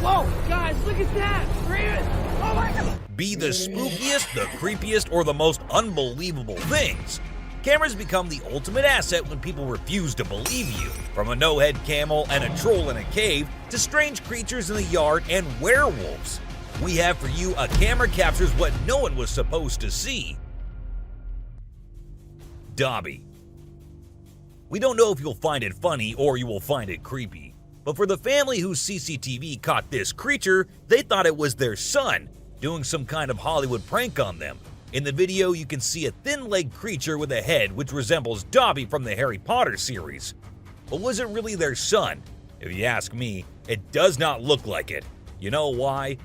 Whoa, guys, look at that! Raven! Oh my God! Be the spookiest, the creepiest, or the most unbelievable things. Cameras become the ultimate asset when people refuse to believe you. From a no-head camel and a troll in a cave to strange creatures in the yard and werewolves. We have for you a camera captures what no one was supposed to see. Dobby. We don't know if you'll find it funny or you will find it creepy, but for the family whose CCTV caught this creature, they thought it was their son, doing some kind of Hollywood prank on them. In the video, you can see a thin-legged creature with a head which resembles Dobby from the Harry Potter series. But was it really their son? If you ask me, it does not look like it. You know why?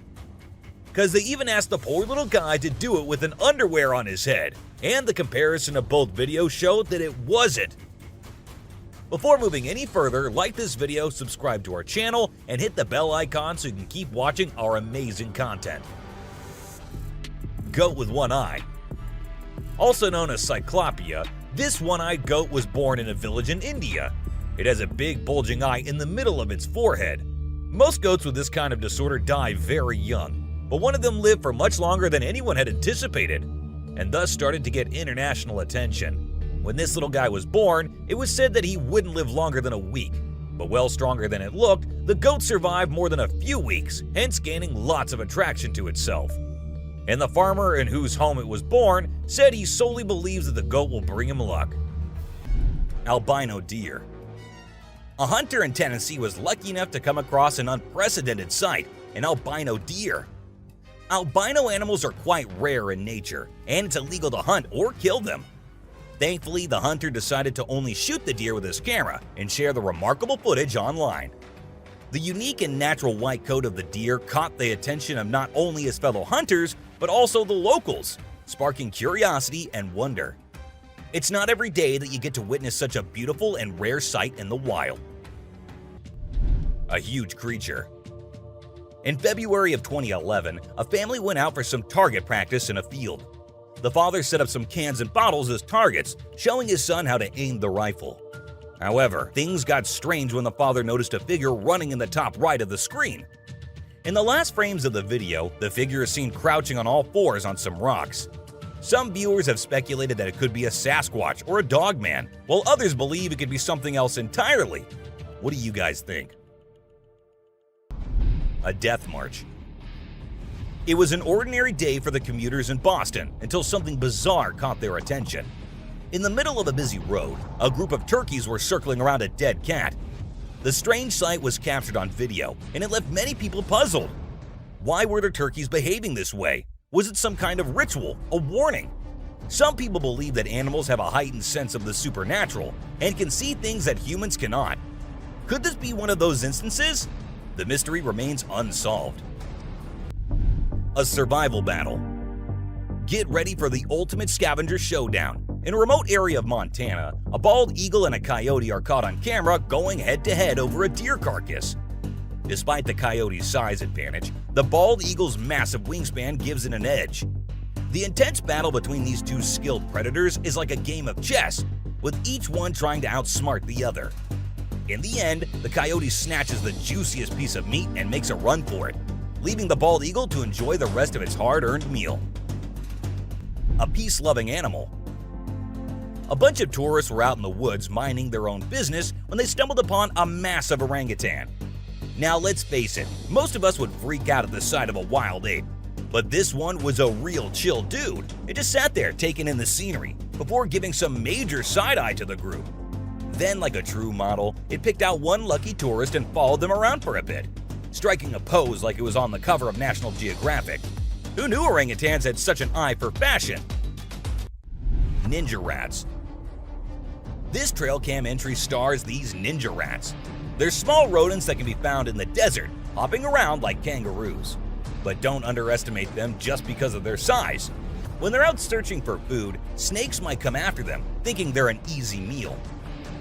Because they even asked the poor little guy to do it with an underwear on his head, and the comparison of both videos showed that it wasn't. Before moving any further, like this video, subscribe to our channel, and hit the bell icon so you can keep watching our amazing content. Goat with one eye. Also known as Cyclopia, this one-eyed goat was born in a village in India. It has a big bulging eye in the middle of its forehead. Most goats with this kind of disorder die very young, but one of them lived for much longer than anyone had anticipated, and thus started to get international attention. When this little guy was born, it was said that he wouldn't live longer than a week, but well stronger than it looked, the goat survived more than a few weeks, hence gaining lots of attraction to itself. And the farmer in whose home it was born said he solely believes that the goat will bring him luck. Albino deer. A hunter in Tennessee was lucky enough to come across an unprecedented sight, an albino deer. Albino animals are quite rare in nature, and it's illegal to hunt or kill them. Thankfully, the hunter decided to only shoot the deer with his camera and share the remarkable footage online. The unique and natural white coat of the deer caught the attention of not only his fellow hunters, but also the locals, sparking curiosity and wonder. It's not every day that you get to witness such a beautiful and rare sight in the wild. A huge creature. In February of 2011, a family went out for some target practice in a field. The father set up some cans and bottles as targets, showing his son how to aim the rifle. However, things got strange when the father noticed a figure running in the top right of the screen. In the last frames of the video, the figure is seen crouching on all fours on some rocks. Some viewers have speculated that it could be a Sasquatch or a dogman, while others believe it could be something else entirely. What do you guys think? A death march. It was an ordinary day for the commuters in Boston until something bizarre caught their attention. In the middle of a busy road, a group of turkeys were circling around a dead cat. The strange sight was captured on video, and it left many people puzzled. Why were the turkeys behaving this way? Was it some kind of ritual, a warning? Some people believe that animals have a heightened sense of the supernatural and can see things that humans cannot. Could this be one of those instances? The mystery remains unsolved. A survival battle. Get ready for the ultimate scavenger showdown. In a remote area of Montana, a bald eagle and a coyote are caught on camera going head-to-head over a deer carcass. Despite the coyote's size advantage, the bald eagle's massive wingspan gives it an edge. The intense battle between these two skilled predators is like a game of chess, with each one trying to outsmart the other. In the end, the coyote snatches the juiciest piece of meat and makes a run for it, leaving the bald eagle to enjoy the rest of its hard-earned meal. A peace-loving animal. A bunch of tourists were out in the woods minding their own business when they stumbled upon a massive orangutan. Now let's face it, most of us would freak out at the sight of a wild ape. But this one was a real chill dude. It just sat there taking in the scenery before giving some major side-eye to the group. Then, like a true model, it picked out one lucky tourist and followed them around for a bit, striking a pose like it was on the cover of National Geographic. Who knew orangutans had such an eye for fashion? Ninja rats. This trail cam entry stars these ninja rats. They're small rodents that can be found in the desert, hopping around like kangaroos. But don't underestimate them just because of their size. When they're out searching for food, snakes might come after them, thinking they're an easy meal.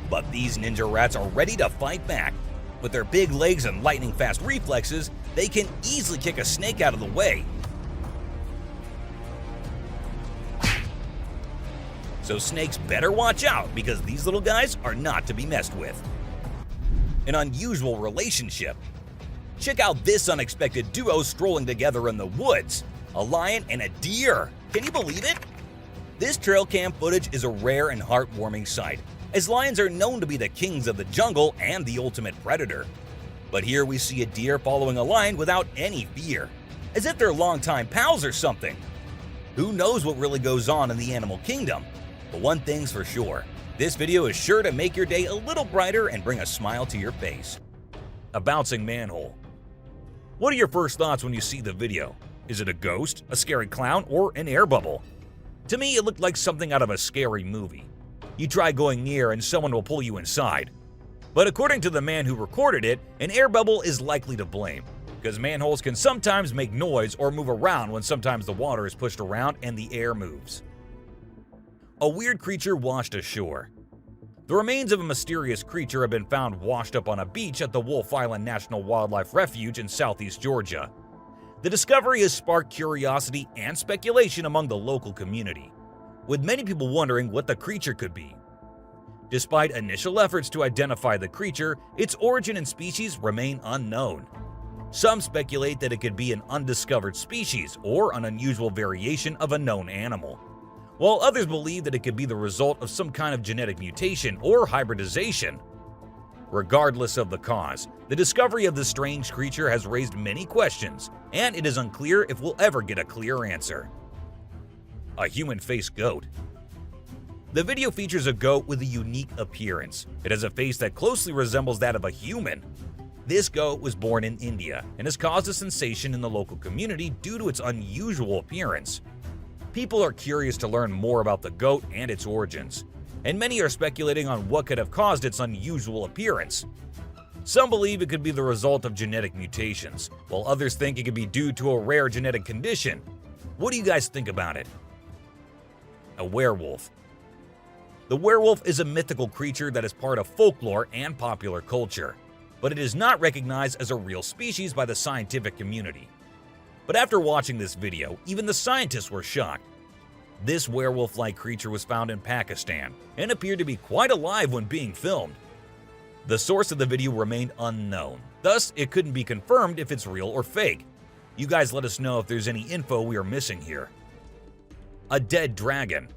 But these ninja rats are ready to fight back. With their big legs and lightning-fast reflexes, they can easily kick a snake out of the way. So snakes better watch out because these little guys are not to be messed with. An unusual relationship. Check out this unexpected duo strolling together in the woods. A lion and a deer. Can you believe it? This trail cam footage is a rare and heartwarming sight, as lions are known to be the kings of the jungle and the ultimate predator. But here we see a deer following a lion without any fear, as if they're longtime pals or something. Who knows what really goes on in the animal kingdom? But one thing's for sure, this video is sure to make your day a little brighter and bring a smile to your face. A bouncing manhole. What are your first thoughts when you see the video? Is it a ghost, a scary clown, or an air bubble? To me, it looked like something out of a scary movie. You try going near and someone will pull you inside. But according to the man who recorded it, an air bubble is likely to blame, because manholes can sometimes make noise or move around when sometimes the water is pushed around and the air moves. A weird creature washed ashore. The remains of a mysterious creature have been found washed up on a beach at the Wolf Island National Wildlife Refuge in southeast Georgia. The discovery has sparked curiosity and speculation among the local community, with many people wondering what the creature could be. Despite initial efforts to identify the creature, its origin and species remain unknown. Some speculate that it could be an undiscovered species or an unusual variation of a known animal, while others believe that it could be the result of some kind of genetic mutation or hybridization. Regardless of the cause, the discovery of this strange creature has raised many questions, and it is unclear if we'll ever get a clear answer. A human-faced goat. The video features a goat with a unique appearance. It has a face that closely resembles that of a human. This goat was born in India and has caused a sensation in the local community due to its unusual appearance. People are curious to learn more about the goat and its origins, and many are speculating on what could have caused its unusual appearance. Some believe it could be the result of genetic mutations, while others think it could be due to a rare genetic condition. What do you guys think about it? A werewolf. The werewolf is a mythical creature that is part of folklore and popular culture, but it is not recognized as a real species by the scientific community. But after watching this video, even the scientists were shocked. This werewolf-like creature was found in Pakistan and appeared to be quite alive when being filmed. The source of the video remained unknown, thus it couldn't be confirmed if it's real or fake. You guys let us know if there's any info we are missing here. A dead dragon.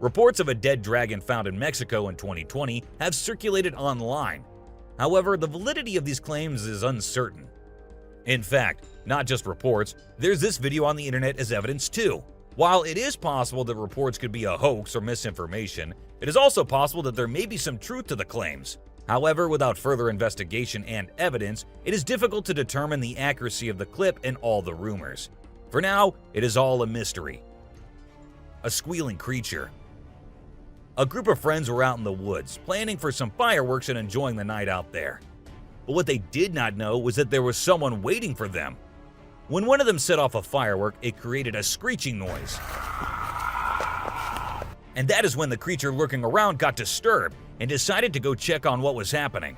Reports of a dead dragon found in Mexico in 2020 have circulated online. However, the validity of these claims is uncertain. In fact, not just reports, there's this video on the internet as evidence too. While it is possible that reports could be a hoax or misinformation, it is also possible that there may be some truth to the claims. However, without further investigation and evidence, it is difficult to determine the accuracy of the clip and all the rumors. For now, it is all a mystery. A squealing creature. A group of friends were out in the woods, planning for some fireworks and enjoying the night out there. But what they did not know was that there was someone waiting for them. When one of them set off a firework, it created a screeching noise. And that is when the creature lurking around got disturbed and decided to go check on what was happening.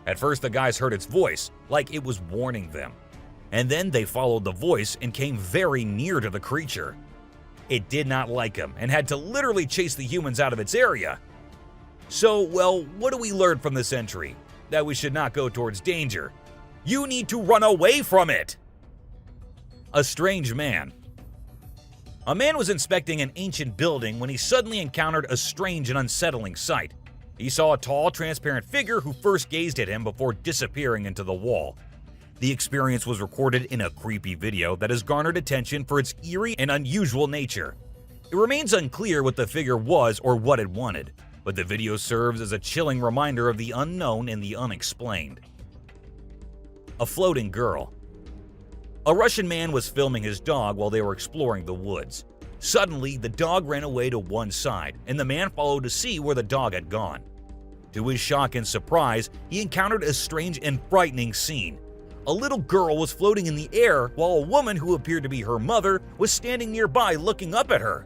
At first, the guys heard its voice, like it was warning them. And then they followed the voice and came very near to the creature. It did not like him and had to literally chase the humans out of its area. So, well, what do we learn from this entry? That we should not go towards danger. You need to run away from it! A strange man. A man was inspecting an ancient building when he suddenly encountered a strange and unsettling sight. He saw a tall, transparent figure who first gazed at him before disappearing into the wall. The experience was recorded in a creepy video that has garnered attention for its eerie and unusual nature. It remains unclear what the figure was or what it wanted, but the video serves as a chilling reminder of the unknown and the unexplained. A floating girl. A Russian man was filming his dog while they were exploring the woods. Suddenly, the dog ran away to one side, and the man followed to see where the dog had gone. To his shock and surprise, he encountered a strange and frightening scene. A little girl was floating in the air while a woman who appeared to be her mother was standing nearby looking up at her.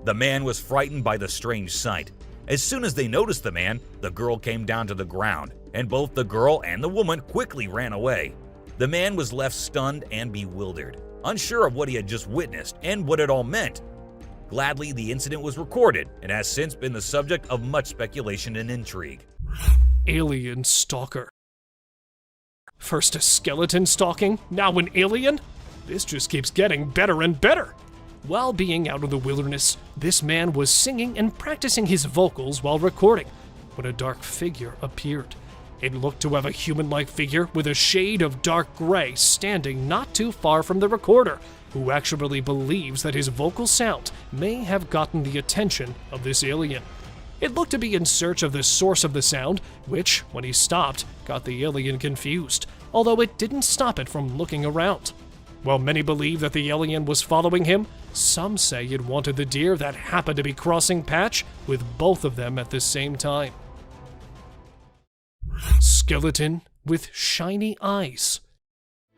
The man was frightened by the strange sight. As soon as they noticed the man, the girl came down to the ground, and both the girl and the woman quickly ran away. The man was left stunned and bewildered, unsure of what he had just witnessed and what it all meant. Gladly, the incident was recorded and has since been the subject of much speculation and intrigue. Alien Stalker. First a skeleton stalking, now an alien? This just keeps getting better and better. While being out in the wilderness, this man was singing and practicing his vocals while recording when a dark figure appeared. It looked to have a human-like figure with a shade of dark gray standing not too far from the recorder, who actually believes that his vocal sound may have gotten the attention of this alien. It looked to be in search of the source of the sound, which, when he stopped, got the alien confused, although it didn't stop it from looking around. While many believe that the alien was following him, some say it wanted the deer that happened to be crossing patch with both of them at the same time. Skeleton with shiny eyes.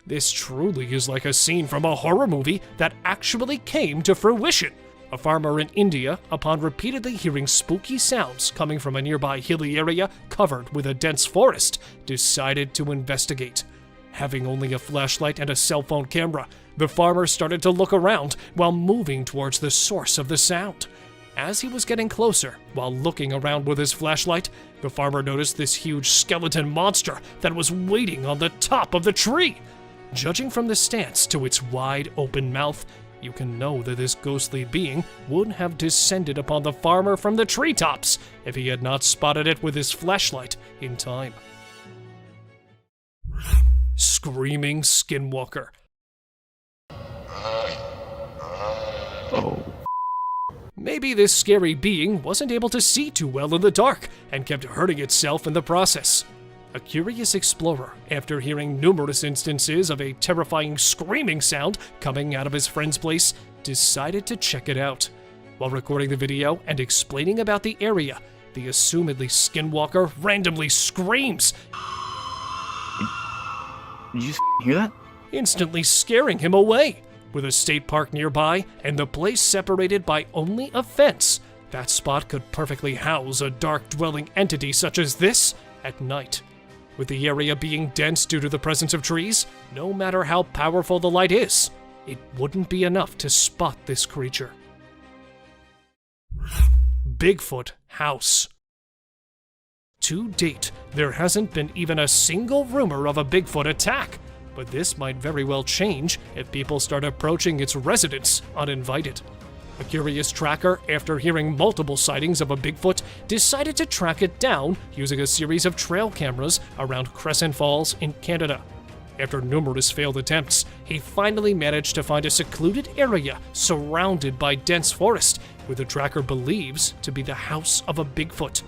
This truly is like a scene from a horror movie that actually came to fruition. A farmer in India, upon repeatedly hearing spooky sounds coming from a nearby hilly area covered with a dense forest, decided to investigate. Having only a flashlight and a cell phone camera, the farmer started to look around while moving towards the source of the sound. As he was getting closer, while looking around with his flashlight, the farmer noticed this huge skeleton monster that was waiting on the top of the tree. Judging from the stance to its wide open mouth, you can know that this ghostly being would have descended upon the farmer from the treetops if he had not spotted it with his flashlight in time. Screaming Skinwalker. Oh. Maybe this scary being wasn't able to see too well in the dark and kept hurting itself in the process. A curious explorer, after hearing numerous instances of a terrifying screaming sound coming out of his friend's place, decided to check it out. While recording the video and explaining about the area, the assumedly Skinwalker randomly screams, Did you hear that? instantly scaring him away. With a state park nearby and the place separated by only a fence, that spot could perfectly house a dark-dwelling entity such as this at night. With the area being dense due to the presence of trees, no matter how powerful the light is, it wouldn't be enough to spot this creature. Bigfoot House. To date, there hasn't been even a single rumor of a Bigfoot attack, but this might very well change if people start approaching its residence uninvited. A curious tracker, after hearing multiple sightings of a Bigfoot, decided to track it down using a series of trail cameras around Crescent Falls in Canada. After numerous failed attempts, he finally managed to find a secluded area surrounded by dense forest, where the tracker believes to be the house of a Bigfoot.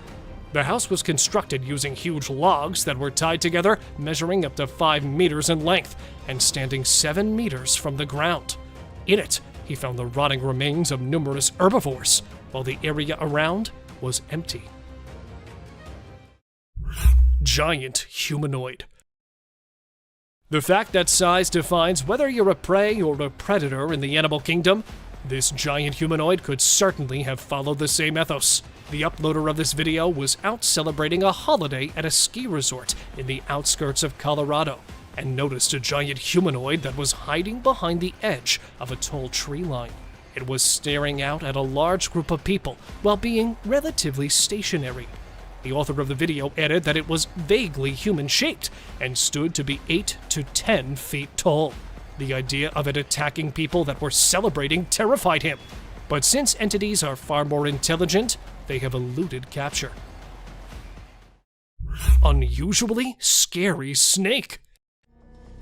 The house was constructed using huge logs that were tied together, measuring up to 5 meters in length and standing 7 meters from the ground. In it, he found the rotting remains of numerous herbivores, while the area around was empty. Giant humanoid. The fact that size defines whether you're a prey or a predator in the animal kingdom, this giant humanoid could certainly have followed the same ethos. The uploader of this video was out celebrating a holiday at a ski resort in the outskirts of Colorado, and noticed a giant humanoid that was hiding behind the edge of a tall tree line. It was staring out at a large group of people while being relatively stationary. The author of the video added that it was vaguely human-shaped and stood to be 8 to 10 feet tall. The idea of it attacking people that were celebrating terrified him. But since entities are far more intelligent, they have eluded capture. Unusually scary snake.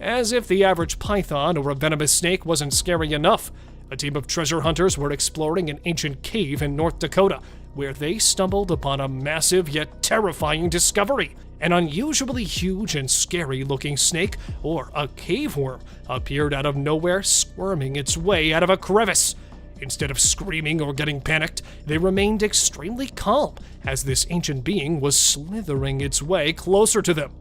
As if the average python or a venomous snake wasn't scary enough, a team of treasure hunters were exploring an ancient cave in North Dakota, where they stumbled upon a massive yet terrifying discovery. An unusually huge and scary-looking snake, or a cave worm, appeared out of nowhere, squirming its way out of a crevice. Instead of screaming or getting panicked, they remained extremely calm as this ancient being was slithering its way closer to them.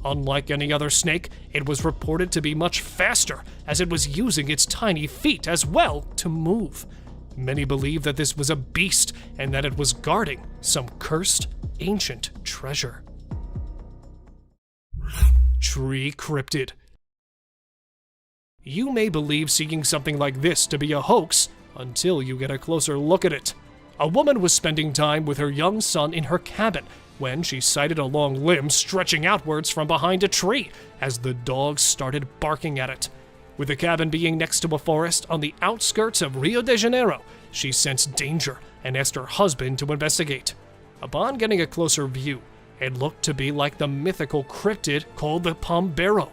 Unlike any other snake, it was reported to be much faster, as it was using its tiny feet as well to move. Many believe that this was a beast and that it was guarding some cursed ancient treasure. Tree cryptid. You may believe seeing something like this to be a hoax until you get a closer look at it. A woman was spending time with her young son in her cabin when she sighted a long limb stretching outwards from behind a tree as the dog started barking at it. With the cabin being next to a forest on the outskirts of Rio de Janeiro, she sensed danger and asked her husband to investigate. Upon getting a closer view, it looked to be like the mythical cryptid called the Pombero.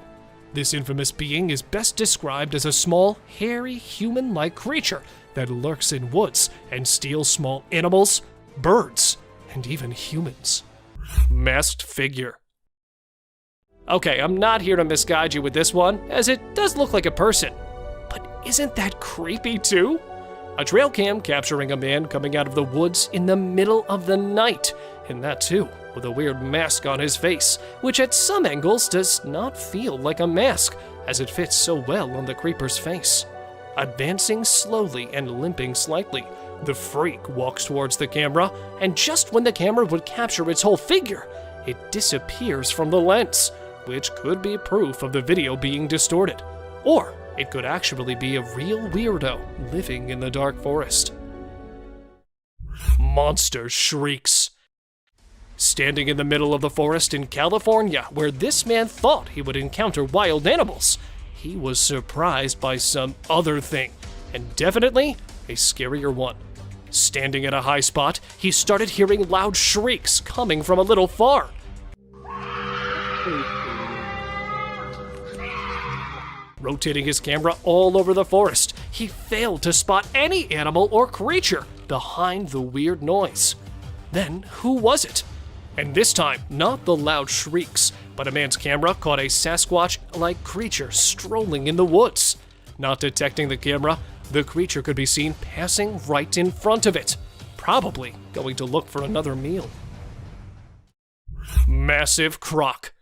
This infamous being is best described as a small, hairy, human-like creature that lurks in woods and steals small animals, birds, and even humans. Masked figure. Okay, I'm not here to misguide you with this one, as it does look like a person. But isn't that creepy too? A trail cam capturing a man coming out of the woods in the middle of the night, and that too with a weird mask on his face, which at some angles does not feel like a mask, as it fits so well on the creeper's face. Advancing slowly and limping slightly, the freak walks towards the camera, and just when the camera would capture its whole figure, it disappears from the lens, which could be proof of the video being distorted. Or it could actually be a real weirdo living in the dark forest. Monster shrieks. Standing in the middle of the forest in California, where this man thought he would encounter wild animals, he was surprised by some other thing, and definitely a scarier one. Standing at a high spot, he started hearing loud shrieks coming from a little far. Rotating his camera all over the forest, he failed to spot any animal or creature behind the weird noise. Then, who was it? And this time, not the loud shrieks, but a man's camera caught a Sasquatch-like creature strolling in the woods. Not detecting the camera, the creature could be seen passing right in front of it, probably going to look for another meal. Massive croc.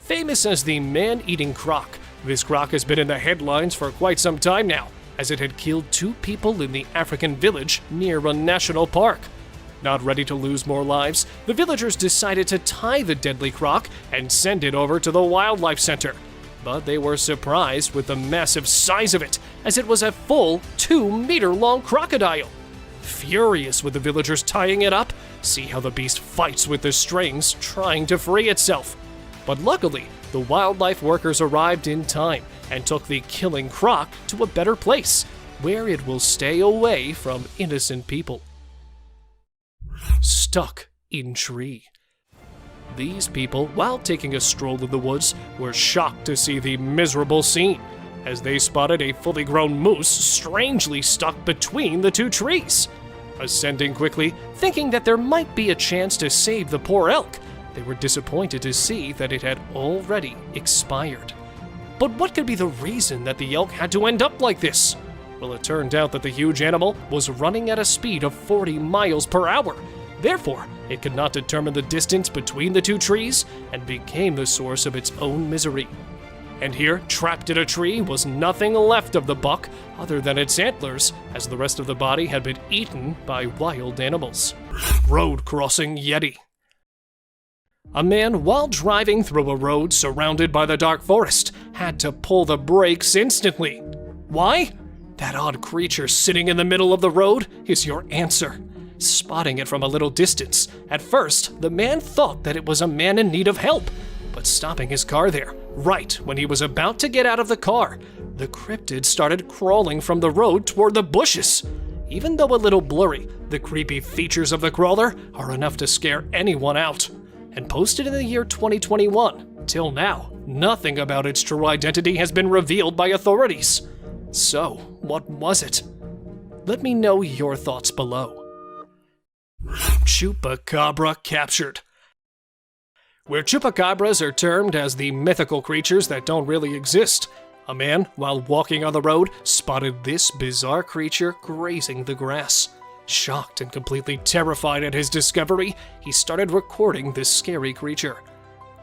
Famous as the man-eating croc, this croc has been in the headlines for quite some time now, as it had killed 2 people in the African village near a national park. Not ready to lose more lives, the villagers decided to tie the deadly croc and send it over to the wildlife center. But they were surprised with the massive size of it, as it was a full 2-meter-long crocodile. Furious with the villagers tying it up, see how the beast fights with the strings, trying to free itself. But luckily, the wildlife workers arrived in time and took the killing croc to a better place, where it will stay away from innocent people. Stuck in tree. These people, while taking a stroll in the woods, were shocked to see the miserable scene, as they spotted a fully grown moose strangely stuck between the 2 trees. Ascending quickly, thinking that there might be a chance to save the poor elk, they were disappointed to see that it had already expired. But what could be the reason that the elk had to end up like this? Well, it turned out that the huge animal was running at a speed of 40 miles per hour. Therefore, it could not determine the distance between the 2 trees and became the source of its own misery. And here, trapped in a tree, was nothing left of the buck other than its antlers, as the rest of the body had been eaten by wild animals. Road crossing Yeti. A man, while driving through a road surrounded by the dark forest, had to pull the brakes instantly. Why? That odd creature sitting in the middle of the road is your answer. Spotting it from a little distance, at first, the man thought that it was a man in need of help. But stopping his car there, right when he was about to get out of the car, the cryptid started crawling from the road toward the bushes. Even though a little blurry, the creepy features of the crawler are enough to scare anyone out. And posted in the year 2021, till now, nothing about its true identity has been revealed by authorities. So, what was it? Let me know your thoughts below. Chupacabra captured. Where chupacabras are termed as the mythical creatures that don't really exist, a man, while walking on the road, spotted this bizarre creature grazing the grass. Shocked and completely terrified at his discovery, he started recording this scary creature.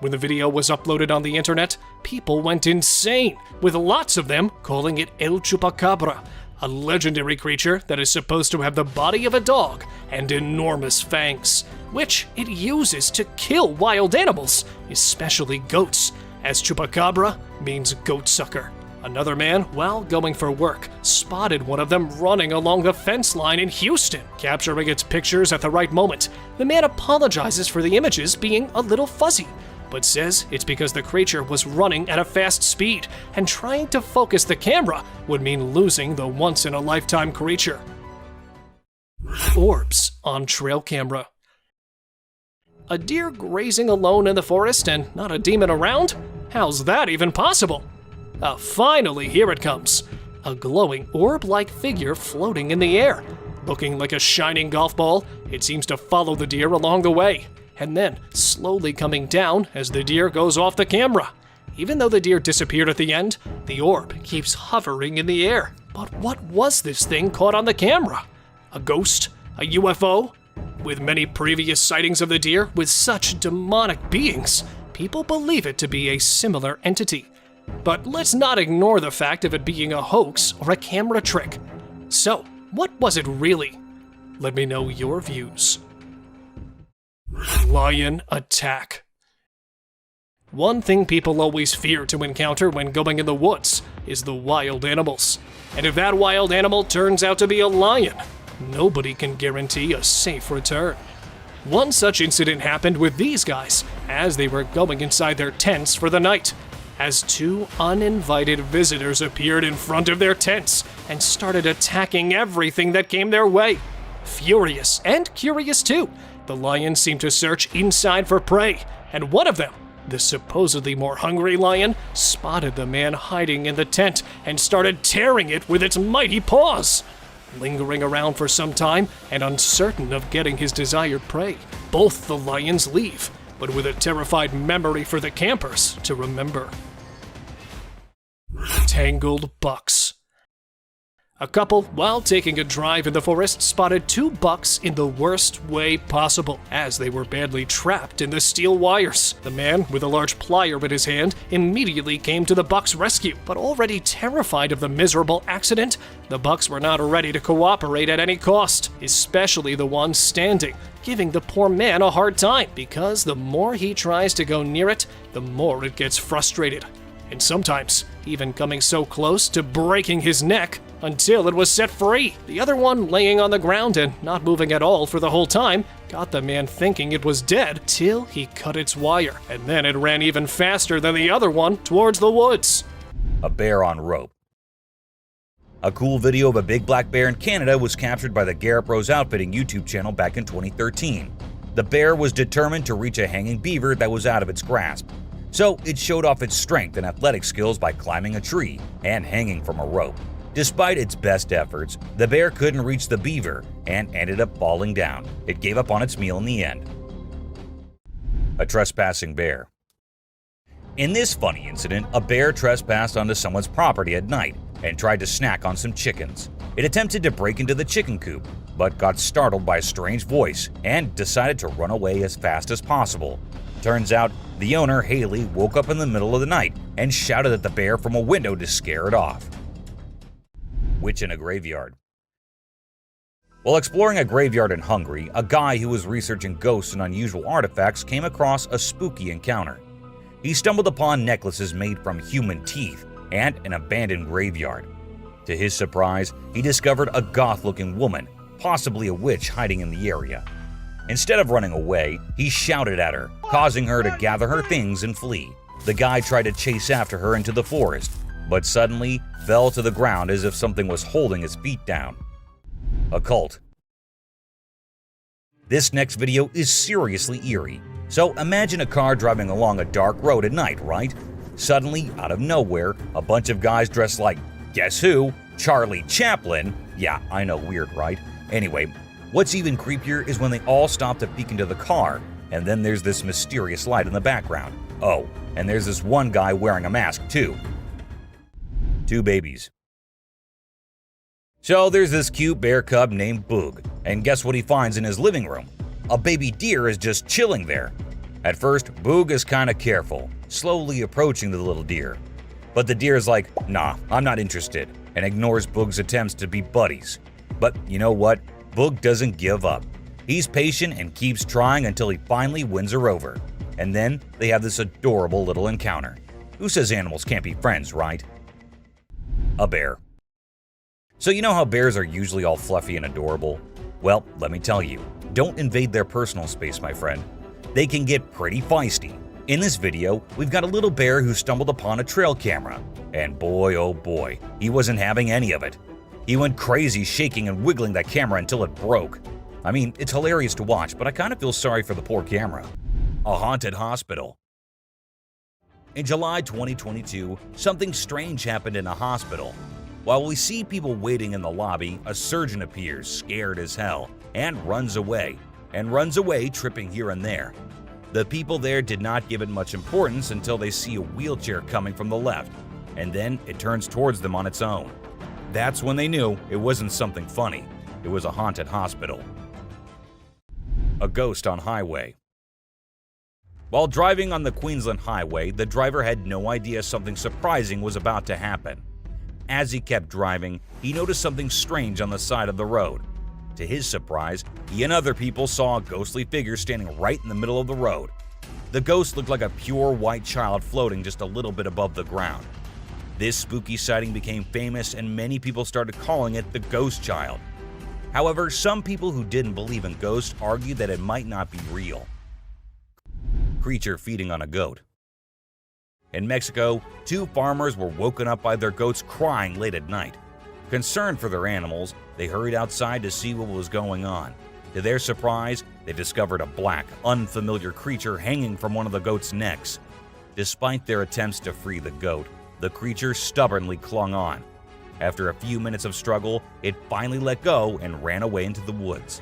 When the video was uploaded on the internet, people went insane, with lots of them calling it El Chupacabra, a legendary creature that is supposed to have the body of a dog and enormous fangs, which it uses to kill wild animals, especially goats, as Chupacabra means goat sucker, Another man, while going for work, spotted one of them running along the fence line in Houston. Capturing its pictures at the right moment, the man apologizes for the images being a little fuzzy, but says it's because the creature was running at a fast speed, and trying to focus the camera would mean losing the once-in-a-lifetime creature. Orbs on trail camera. A deer grazing alone in the forest and not a demon around? How's that even possible? Finally, here it comes. A glowing orb-like figure floating in the air. Looking like a shining golf ball, it seems to follow the deer along the way, and then slowly coming down as the deer goes off the camera. Even though the deer disappeared at the end, the orb keeps hovering in the air. But what was this thing caught on the camera? A ghost? A UFO? With many previous sightings of the deer with such demonic beings, people believe it to be a similar entity. But let's not ignore the fact of it being a hoax or a camera trick. So, what was it really? Let me know your views. Lion attack. One thing people always fear to encounter when going in the woods is the wild animals. And if that wild animal turns out to be a lion, nobody can guarantee a safe return. One such incident happened with these guys as they were going inside their tents for the night, as two uninvited visitors appeared in front of their tents and started attacking everything that came their way. Furious and curious too, the lions seemed to search inside for prey, and one of them, the supposedly more hungry lion, spotted the man hiding in the tent and started tearing it with its mighty paws. Lingering around for some time and uncertain of getting his desired prey, both the lions leave, but with a terrified memory for the campers to remember. Tangled bucks. A couple, while taking a drive in the forest, spotted two bucks in the worst way possible, as they were badly trapped in the steel wires. The man, with a large plier in his hand, immediately came to the bucks' rescue, but already terrified of the miserable accident, the bucks were not ready to cooperate at any cost, especially the one standing, giving the poor man a hard time, because the more he tries to go near it, the more it gets frustrated, and sometimes even coming so close to breaking his neck until it was set free. The other one, laying on the ground and not moving at all for the whole time, got the man thinking it was dead till he cut its wire, and then it ran even faster than the other one towards the woods. A bear on rope. A cool video of a big black bear in Canada was captured by the Garrett Bros Outfitting YouTube channel back in 2013. The bear was determined to reach a hanging beaver that was out of its grasp, so it showed off its strength and athletic skills by climbing a tree and hanging from a rope. Despite its best efforts, the bear couldn't reach the beaver and ended up falling down. It gave up on its meal in the end. A trespassing bear. In this funny incident, a bear trespassed onto someone's property at night and tried to snack on some chickens. It attempted to break into the chicken coop, but got startled by a strange voice and decided to run away as fast as possible. Turns out, the owner, Haley, woke up in the middle of the night and shouted at the bear from a window to scare it off. Witch in a graveyard. While exploring a graveyard in Hungary, a guy who was researching ghosts and unusual artifacts came across a spooky encounter. He stumbled upon necklaces made from human teeth and an abandoned graveyard. To his surprise, he discovered a goth-looking woman, possibly a witch, hiding in the area. Instead of running away, he shouted at her, causing her to gather her things and flee. The guy tried to chase after her into the forest, but suddenly fell to the ground as if something was holding his feet down. A cult. This next video is seriously eerie. So imagine a car driving along a dark road at night, right? Suddenly, out of nowhere, a bunch of guys dressed like, guess who? Charlie Chaplin. Yeah, I know, weird, right? Anyway, what's even creepier is when they all stop to peek into the car, and then there's this mysterious light in the background. Oh, and there's this one guy wearing a mask too. Two babies. So there's this cute bear cub named Boog, and guess what he finds in his living room? A baby deer is just chilling there. At first, Boog is kinda careful, slowly approaching the little deer. But the deer is like, nah, I'm not interested, and ignores Boog's attempts to be buddies. But you know what? Boog doesn't give up. He's patient and keeps trying until he finally wins her over. And then they have this adorable little encounter. Who says animals can't be friends, right? A bear. So you know how bears are usually all fluffy and adorable? Well, let me tell you, don't invade their personal space, my friend. They can get pretty feisty. In this video, we've got a little bear who stumbled upon a trail camera. And boy, oh boy, he wasn't having any of it. He went crazy shaking and wiggling that camera until it broke. I mean, it's hilarious to watch, but I kind of feel sorry for the poor camera. A haunted hospital. In July 2022, something strange happened in a hospital. While we see people waiting in the lobby, a surgeon appears, scared as hell, and runs away, tripping here and there. The people there did not give it much importance until they see a wheelchair coming from the left, and then it turns towards them on its own. That's when they knew it wasn't something funny. It was a haunted hospital. A ghost on highway. While driving on the Queensland highway, the driver had no idea something surprising was about to happen. As he kept driving, he noticed something strange on the side of the road. To his surprise, he and other people saw a ghostly figure standing right in the middle of the road. The ghost looked like a pure white child floating just a little bit above the ground. This spooky sighting became famous and many people started calling it the ghost child. However, some people who didn't believe in ghosts argued that it might not be real. Creature feeding on a goat. In Mexico, 2 farmers were woken up by their goats crying late at night. Concerned for their animals, they hurried outside to see what was going on. To their surprise, they discovered a black, unfamiliar creature hanging from one of the goats' necks. Despite their attempts to free the goat, the creature stubbornly clung on. After a few minutes of struggle, it finally let go and ran away into the woods.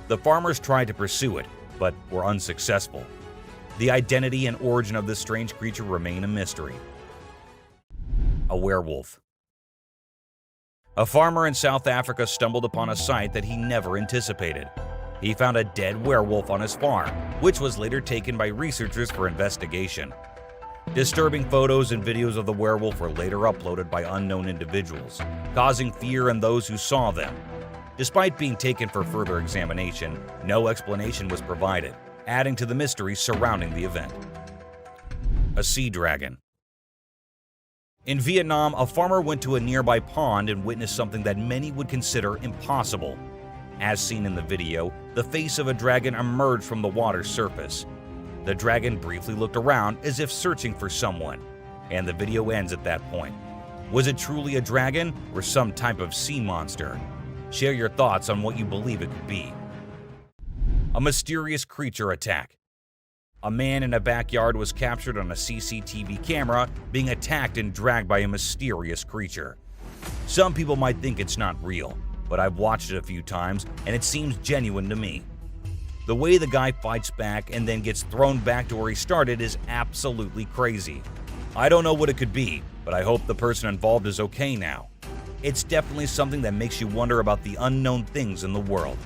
The farmers tried to pursue it, but were unsuccessful. The identity and origin of this strange creature remain a mystery. A werewolf. A farmer in South Africa stumbled upon a sight that he never anticipated. He found a dead werewolf on his farm, which was later taken by researchers for investigation. Disturbing photos and videos of the werewolf were later uploaded by unknown individuals, causing fear in those who saw them. Despite being taken for further examination, no explanation was provided, adding to the mystery surrounding the event. A sea dragon. In Vietnam, a farmer went to a nearby pond and witnessed something that many would consider impossible. As seen in the video, the face of a dragon emerged from the water's surface. The dragon briefly looked around as if searching for someone, and the video ends at that point. Was it truly a dragon or some type of sea monster? Share your thoughts on what you believe it could be. A mysterious creature attack. A man in a backyard was captured on a CCTV camera being attacked and dragged by a mysterious creature. Some people might think it's not real, but I've watched it a few times and it seems genuine to me. The way the guy fights back and then gets thrown back to where he started is absolutely crazy. I don't know what it could be, but I hope the person involved is okay now. It's definitely something that makes you wonder about the unknown things in the world.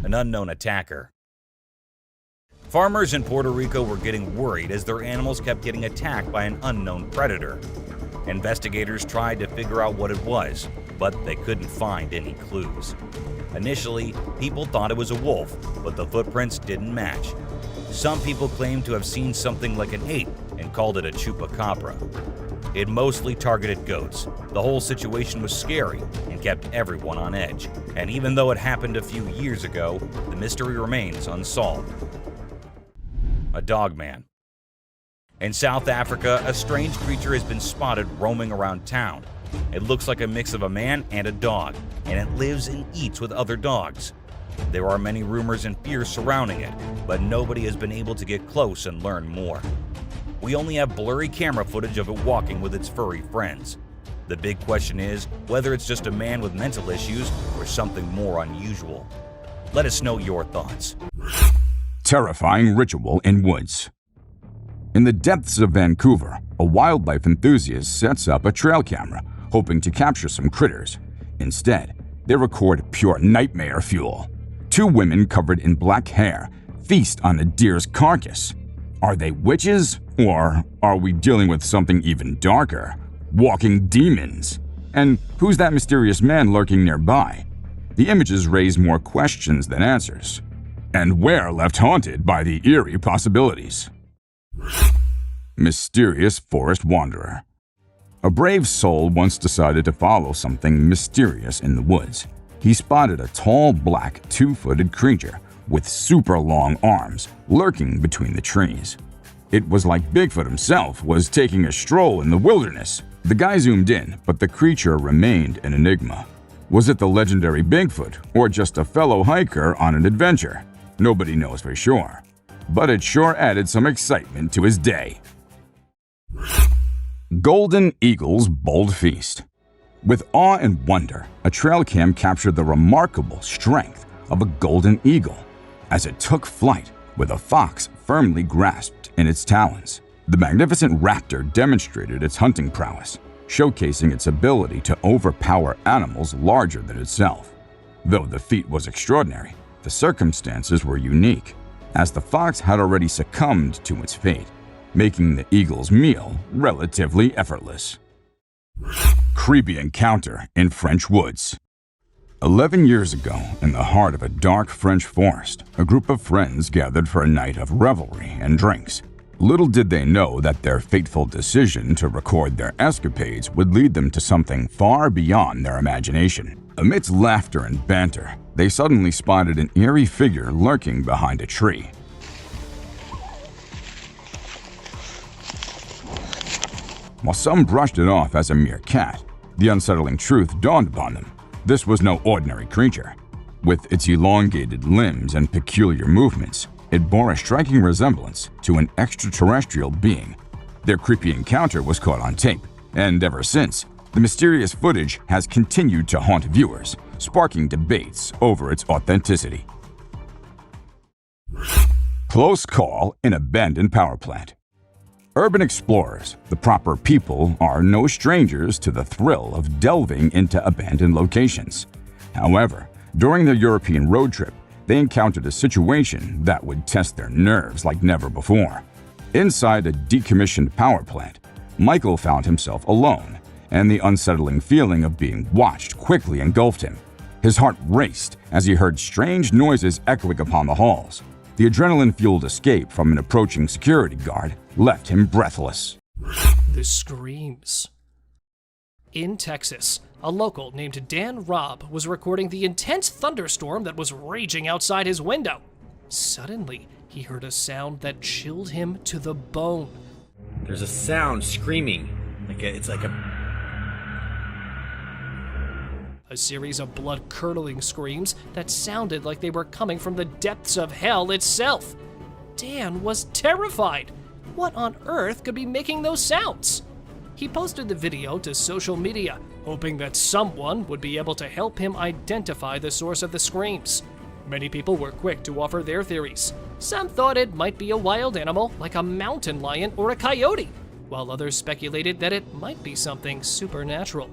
An unknown attacker. Farmers in Puerto Rico were getting worried as their animals kept getting attacked by an unknown predator. Investigators tried to figure out what it was, but they couldn't find any clues. Initially, people thought it was a wolf, but the footprints didn't match. Some people claimed to have seen something like an ape and called it a chupacabra. It mostly targeted goats. The whole situation was scary and kept everyone on edge. And even though it happened a few years ago, the mystery remains unsolved. A dogman. In South Africa, a strange creature has been spotted roaming around town. It looks like a mix of a man and a dog, and it lives and eats with other dogs. There are many rumors and fears surrounding it, but nobody has been able to get close and learn more. We only have blurry camera footage of it walking with its furry friends. The big question is whether it's just a man with mental issues or something more unusual. Let us know your thoughts. Terrifying ritual in woods. In the depths of Vancouver, a wildlife enthusiast sets up a trail camera, hoping to capture some critters. Instead, they record pure nightmare fuel. 2 women covered in black hair feast on a deer's carcass. Are they witches, or are we dealing with something even darker? Walking demons? And who's that mysterious man lurking nearby? The images raise more questions than answers. And we're left haunted by the eerie possibilities. Mysterious forest wanderer. A brave soul once decided to follow something mysterious in the woods. He spotted a tall, black, two-footed creature with super long arms lurking between the trees. It was like Bigfoot himself was taking a stroll in the wilderness. The guy zoomed in, but the creature remained an enigma. Was it the legendary Bigfoot or just a fellow hiker on an adventure? Nobody knows for sure, but it sure added some excitement to his day. Golden Eagle's Bold Feast. With awe and wonder, a trail cam captured the remarkable strength of a golden eagle as it took flight with a fox firmly grasped in its talons. The magnificent raptor demonstrated its hunting prowess, showcasing its ability to overpower animals larger than itself. Though the feat was extraordinary, the circumstances were unique, as the fox had already succumbed to its fate, making the eagle's meal relatively effortless. Creepy encounter in French woods. 11 years ago, in the heart of a dark French forest, a group of friends gathered for a night of revelry and drinks. Little did they know that their fateful decision to record their escapades would lead them to something far beyond their imagination. Amidst laughter and banter, they suddenly spotted an eerie figure lurking behind a tree. While some brushed it off as a mere cat, the unsettling truth dawned upon them. This was no ordinary creature. With its elongated limbs and peculiar movements, it bore a striking resemblance to an extraterrestrial being. Their creepy encounter was caught on tape, and ever since, the mysterious footage has continued to haunt viewers, sparking debates over its authenticity. Close call in abandoned power plant. Urban explorers, the proper people, are no strangers to the thrill of delving into abandoned locations. However, during their European road trip, they encountered a situation that would test their nerves like never before. Inside a decommissioned power plant, Michael found himself alone, and the unsettling feeling of being watched quickly engulfed him. His heart raced as he heard strange noises echoing upon the halls. The adrenaline-fueled escape from an approaching security guard left him breathless. The screams. In Texas, a local named Dan Robb was recording the intense thunderstorm that was raging outside his window. Suddenly, he heard a sound that chilled him to the bone. There's a sound screaming. It's like A series of blood-curdling screams that sounded like they were coming from the depths of hell itself. Dan was terrified. What on earth could be making those sounds? He posted the video to social media, hoping that someone would be able to help him identify the source of the screams. Many people were quick to offer their theories. Some thought it might be a wild animal like a mountain lion or a coyote, while others speculated that it might be something supernatural.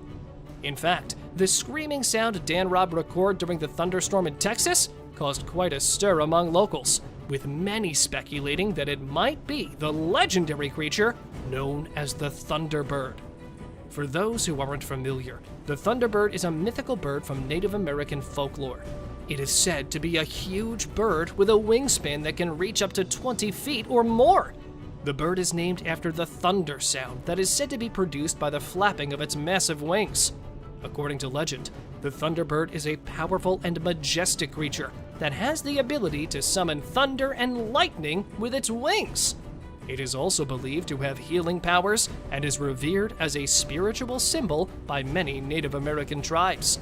In fact, the screaming sound Dan Robb recorded during the thunderstorm in Texas caused quite a stir among locals, with many speculating that it might be the legendary creature known as the Thunderbird. For those who aren't familiar, the Thunderbird is a mythical bird from Native American folklore. It is said to be a huge bird with a wingspan that can reach up to 20 feet or more. The bird is named after the thunder sound that is said to be produced by the flapping of its massive wings. According to legend, the Thunderbird is a powerful and majestic creature that has the ability to summon thunder and lightning with its wings. It is also believed to have healing powers and is revered as a spiritual symbol by many Native American tribes.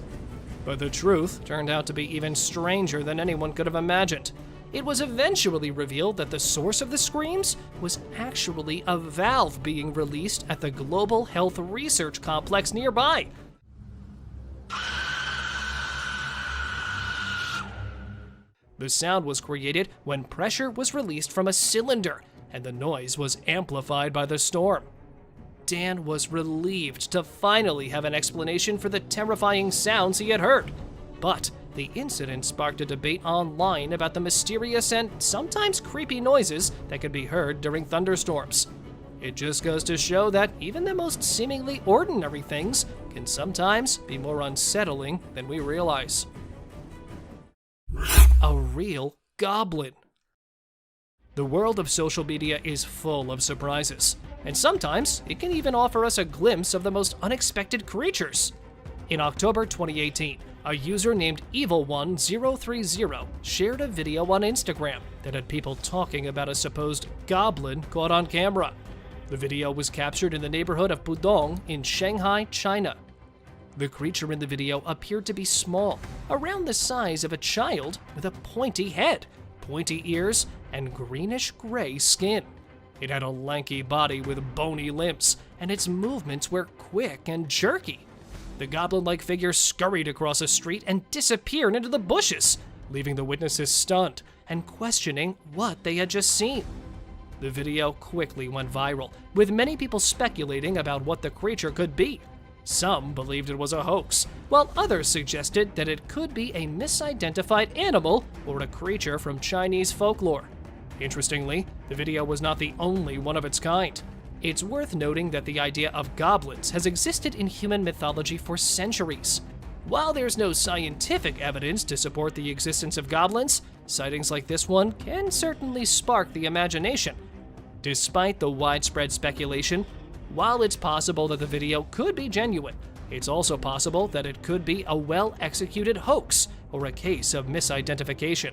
But the truth turned out to be even stranger than anyone could have imagined. It was eventually revealed that the source of the screams was actually a valve being released at the Global Health Research Complex nearby. The sound was created when pressure was released from a cylinder, and the noise was amplified by the storm. Dan was relieved to finally have an explanation for the terrifying sounds he had heard. But the incident sparked a debate online about the mysterious and sometimes creepy noises that could be heard during thunderstorms. It just goes to show that even the most seemingly ordinary things can sometimes be more unsettling than we realize. A real goblin. The world of social media is full of surprises. and sometimes it can even offer us a glimpse of the most unexpected creatures. In October 2018, a user named Evil1030 shared a video on Instagram that had people talking about a supposed goblin caught on camera. The video was captured in the neighborhood of Pudong in Shanghai, China. The creature in the video appeared to be small, around the size of a child, with a pointy head, pointy ears, and greenish-gray skin. It had a lanky body with bony limbs, and its movements were quick and jerky. The goblin-like figure scurried across a street and disappeared into the bushes, leaving the witnesses stunned and questioning what they had just seen. The video quickly went viral, with many people speculating about what the creature could be. Some believed it was a hoax, while others suggested that it could be a misidentified animal or a creature from Chinese folklore. Interestingly, the video was not the only one of its kind. It's worth noting that the idea of goblins has existed in human mythology for centuries. While there's no scientific evidence to support the existence of goblins, sightings like this one can certainly spark the imagination. Despite the widespread speculation, while it's possible that the video could be genuine, it's also possible that it could be a well-executed hoax or a case of misidentification.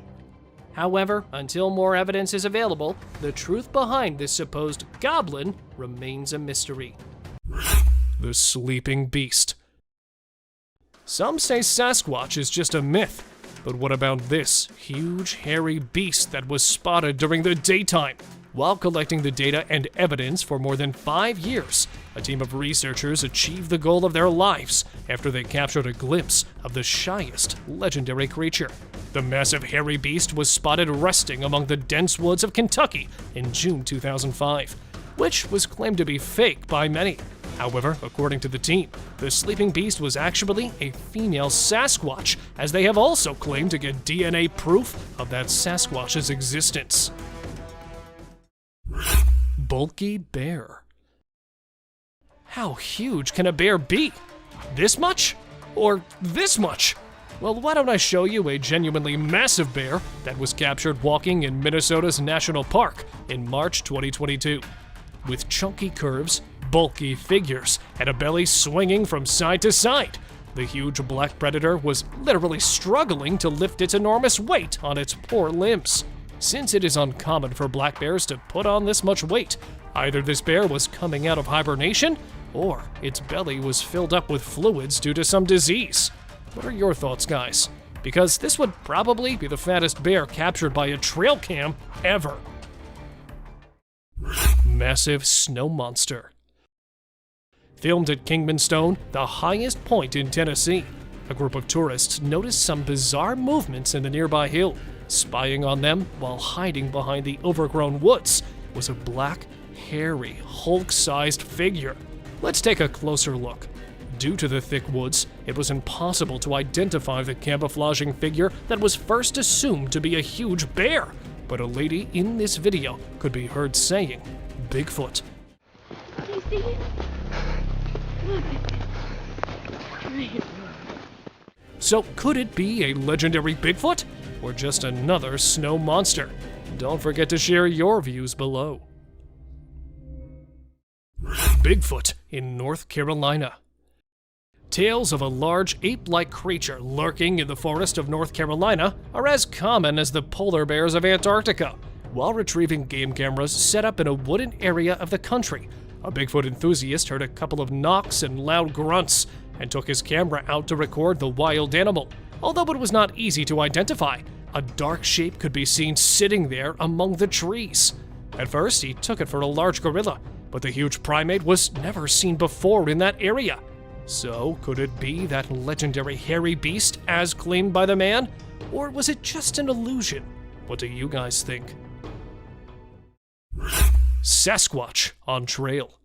However, until more evidence is available, the truth behind this supposed goblin remains a mystery. The Sleeping Beast. Some say Sasquatch is just a myth, but what about this huge, hairy beast that was spotted during the daytime? While collecting the data and evidence for more than 5 years, a team of researchers achieved the goal of their lives after they captured a glimpse of the shyest legendary creature. The massive hairy beast was spotted resting among the dense woods of Kentucky in June 2005, which was claimed to be fake by many. However, according to the team, the sleeping beast was actually a female Sasquatch, as they have also claimed to get DNA proof of that Sasquatch's existence. Bulky bear. How huge can a bear be? This much? Or this much? Well, why don't I show you a genuinely massive bear that was captured walking in Minnesota's National Park in March 2022. With chunky curves, bulky figures, and a belly swinging from side to side, the huge black predator was literally struggling to lift its enormous weight on its poor limbs. Since it is uncommon for black bears to put on this much weight, either this bear was coming out of hibernation, or its belly was filled up with fluids due to some disease. What are your thoughts, guys? Because this would probably be the fattest bear captured by a trail cam ever. Massive snow monster. Filmed at Kingman Stone, the highest point in Tennessee, a group of tourists noticed some bizarre movements in the nearby hill. Spying on them while hiding behind the overgrown woods was a black, hairy, Hulk-sized figure. Let's take a closer look. Due to the thick woods, it was impossible to identify the camouflaging figure that was first assumed to be a huge bear, but a lady in this video could be heard saying, "Bigfoot." Do you see it? Look at it. So could it be a legendary Bigfoot? Or just another snow monster? Don't forget to share your views below. Bigfoot in North Carolina. Tales of a large ape-like creature lurking in the forest of North Carolina are as common as the polar bears of Antarctica. While retrieving game cameras set up in a wooded area of the country, a Bigfoot enthusiast heard a couple of knocks and loud grunts and took his camera out to record the wild animal. Although it was not easy to identify, a dark shape could be seen sitting there among the trees. At first, he took it for a large gorilla, but the huge primate was never seen before in that area. So, could it be that legendary hairy beast as claimed by the man? Or was it just an illusion? What do you guys think? Sasquatch on trail.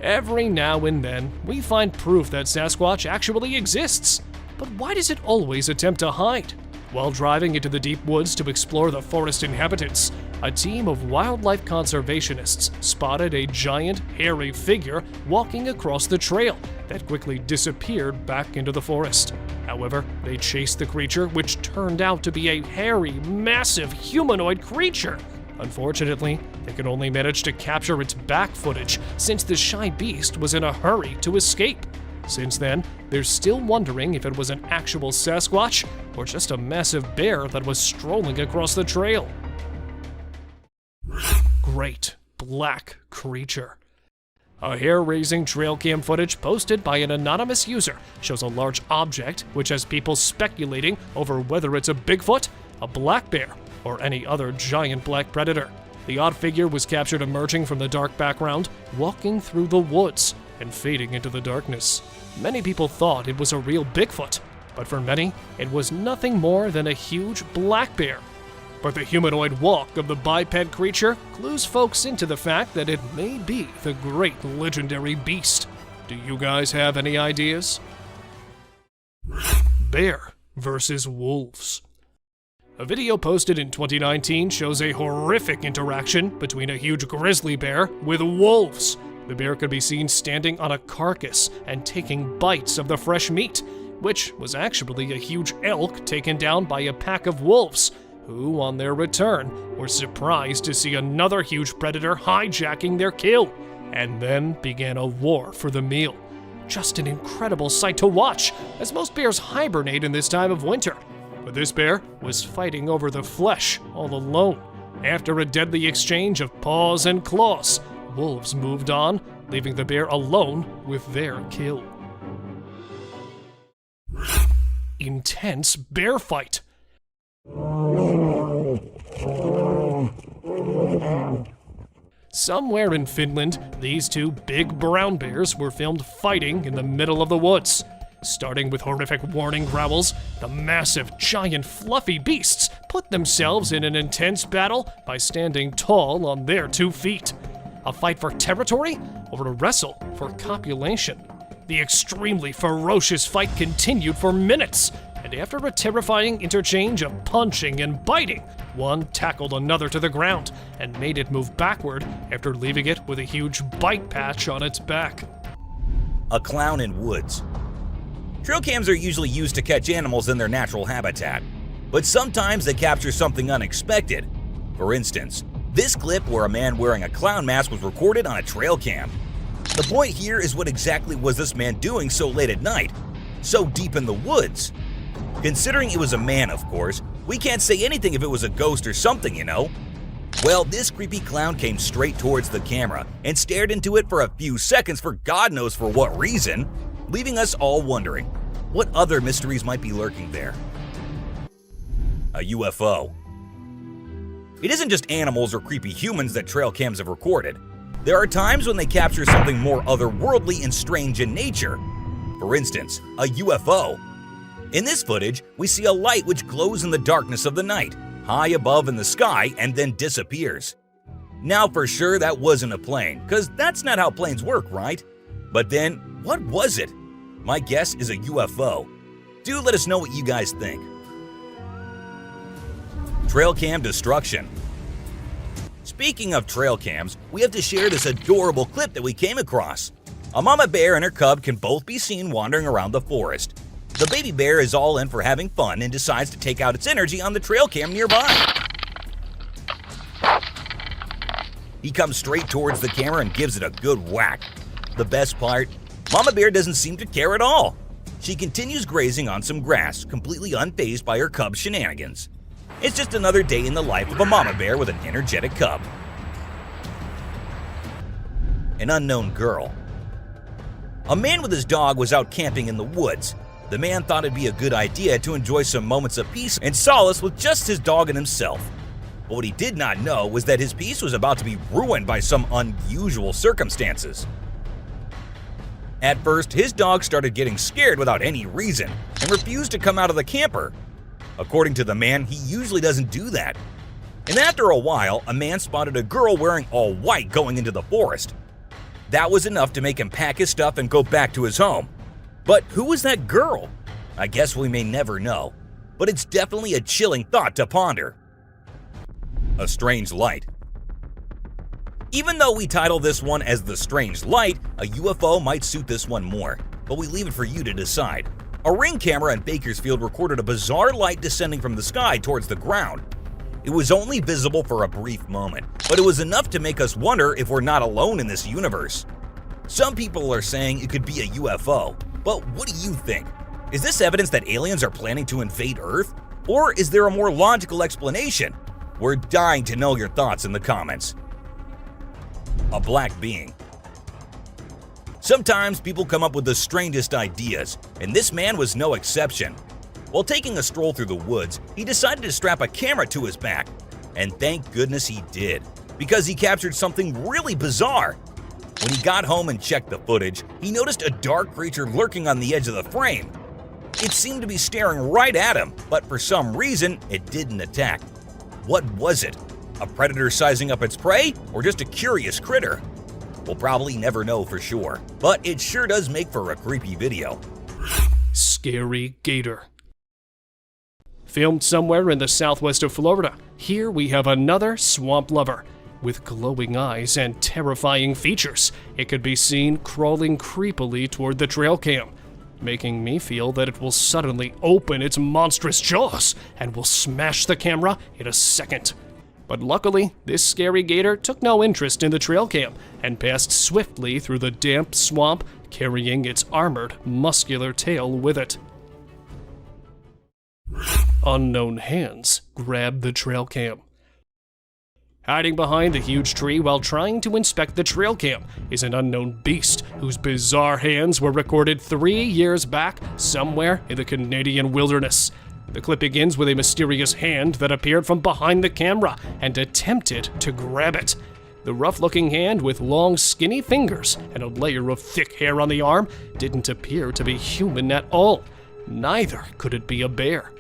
Every now and then, we find proof that Sasquatch actually exists. But why does it always attempt to hide? While driving into the deep woods to explore the forest inhabitants, a team of wildlife conservationists spotted a giant, hairy figure walking across the trail that quickly disappeared back into the forest. However, they chased the creature, which turned out to be a hairy, massive humanoid creature. Unfortunately, they could only manage to capture its back footage since the shy beast was in a hurry to escape. Since then, they're still wondering if it was an actual Sasquatch or just a massive bear that was strolling across the trail. Great black creature. A hair-raising trail cam footage posted by an anonymous user shows a large object which has people speculating over whether it's a Bigfoot, a black bear, or any other giant black predator. The odd figure was captured emerging from the dark background, walking through the woods and fading into the darkness. Many people thought it was a real Bigfoot, but for many, it was nothing more than a huge black bear. But the humanoid walk of the biped creature clues folks into the fact that it may be the great legendary beast. Do you guys have any ideas? Bear versus wolves. A video posted in 2019 shows a horrific interaction between a huge grizzly bear with wolves. The bear could be seen standing on a carcass and taking bites of the fresh meat, which was actually a huge elk taken down by a pack of wolves, who, on their return, were surprised to see another huge predator hijacking their kill, and then began a war for the meal. Just an incredible sight to watch, as most bears hibernate in this time of winter. But this bear was fighting over the flesh all alone. After a deadly exchange of paws and claws, wolves moved on, leaving the bear alone with their kill. Intense bear fight. Somewhere in Finland, these two big brown bears were filmed fighting in the middle of the woods. Starting with horrific warning growls, the massive, giant, fluffy beasts put themselves in an intense battle by standing tall on their 2 feet. A fight for territory or a wrestle for copulation? The extremely ferocious fight continued for minutes, and after a terrifying interchange of punching and biting, one tackled another to the ground and made it move backward after leaving it with a huge bite patch on its back. A clown in woods. Trail cams are usually used to catch animals in their natural habitat, but sometimes they capture something unexpected. For instance, this clip where a man wearing a clown mask was recorded on a trail cam. The point here is what exactly was this man doing so late at night, so deep in the woods? Considering it was a man, of course, we can't say anything if it was a ghost or something, you know? Well, this creepy clown came straight towards the camera and stared into it for a few seconds for God knows for what reason, leaving us all wondering what other mysteries might be lurking there. A UFO. It isn't just animals or creepy humans that trail cams have recorded. There are times when they capture something more otherworldly and strange in nature. For instance, a UFO. In this footage, we see a light which glows in the darkness of the night, high above in the sky, and then disappears. Now for sure that wasn't a plane, because that's not how planes work, right? But then, what was it? My guess is a UFO. Do let us know what you guys think. Trail cam destruction. Speaking of trail cams, we have to share this adorable clip that we came across. A mama bear and her cub can both be seen wandering around the forest. The baby bear is all in for having fun and decides to take out its energy on the trail cam nearby. He comes straight towards the camera and gives it a good whack. The best part? Mama bear doesn't seem to care at all. She continues grazing on some grass, completely unfazed by her cub's shenanigans. It's just another day in the life of a mama bear with an energetic cub. An unknown girl. A man with his dog was out camping in the woods. The man thought it'd be a good idea to enjoy some moments of peace and solace with just his dog and himself. But what he did not know was that his peace was about to be ruined by some unusual circumstances. At first, his dog started getting scared without any reason and refused to come out of the camper. According to the man, he usually doesn't do that. And after a while, a man spotted a girl wearing all white going into the forest. That was enough to make him pack his stuff and go back to his home. But who was that girl? I guess we may never know, but it's definitely a chilling thought to ponder. A strange light. Even though we title this one as The Strange Light, a UFO might suit this one more, but we leave it for you to decide. A Ring camera in Bakersfield recorded a bizarre light descending from the sky towards the ground. It was only visible for a brief moment, but it was enough to make us wonder if we're not alone in this universe. Some people are saying it could be a UFO, but what do you think? Is this evidence that aliens are planning to invade Earth? Or is there a more logical explanation? We're dying to know your thoughts in the comments. A black being. Sometimes people come up with the strangest ideas, and this man was no exception. While taking a stroll through the woods, he decided to strap a camera to his back. And thank goodness he did, because he captured something really bizarre. When he got home and checked the footage, he noticed a dark creature lurking on the edge of the frame. It seemed to be staring right at him, but for some reason, it didn't attack. What was it? A predator sizing up its prey, or just a curious critter? We'll probably never know for sure, but it sure does make for a creepy video. Scary gator. Filmed somewhere in the southwest of Florida, here we have another swamp lover. With glowing eyes and terrifying features, it could be seen crawling creepily toward the trail cam, making me feel that it will suddenly open its monstrous jaws and will smash the camera in a second. But luckily, this scary gator took no interest in the trail cam and passed swiftly through the damp swamp, carrying its armored, muscular tail with it. Unknown hands grabbed the trail cam. Hiding behind the huge tree while trying to inspect the trail cam is an unknown beast whose bizarre hands were recorded 3 years back somewhere in the Canadian wilderness. The clip begins with a mysterious hand that appeared from behind the camera and attempted to grab it. The rough-looking hand with long, skinny fingers and a layer of thick hair on the arm didn't appear to be human at all. Neither could it be a bear.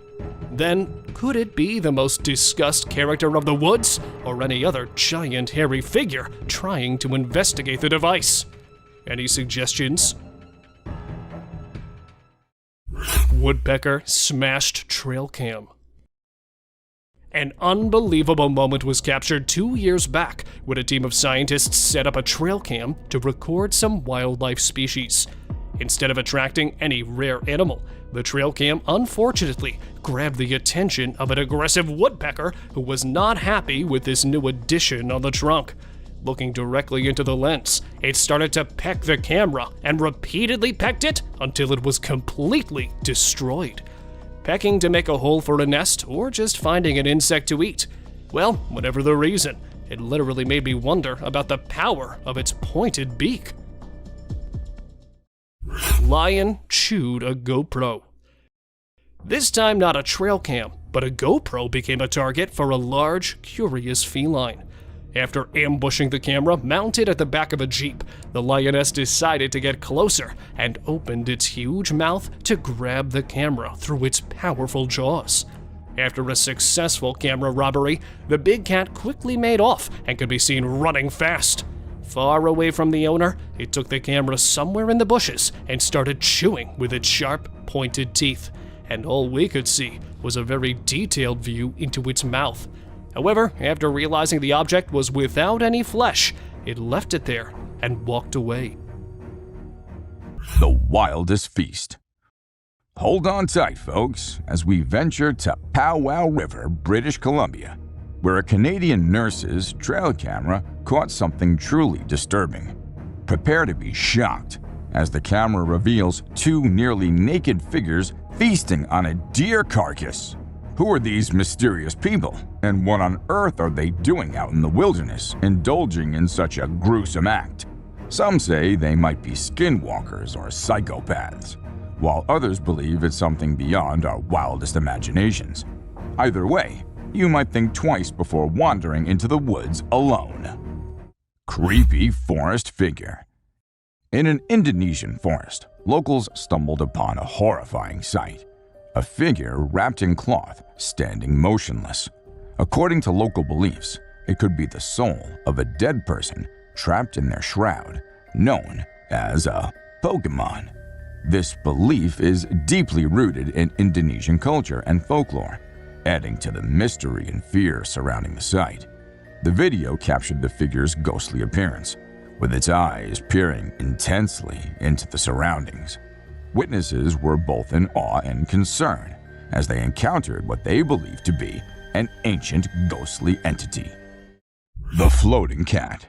Then, could it be the most discussed character of the woods, or any other giant hairy figure trying to investigate the device? Any suggestions? Woodpecker smashed trail cam. An unbelievable moment was captured 2 years back when a team of scientists set up a trail cam to record some wildlife species. Instead of attracting any rare animal, the trail cam unfortunately grabbed the attention of an aggressive woodpecker who was not happy with this new addition on the trunk. Looking directly into the lens, it started to peck the camera and repeatedly pecked it until it was completely destroyed. Pecking to make a hole for a nest or just finding an insect to eat? Well, whatever the reason, it literally made me wonder about the power of its pointed beak. Lion chewed a GoPro. This time not a trail cam, but a GoPro became a target for a large, curious feline. After ambushing the camera mounted at the back of a Jeep, the lioness decided to get closer and opened its huge mouth to grab the camera through its powerful jaws. After a successful camera robbery, the big cat quickly made off and could be seen running fast. Far away from the owner, it took the camera somewhere in the bushes and started chewing with its sharp, pointed teeth, and all we could see was a very detailed view into its mouth. However, after realizing the object was without any flesh, it left it there and walked away. The wildest feast. Hold on tight, folks, as we venture to Powwow River, British Columbia, where a Canadian nurse's trail camera caught something truly disturbing. Prepare to be shocked as the camera reveals 2 nearly naked figures feasting on a deer carcass. Who are these mysterious people, and what on earth are they doing out in the wilderness, indulging in such a gruesome act? Some say they might be skinwalkers or psychopaths, while others believe it's something beyond our wildest imaginations. Either way, you might think twice before wandering into the woods alone. Creepy forest figure. In an Indonesian forest, locals stumbled upon a horrifying sight. A figure wrapped in cloth, standing motionless. According to local beliefs, it could be the soul of a dead person trapped in their shroud, known as a Pokemon. This belief is deeply rooted in Indonesian culture and folklore, adding to the mystery and fear surrounding the sight. The video captured the figure's ghostly appearance, with its eyes peering intensely into the surroundings. Witnesses were both in awe and concern as they encountered what they believed to be an ancient ghostly entity. The floating cat.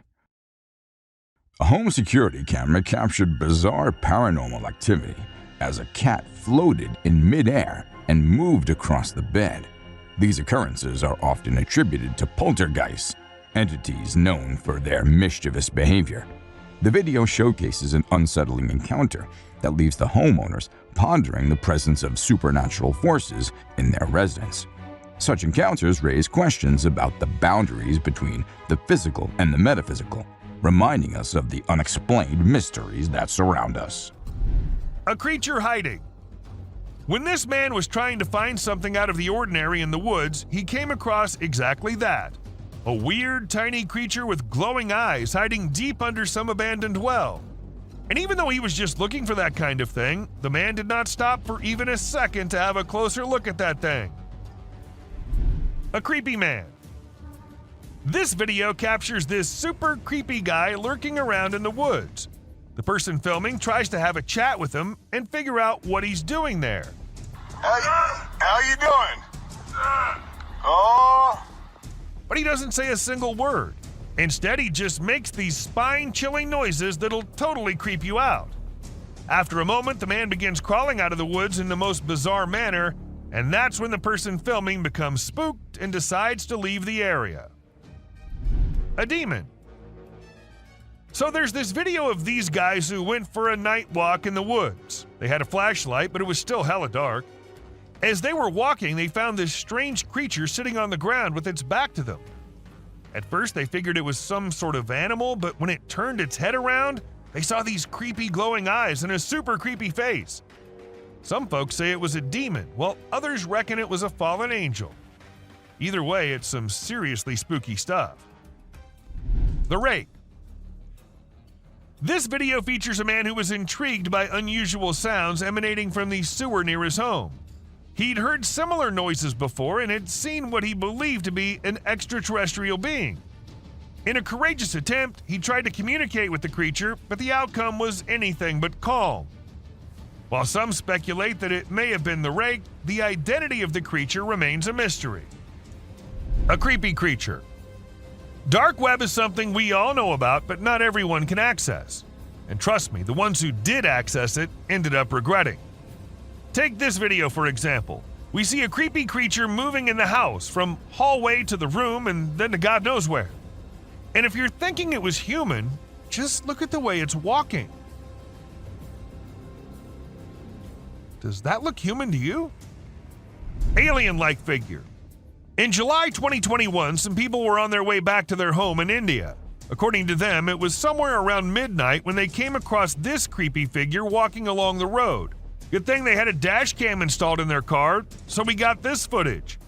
A home security camera captured bizarre paranormal activity as a cat floated in midair and moved across the bed. These occurrences are often attributed to poltergeists, entities known for their mischievous behavior. The video showcases an unsettling encounter that leaves the homeowners pondering the presence of supernatural forces in their residence. Such encounters raise questions about the boundaries between the physical and the metaphysical, reminding us of the unexplained mysteries that surround us. A creature hiding. When this man was trying to find something out of the ordinary in the woods, he came across exactly that. A weird, tiny creature with glowing eyes hiding deep under some abandoned well. And even though he was just looking for that kind of thing, the man did not stop for even a second to have a closer look at that thing. A creepy man. This video captures this super creepy guy lurking around in the woods. The person filming tries to have a chat with him and figure out what he's doing there. How you doing? Oh. But he doesn't say a single word. Instead, he just makes these spine-chilling noises that'll totally creep you out. After a moment, the man begins crawling out of the woods in the most bizarre manner, and that's when the person filming becomes spooked and decides to leave the area. A demon. So there's this video of these guys who went for a night walk in the woods. They had a flashlight, but it was still hella dark. As they were walking, they found this strange creature sitting on the ground with its back to them. At first, they figured it was some sort of animal, but when it turned its head around, they saw these creepy glowing eyes and a super creepy face. Some folks say it was a demon, while others reckon it was a fallen angel. Either way, it's some seriously spooky stuff. The Rake. This video features a man who was intrigued by unusual sounds emanating from the sewer near his home. He'd heard similar noises before and had seen what he believed to be an extraterrestrial being. In a courageous attempt, he tried to communicate with the creature, but the outcome was anything but calm. While some speculate that it may have been the Rake, the identity of the creature remains a mystery. A creepy creature. Dark web is something we all know about, but not everyone can access. And trust me, the ones who did access it ended up regretting. Take this video for example. We see a creepy creature moving in the house from hallway to the room and then to God knows where. And if you're thinking it was human, just look at the way it's walking. Does that look human to you? Alien-like figure. In July 2021, some people were on their way back to their home in India. According to them, it was somewhere around midnight when they came across this creepy figure walking along the road. Good thing they had a dash cam installed in their car, so we got this footage.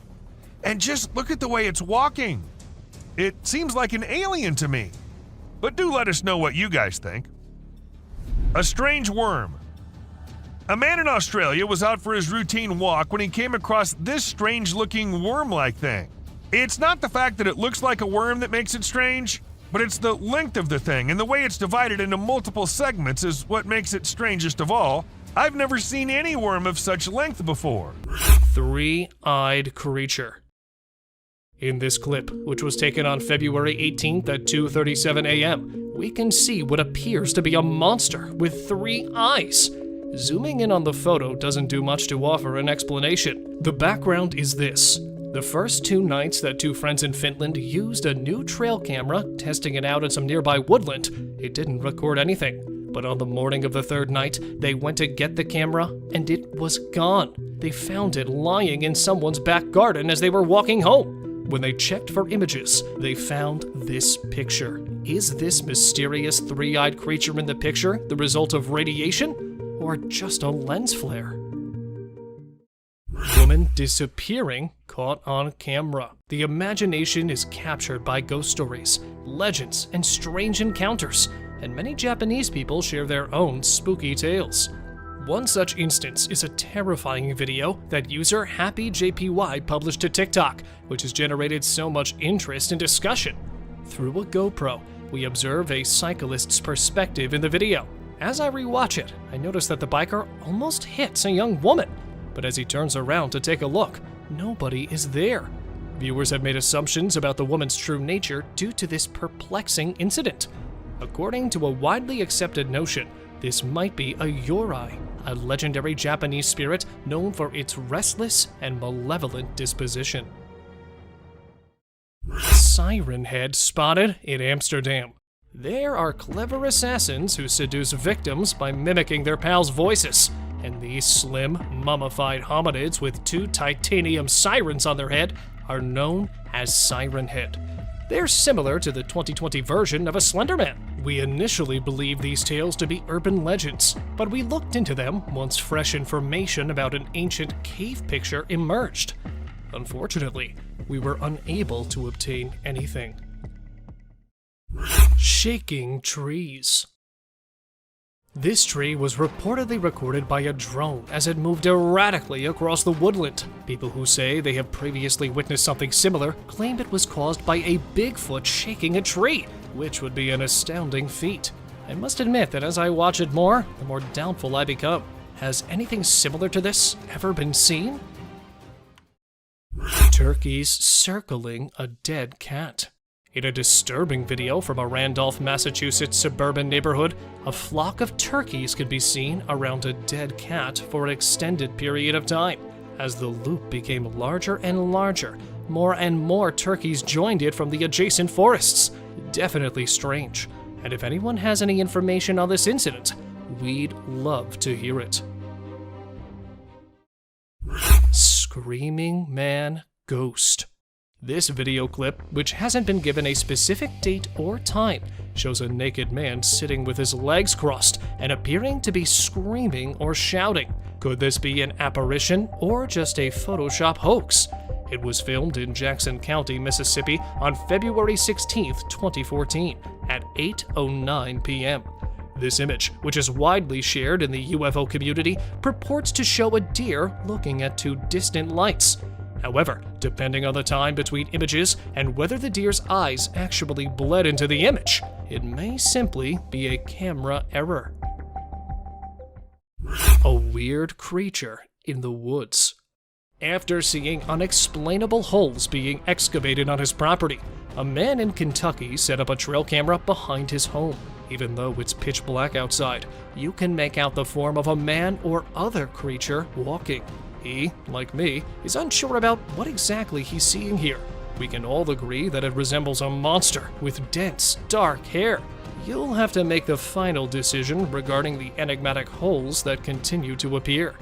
And just look at the way it's walking. It seems like an alien to me. But do let us know what you guys think. A strange worm. A man in Australia was out for his routine walk when he came across this strange-looking worm-like thing. It's not the fact that it looks like a worm that makes it strange, but it's the length of the thing and the way it's divided into multiple segments is what makes it strangest of all. I've never seen any worm of such length before. Three-eyed creature. In this clip, which was taken on February 18th at 2:37 a.m., we can see what appears to be a monster with 3 eyes. Zooming in on the photo doesn't do much to offer an explanation. The background is this. The first 2 nights that 2 friends in Finland used a new trail camera, testing it out in some nearby woodland, it didn't record anything. But on the morning of the 3rd night, they went to get the camera, and it was gone. They found it lying in someone's back garden as they were walking home. When they checked for images, they found this picture. Is this mysterious 3-eyed creature in the picture the result of radiation, or just a lens flare? Woman disappearing caught on camera. The imagination is captured by ghost stories, legends, and strange encounters, and many Japanese people share their own spooky tales. One such instance is a terrifying video that user HappyJPY published to TikTok, which has generated so much interest and discussion. Through a GoPro, we observe a cyclist's perspective in the video. As I rewatch it, I notice that the biker almost hits a young woman, but as he turns around to take a look, nobody is there. Viewers have made assumptions about the woman's true nature due to this perplexing incident. According to a widely accepted notion, this might be a Yorai, a legendary Japanese spirit known for its restless and malevolent disposition. Siren head spotted in Amsterdam. There are clever assassins who seduce victims by mimicking their pals' voices, and these slim, mummified hominids with 2 titanium sirens on their head are known as Siren Head. They're similar to the 2020 version of a Slender Man. We initially believed these tales to be urban legends, but we looked into them once fresh information about an ancient cave picture emerged. Unfortunately, we were unable to obtain anything. Shaking trees. This tree was reportedly recorded by a drone as it moved erratically across the woodland. People who say they have previously witnessed something similar claim it was caused by a Bigfoot shaking a tree, which would be an astounding feat. I must admit that as I watch it more, the more doubtful I become. Has anything similar to this ever been seen? Turkeys circling a dead cat. In a disturbing video from a Randolph, Massachusetts suburban neighborhood, a flock of turkeys could be seen around a dead cat for an extended period of time. As the loop became larger and larger, more and more turkeys joined it from the adjacent forests. Definitely strange. And if anyone has any information on this incident, we'd love to hear it. Screaming Man Ghost. This video clip, which hasn't been given a specific date or time, shows a naked man sitting with his legs crossed and appearing to be screaming or shouting. Could this be an apparition or just a Photoshop hoax? It was filmed in Jackson County, Mississippi on February 16, 2014 at 8:09 p.m. This image, which is widely shared in the UFO community, purports to show a deer looking at 2 distant lights. However, depending on the time between images and whether the deer's eyes actually bled into the image, it may simply be a camera error. A weird creature in the woods. After seeing unexplainable holes being excavated on his property, a man in Kentucky set up a trail camera behind his home. Even though it's pitch black outside, you can make out the form of a man or other creature walking. He, like me, is unsure about what exactly he's seeing here. We can all agree that it resembles a monster with dense, dark hair. You'll have to make the final decision regarding the enigmatic holes that continue to appear.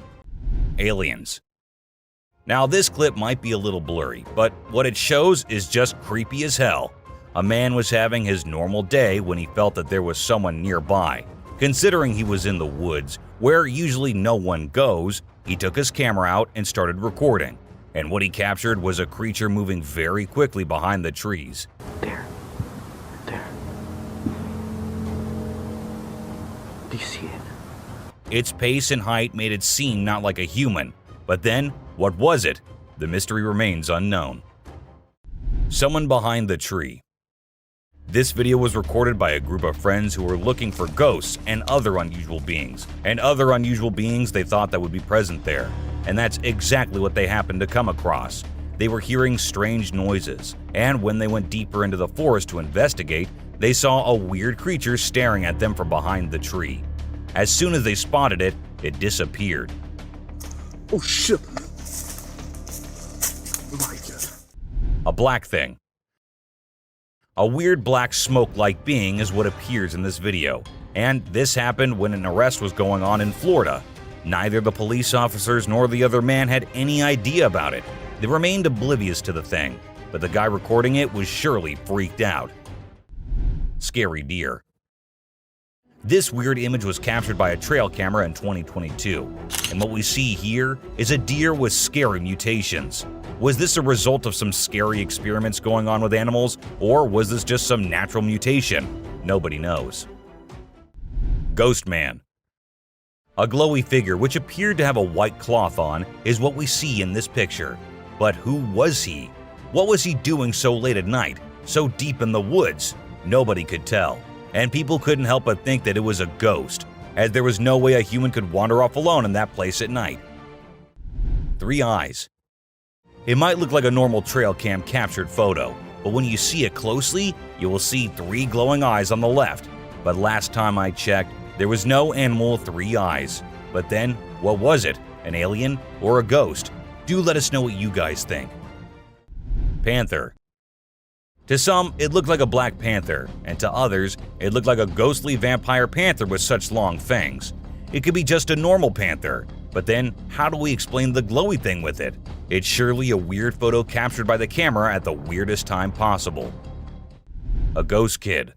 Aliens. Now this clip might be a little blurry, but what it shows is just creepy as hell. A man was having his normal day when he felt that there was someone nearby. Considering he was in the woods, where usually no one goes, he took his camera out and started recording. And what he captured was a creature moving very quickly behind the trees. There. Do you see it? Its pace and height made it seem not like a human. But then, what was it? The mystery remains unknown. Someone behind the tree. This video was recorded by a group of friends who were looking for ghosts and other unusual beings. They thought that would be present there. And that's exactly what they happened to come across. They were hearing strange noises, and when they went deeper into the forest to investigate, they saw a weird creature staring at them from behind the tree. As soon as they spotted it, it disappeared. Oh shit! My God. A black thing. A weird black smoke-like being is what appears in this video, and this happened when an arrest was going on in Florida. Neither the police officers nor the other man had any idea about it. They remained oblivious to the thing, but the guy recording it was surely freaked out. Scary deer. This weird image was captured by a trail camera in 2022, and what we see here is a deer with scary mutations. Was this a result of some scary experiments going on with animals, or was this just some natural mutation? Nobody knows. Ghost Man. A glowy figure which appeared to have a white cloth on is what we see in this picture. But who was he? What was he doing so late at night, so deep in the woods? Nobody could tell, and people couldn't help but think that it was a ghost, as there was no way a human could wander off alone in that place at night. 3 eyes. It might look like a normal trail cam captured photo, but when you see it closely, you will see 3 glowing eyes on the left. But last time I checked, there was no animal with 3 eyes. But then, what was it? An alien or a ghost? Do let us know what you guys think. Panther. To some, it looked like a black panther, and to others, it looked like a ghostly vampire panther with such long fangs. It could be just a normal panther, but then how do we explain the glowy thing with it? It's surely a weird photo captured by the camera at the weirdest time possible. A ghost kid.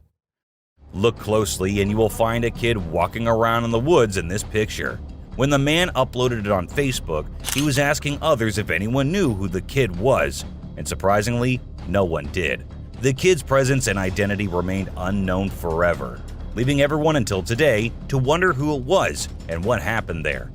Look closely and you will find a kid walking around in the woods in this picture. When the man uploaded it on Facebook, he was asking others if anyone knew who the kid was, and surprisingly, no one did. The kid's presence and identity remained unknown forever, leaving everyone until today to wonder who it was and what happened there.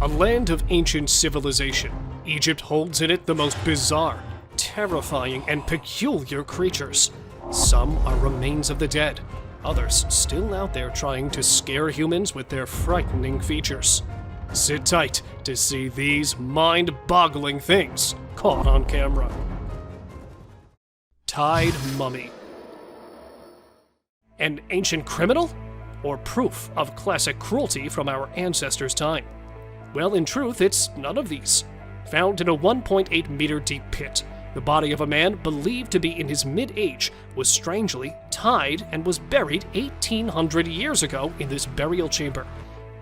A land of ancient civilization, Egypt holds in it the most bizarre, terrifying, and peculiar creatures. Some are remains of the dead, others still out there trying to scare humans with their frightening features. Sit tight to see these mind-boggling things caught on camera. Tied mummy. An ancient criminal? Or proof of classic cruelty from our ancestors' time? Well, in truth, it's none of these. Found in a 1.8 meter deep pit, the body of a man believed to be in his mid-age was strangely tied and was buried 1,800 years ago in this burial chamber.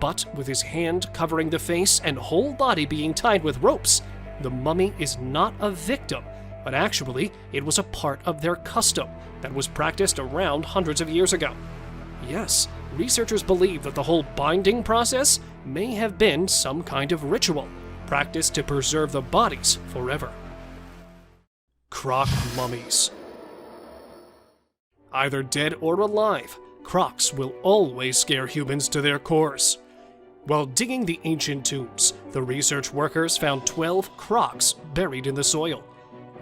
But with his hand covering the face and whole body being tied with ropes, the mummy is not a victim, but actually it was a part of their custom that was practiced around hundreds of years ago. Yes, researchers believe that the whole binding process may have been some kind of ritual, practiced to preserve the bodies forever. Croc mummies. Either dead or alive, crocs will always scare humans to their cores. While digging the ancient tombs, the research workers found 12 crocs buried in the soil.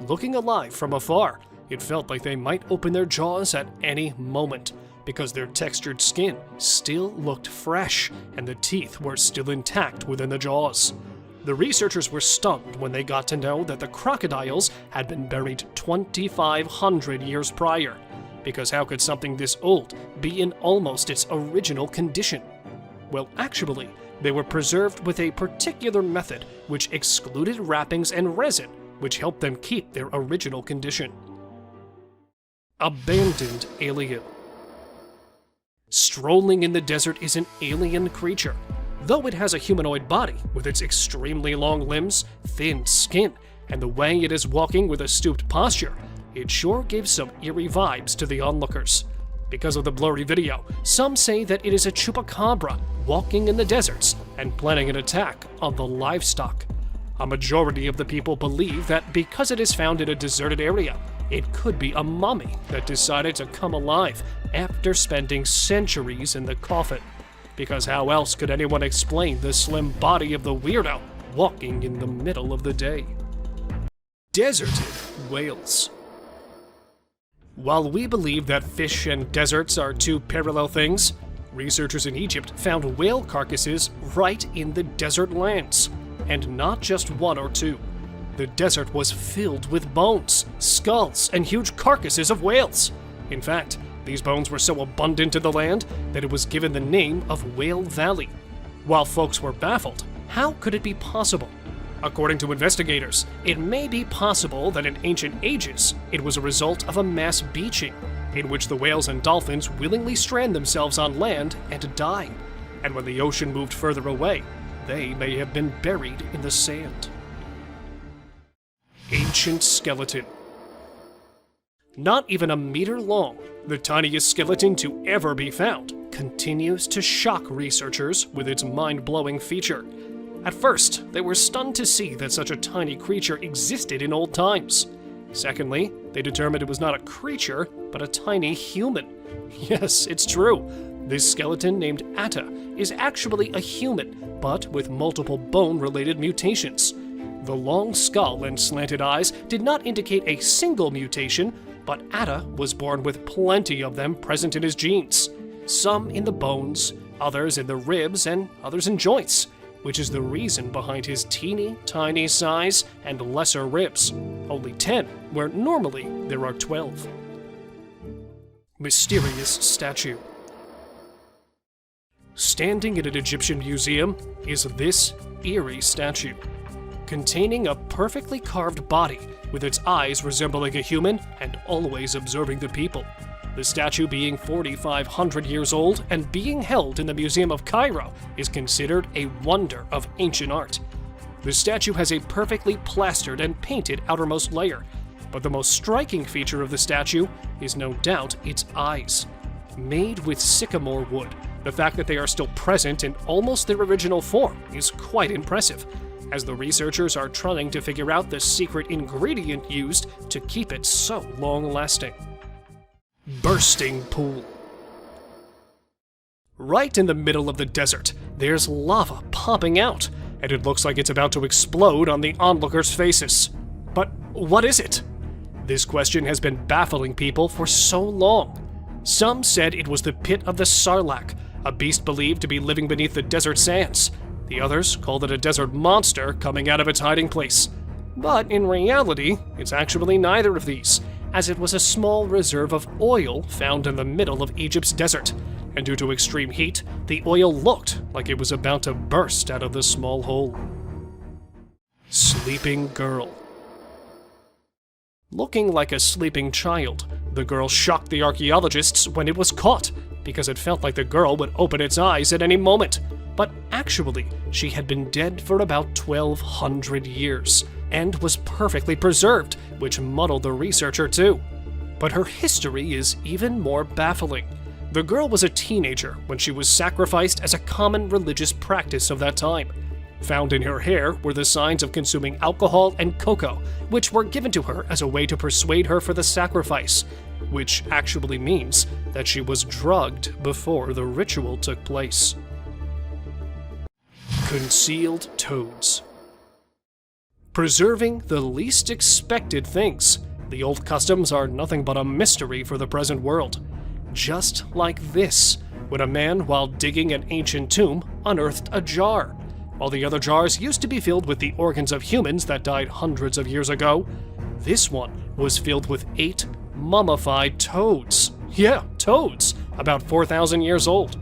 Looking alive from afar, it felt like they might open their jaws at any moment, because their textured skin still looked fresh and the teeth were still intact within the jaws. The researchers were stunned when they got to know that the crocodiles had been buried 2,500 years prior, because how could something this old be in almost its original condition? Well, actually, they were preserved with a particular method which excluded wrappings and resin, which helped them keep their original condition. Abandoned alien. Strolling in the desert is an alien creature. Though it has a humanoid body with its extremely long limbs, thin skin, and the way it is walking with a stooped posture, it sure gives some eerie vibes to the onlookers. Because of the blurry video, some say that it is a chupacabra walking in the deserts and planning an attack on the livestock. A majority of the people believe that because it is found in a deserted area, it could be a mummy that decided to come alive after spending centuries in the coffin. Because how else could anyone explain the slim body of the weirdo walking in the middle of the day? Deserted whales. While we believe that fish and deserts are two parallel things, researchers in Egypt found whale carcasses right in the desert lands, and not just one or two. The desert was filled with bones, skulls, and huge carcasses of whales. In fact, these bones were so abundant in the land that it was given the name of Whale Valley. While folks were baffled, how could it be possible? According to investigators, it may be possible that in ancient ages, it was a result of a mass beaching, in which the whales and dolphins willingly strand themselves on land and die. And when the ocean moved further away, they may have been buried in the sand. Ancient skeleton. Not even a meter long, the tiniest skeleton to ever be found continues to shock researchers with its mind-blowing feature. At first, they were stunned to see that such a tiny creature existed in old times. Secondly, they determined it was not a creature, but a tiny human. Yes, it's true. This skeleton named Atta is actually a human, but with multiple bone-related mutations. The long skull and slanted eyes did not indicate a single mutation, but Atta was born with plenty of them present in his genes. Some in the bones, others in the ribs, and others in joints, which is the reason behind his teeny tiny size and lesser ribs. Only 10, where normally there are 12. Mysterious statue. Standing in an Egyptian museum is this eerie statue, containing a perfectly carved body with its eyes resembling a human and always observing the people. The statue, being 4,500 years old and being held in the Museum of Cairo, is considered a wonder of ancient art. The statue has a perfectly plastered and painted outermost layer, but the most striking feature of the statue is no doubt its eyes. Made with sycamore wood, the fact that they are still present in almost their original form is quite impressive, as the researchers are trying to figure out the secret ingredient used to keep it so long-lasting. Bursting pool. Right in the middle of the desert, there's lava popping out, and it looks like it's about to explode on the onlookers' faces. But what is it? This question has been baffling people for so long. Some said it was the pit of the Sarlacc, a beast believed to be living beneath the desert sands. The others called it a desert monster coming out of its hiding place. But in reality, it's actually neither of these, as it was a small reserve of oil found in the middle of Egypt's desert, and due to extreme heat, the oil looked like it was about to burst out of the small hole. Sleeping girl. Looking like a sleeping child, the girl shocked the archaeologists when it was caught, because it felt like the girl would open its eyes at any moment. But actually, she had been dead for about 1,200 years, and was perfectly preserved, which muddled the researcher too. But her history is even more baffling. The girl was a teenager when she was sacrificed as a common religious practice of that time. Found in her hair were the signs of consuming alcohol and cocoa, which were given to her as a way to persuade her for the sacrifice, which actually means that she was drugged before the ritual took place. Concealed toads. Preserving the least expected things. The old customs are nothing but a mystery for the present world. Just like this, when a man, while digging an ancient tomb, unearthed a jar. While the other jars used to be filled with the organs of humans that died hundreds of years ago, this one was filled with 8 mummified toads. Yeah, toads, about 4,000 years old.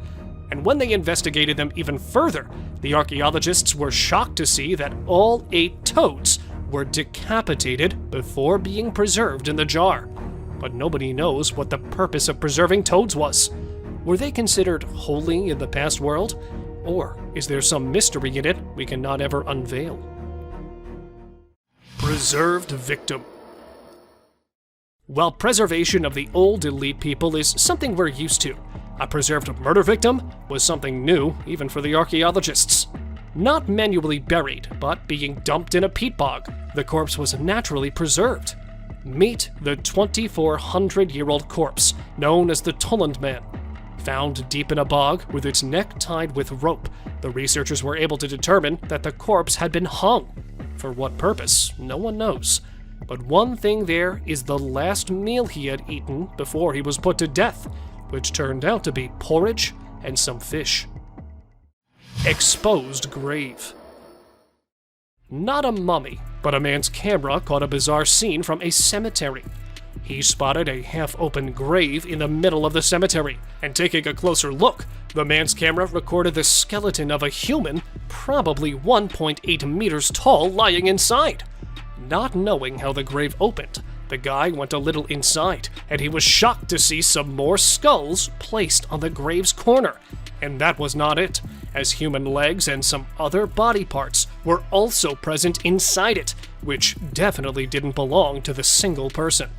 And when they investigated them even further, the archaeologists were shocked to see that all 8 toads were decapitated before being preserved in the jar. But nobody knows what the purpose of preserving toads was. Were they considered holy in the past world? Or is there some mystery in it we cannot ever unveil? Preserved victim. While preservation of the old elite people is something we're used to, a preserved murder victim was something new even for the archaeologists. Not manually buried, but being dumped in a peat bog, the corpse was naturally preserved. Meet the 2,400-year-old corpse, known as the Tulland Man. Found deep in a bog with its neck tied with rope, the researchers were able to determine that the corpse had been hung. For what purpose, no one knows. But one thing there is the last meal he had eaten before he was put to death, which turned out to be porridge and some fish. Exposed grave. Not a mummy, but a man's camera caught a bizarre scene from a cemetery. He spotted a half-open grave in the middle of the cemetery, and taking a closer look, the man's camera recorded the skeleton of a human, probably 1.8 meters tall, lying inside. Not knowing how the grave opened, the guy went a little inside, and he was shocked to see some more skulls placed on the grave's corner. And that was not it, as human legs and some other body parts were also present inside it, which definitely didn't belong to the single person.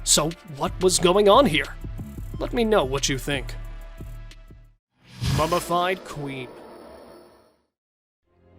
So what was going on here? Let me know what you think. Mummified Queen.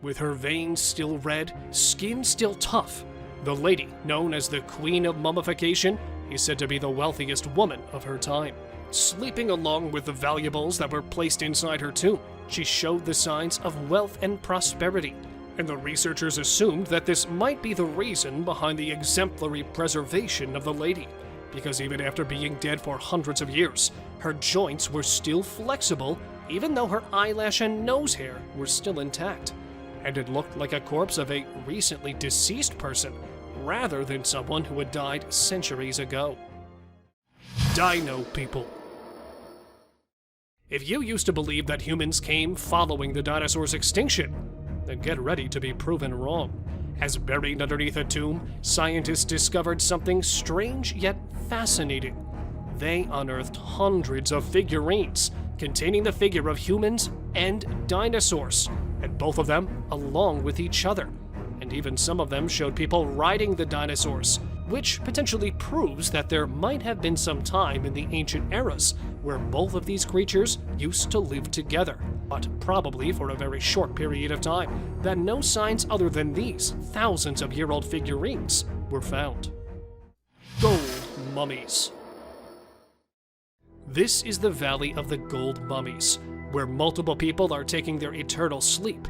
With her veins still red, skin still tough, the lady, known as the Queen of Mummification, is said to be the wealthiest woman of her time. Sleeping along with the valuables that were placed inside her tomb, she showed the signs of wealth and prosperity, and the researchers assumed that this might be the reason behind the exemplary preservation of the lady, because even after being dead for hundreds of years, her joints were still flexible, even though her eyelash and nose hair were still intact. and it looked like a corpse of a recently deceased person, rather than someone who had died centuries ago. Dino people. If you used to believe that humans came following the dinosaurs' extinction, then get ready to be proven wrong. As buried underneath a tomb, scientists discovered something strange yet fascinating. They unearthed hundreds of figurines containing the figure of humans and dinosaurs, and both of them along with each other. And even some of them showed people riding the dinosaurs, which potentially proves that there might have been some time in the ancient eras where both of these creatures used to live together, but probably for a very short period of time, that no signs other than these thousands of year-old figurines were found. Gold mummies. This is the Valley of the Gold Mummies, where multiple people are taking their eternal sleep,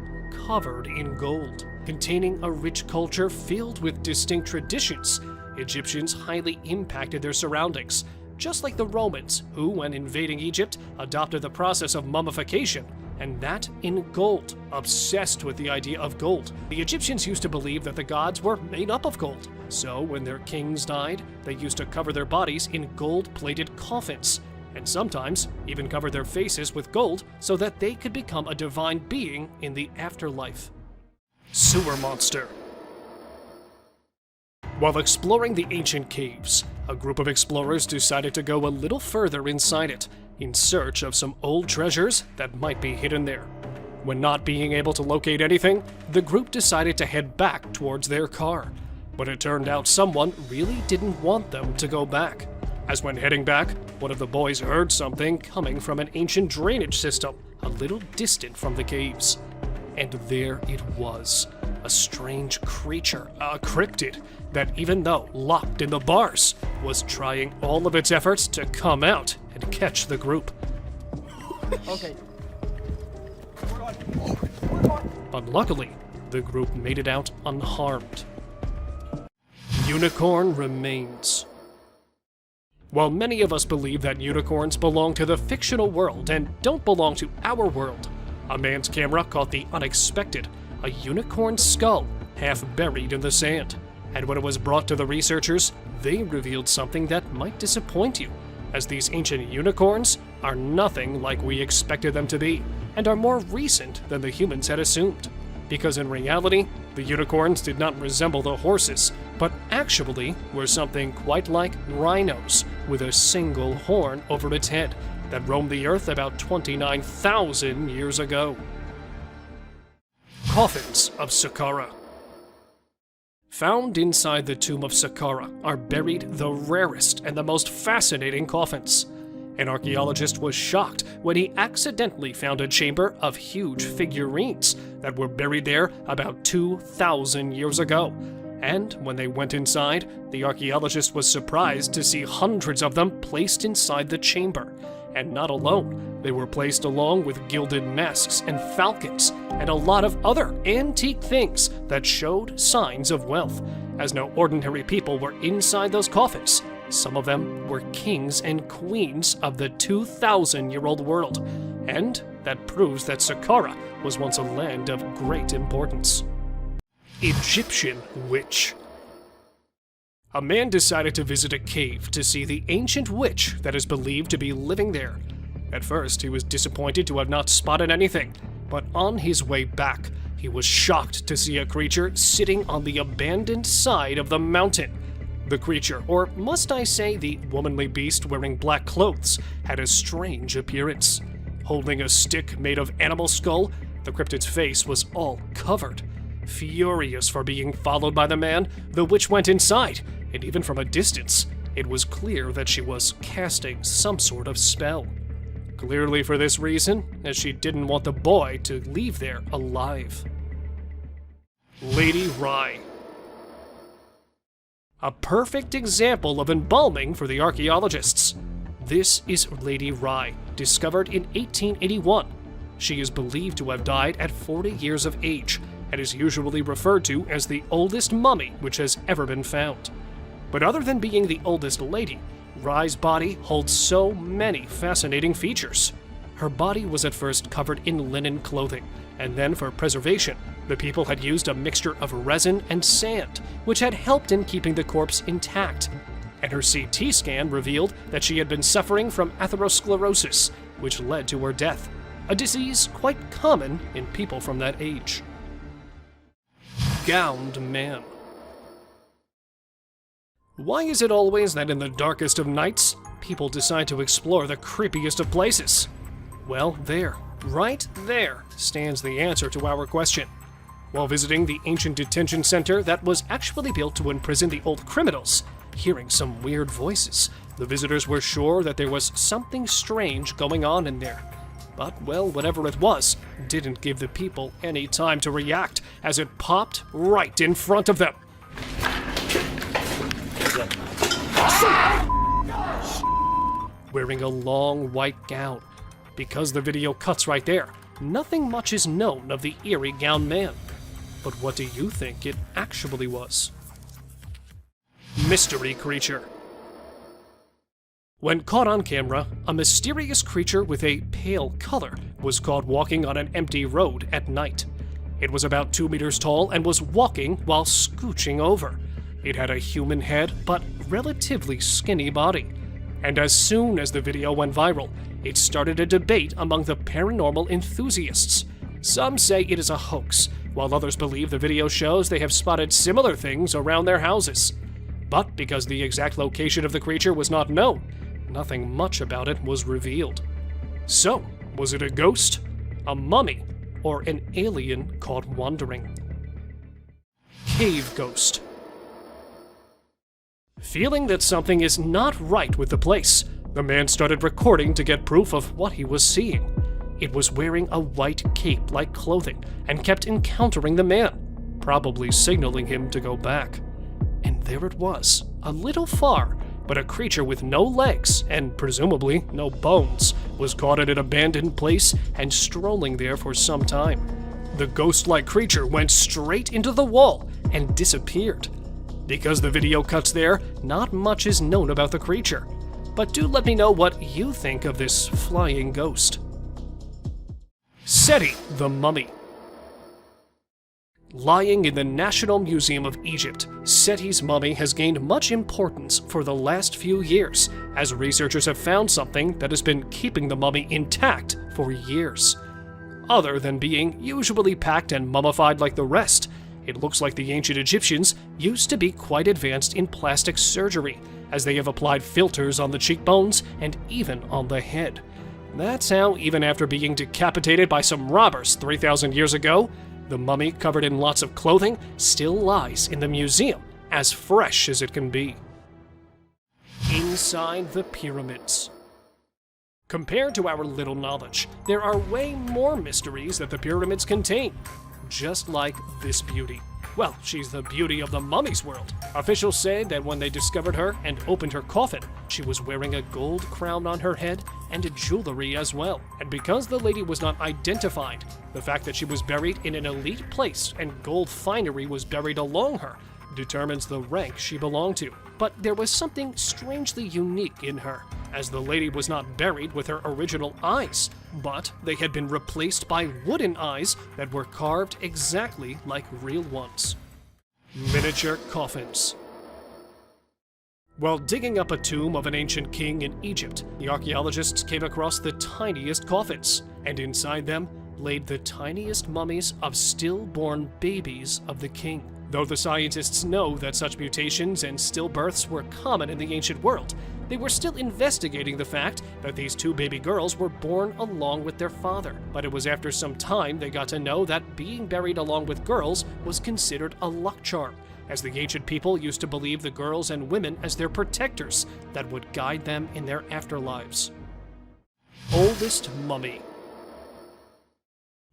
covered in gold. Containing a rich culture filled with distinct traditions, Egyptians highly impacted their surroundings, just like the Romans, who, when invading Egypt, adopted the process of mummification, and that in gold, obsessed with the idea of gold. The Egyptians used to believe that the gods were made up of gold, so when their kings died, they used to cover their bodies in gold-plated coffins, and sometimes even cover their faces with gold so that they could become a divine being in the afterlife. Sewer monster. While exploring the ancient caves, a group of explorers decided to go a little further inside it, in search of some old treasures that might be hidden there. When not being able to locate anything, the group decided to head back towards their car. But it turned out someone really didn't want them to go back, as when heading back, one of the boys heard something coming from an ancient drainage system a little distant from the caves. And there it was, a strange creature, a cryptid, that even though locked in the bars, was trying all of its efforts to come out and catch the group. Okay. But luckily, the group made it out unharmed. Unicorn remains. While many of us believe that unicorns belong to the fictional world and don't belong to our world, a man's camera caught the unexpected, a unicorn skull half buried in the sand. And when it was brought to the researchers, they revealed something that might disappoint you, as these ancient unicorns are nothing like we expected them to be, and are more recent than the humans had assumed. Because in reality, the unicorns did not resemble the horses, but actually were something quite like rhinos, with a single horn over its head, that roamed the earth about 29,000 years ago. Coffins of Saqqara. Found inside the tomb of Saqqara are buried the rarest and the most fascinating coffins. An archaeologist was shocked when he accidentally found a chamber of huge figurines that were buried there about 2,000 years ago. And when they went inside, the archaeologist was surprised to see hundreds of them placed inside the chamber. And not alone, they were placed along with gilded masks and falcons, and a lot of other antique things that showed signs of wealth, as no ordinary people were inside those coffins. Some of them were kings and queens of the 2,000-year-old world, and that proves that Saqqara was once a land of great importance. Egyptian witch. A man decided to visit a cave to see the ancient witch that is believed to be living there. At first, he was disappointed to have not spotted anything, but on his way back, he was shocked to see a creature sitting on the abandoned side of the mountain. The creature, or must I say the womanly beast wearing black clothes, had a strange appearance. Holding a stick made of animal skull, the cryptid's face was all covered. Furious for being followed by the man, the witch went inside, and even from a distance, it was clear that she was casting some sort of spell. Clearly for this reason, as she didn't want the boy to leave there alive. Lady Rye. A perfect example of embalming for the archaeologists. This is Lady Rye, discovered in 1881. She is believed to have died at 40 years of age, and is usually referred to as the oldest mummy which has ever been found. But other than being the oldest lady, Rye's body holds so many fascinating features. Her body was at first covered in linen clothing, and then for preservation, The people had used a mixture of resin and sand, which had helped in keeping the corpse intact. And her CT scan revealed that she had been suffering from atherosclerosis, which led to her death, a disease quite common in people from that age. Gowned Man. Why is it always that in the darkest of nights, people decide to explore the creepiest of places? Well, right there, stands the answer to our question. While visiting the ancient detention center that was actually built to imprison the old criminals, hearing some weird voices, the visitors were sure that there was something strange going on in there. But, well, whatever it was, didn't give the people any time to react, as it popped right in front of them. Wearing a long white gown. Because the video cuts right there, nothing much is known of the eerie gowned man. But what do you think it actually was? Mystery creature. When caught on camera, a mysterious creature with a pale color was caught walking on an empty road at night. It was about 2 meters tall and was walking while scooching over. It had a human head, but relatively skinny body. And as soon as the video went viral, it started a debate among the paranormal enthusiasts. Some say it is a hoax, while others believe the video shows they have spotted similar things around their houses. But because the exact location of the creature was not known, nothing much about it was revealed. So, was it a ghost, a mummy, or an alien caught wandering? Cave ghost. Feeling that something is not right with the place, the man started recording to get proof of what he was seeing. It was wearing a white cape-like clothing and kept encountering the man, probably signaling him to go back. And there it was, a little far, but a creature with no legs and presumably no bones was caught at an abandoned place and strolling there for some time. The ghost-like creature went straight into the wall and disappeared. Because the video cuts there, not much is known about the creature. But do let me know what you think of this flying ghost. Seti the Mummy. Lying in the National Museum of Egypt, Seti's mummy has gained much importance for the last few years, as researchers have found something that has been keeping the mummy intact for years. Other than being usually packed and mummified like the rest, it looks like the ancient Egyptians used to be quite advanced in plastic surgery, as they have applied filters on the cheekbones and even on the head. That's how, even after being decapitated by some robbers 3,000 years ago, the mummy, covered in lots of clothing, still lies in the museum, as fresh as it can be. Inside the pyramids. Compared to our little knowledge, there are way more mysteries that the pyramids contain. Just like this beauty. Well, she's the beauty of the mummy's world. Officials say that when they discovered her and opened her coffin, she was wearing a gold crown on her head and jewelry as well. And because the lady was not identified, the fact that she was buried in an elite place and gold finery was buried along her determines the rank she belonged to. But there was something strangely unique in her, as the lady was not buried with her original eyes, but they had been replaced by wooden eyes that were carved exactly like real ones. Miniature coffins. While digging up a tomb of an ancient king in Egypt, the archaeologists came across the tiniest coffins, and inside them laid the tiniest mummies of stillborn babies of the king. Though the scientists know that such mutations and stillbirths were common in the ancient world, they were still investigating the fact that these 2 baby girls were born along with their father. But it was after some time they got to know that being buried along with girls was considered a luck charm, as the ancient people used to believe the girls and women as their protectors that would guide them in their afterlives. Oldest mummy.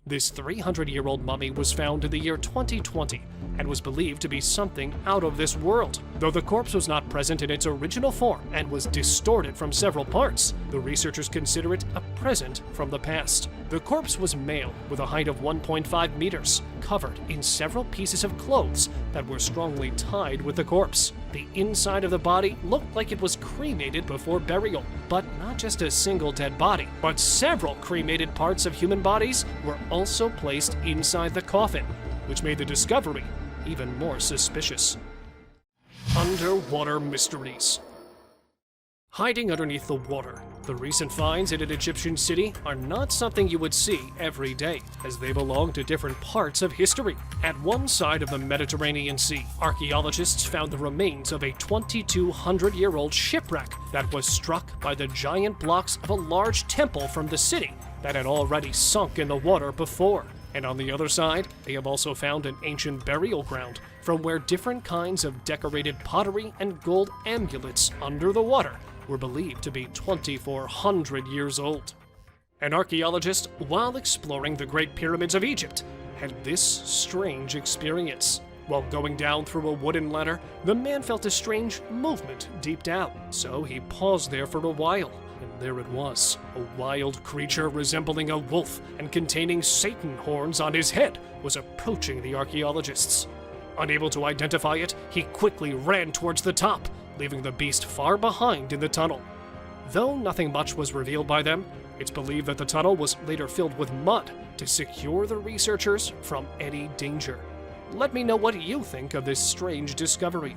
This 300-year-old mummy was found in the year 2020 and was believed to be something out of this world. Though the corpse was not present in its original form and was distorted from several parts, the researchers consider it a present from the past. The corpse was male with a height of 1.5 meters, covered in several pieces of clothes that were strongly tied with the corpse. The inside of the body looked like it was cremated before burial, but not just a single dead body, but several cremated parts of human bodies were also placed inside the coffin, which made the discovery even more suspicious. Underwater mysteries. Hiding underneath the water, the recent finds in an Egyptian city are not something you would see every day, as they belong to different parts of history. At one side of the Mediterranean Sea, archaeologists found the remains of a 2,200-year-old shipwreck that was struck by the giant blocks of a large temple from the city that had already sunk in the water before. And on the other side, they have also found an ancient burial ground from where different kinds of decorated pottery and gold amulets under the water were believed to be 2,400 years old. An archaeologist, while exploring the Great Pyramids of Egypt, had this strange experience. While going down through a wooden ladder, the man felt a strange movement deep down, so he paused there for a while. And there it was, a wild creature resembling a wolf and containing Satan horns on his head was approaching the archaeologists. Unable to identify it, he quickly ran towards the top, leaving the beast far behind in the tunnel. Though nothing much was revealed by them, it's believed that the tunnel was later filled with mud to secure the researchers from any danger. Let me know what you think of this strange discovery.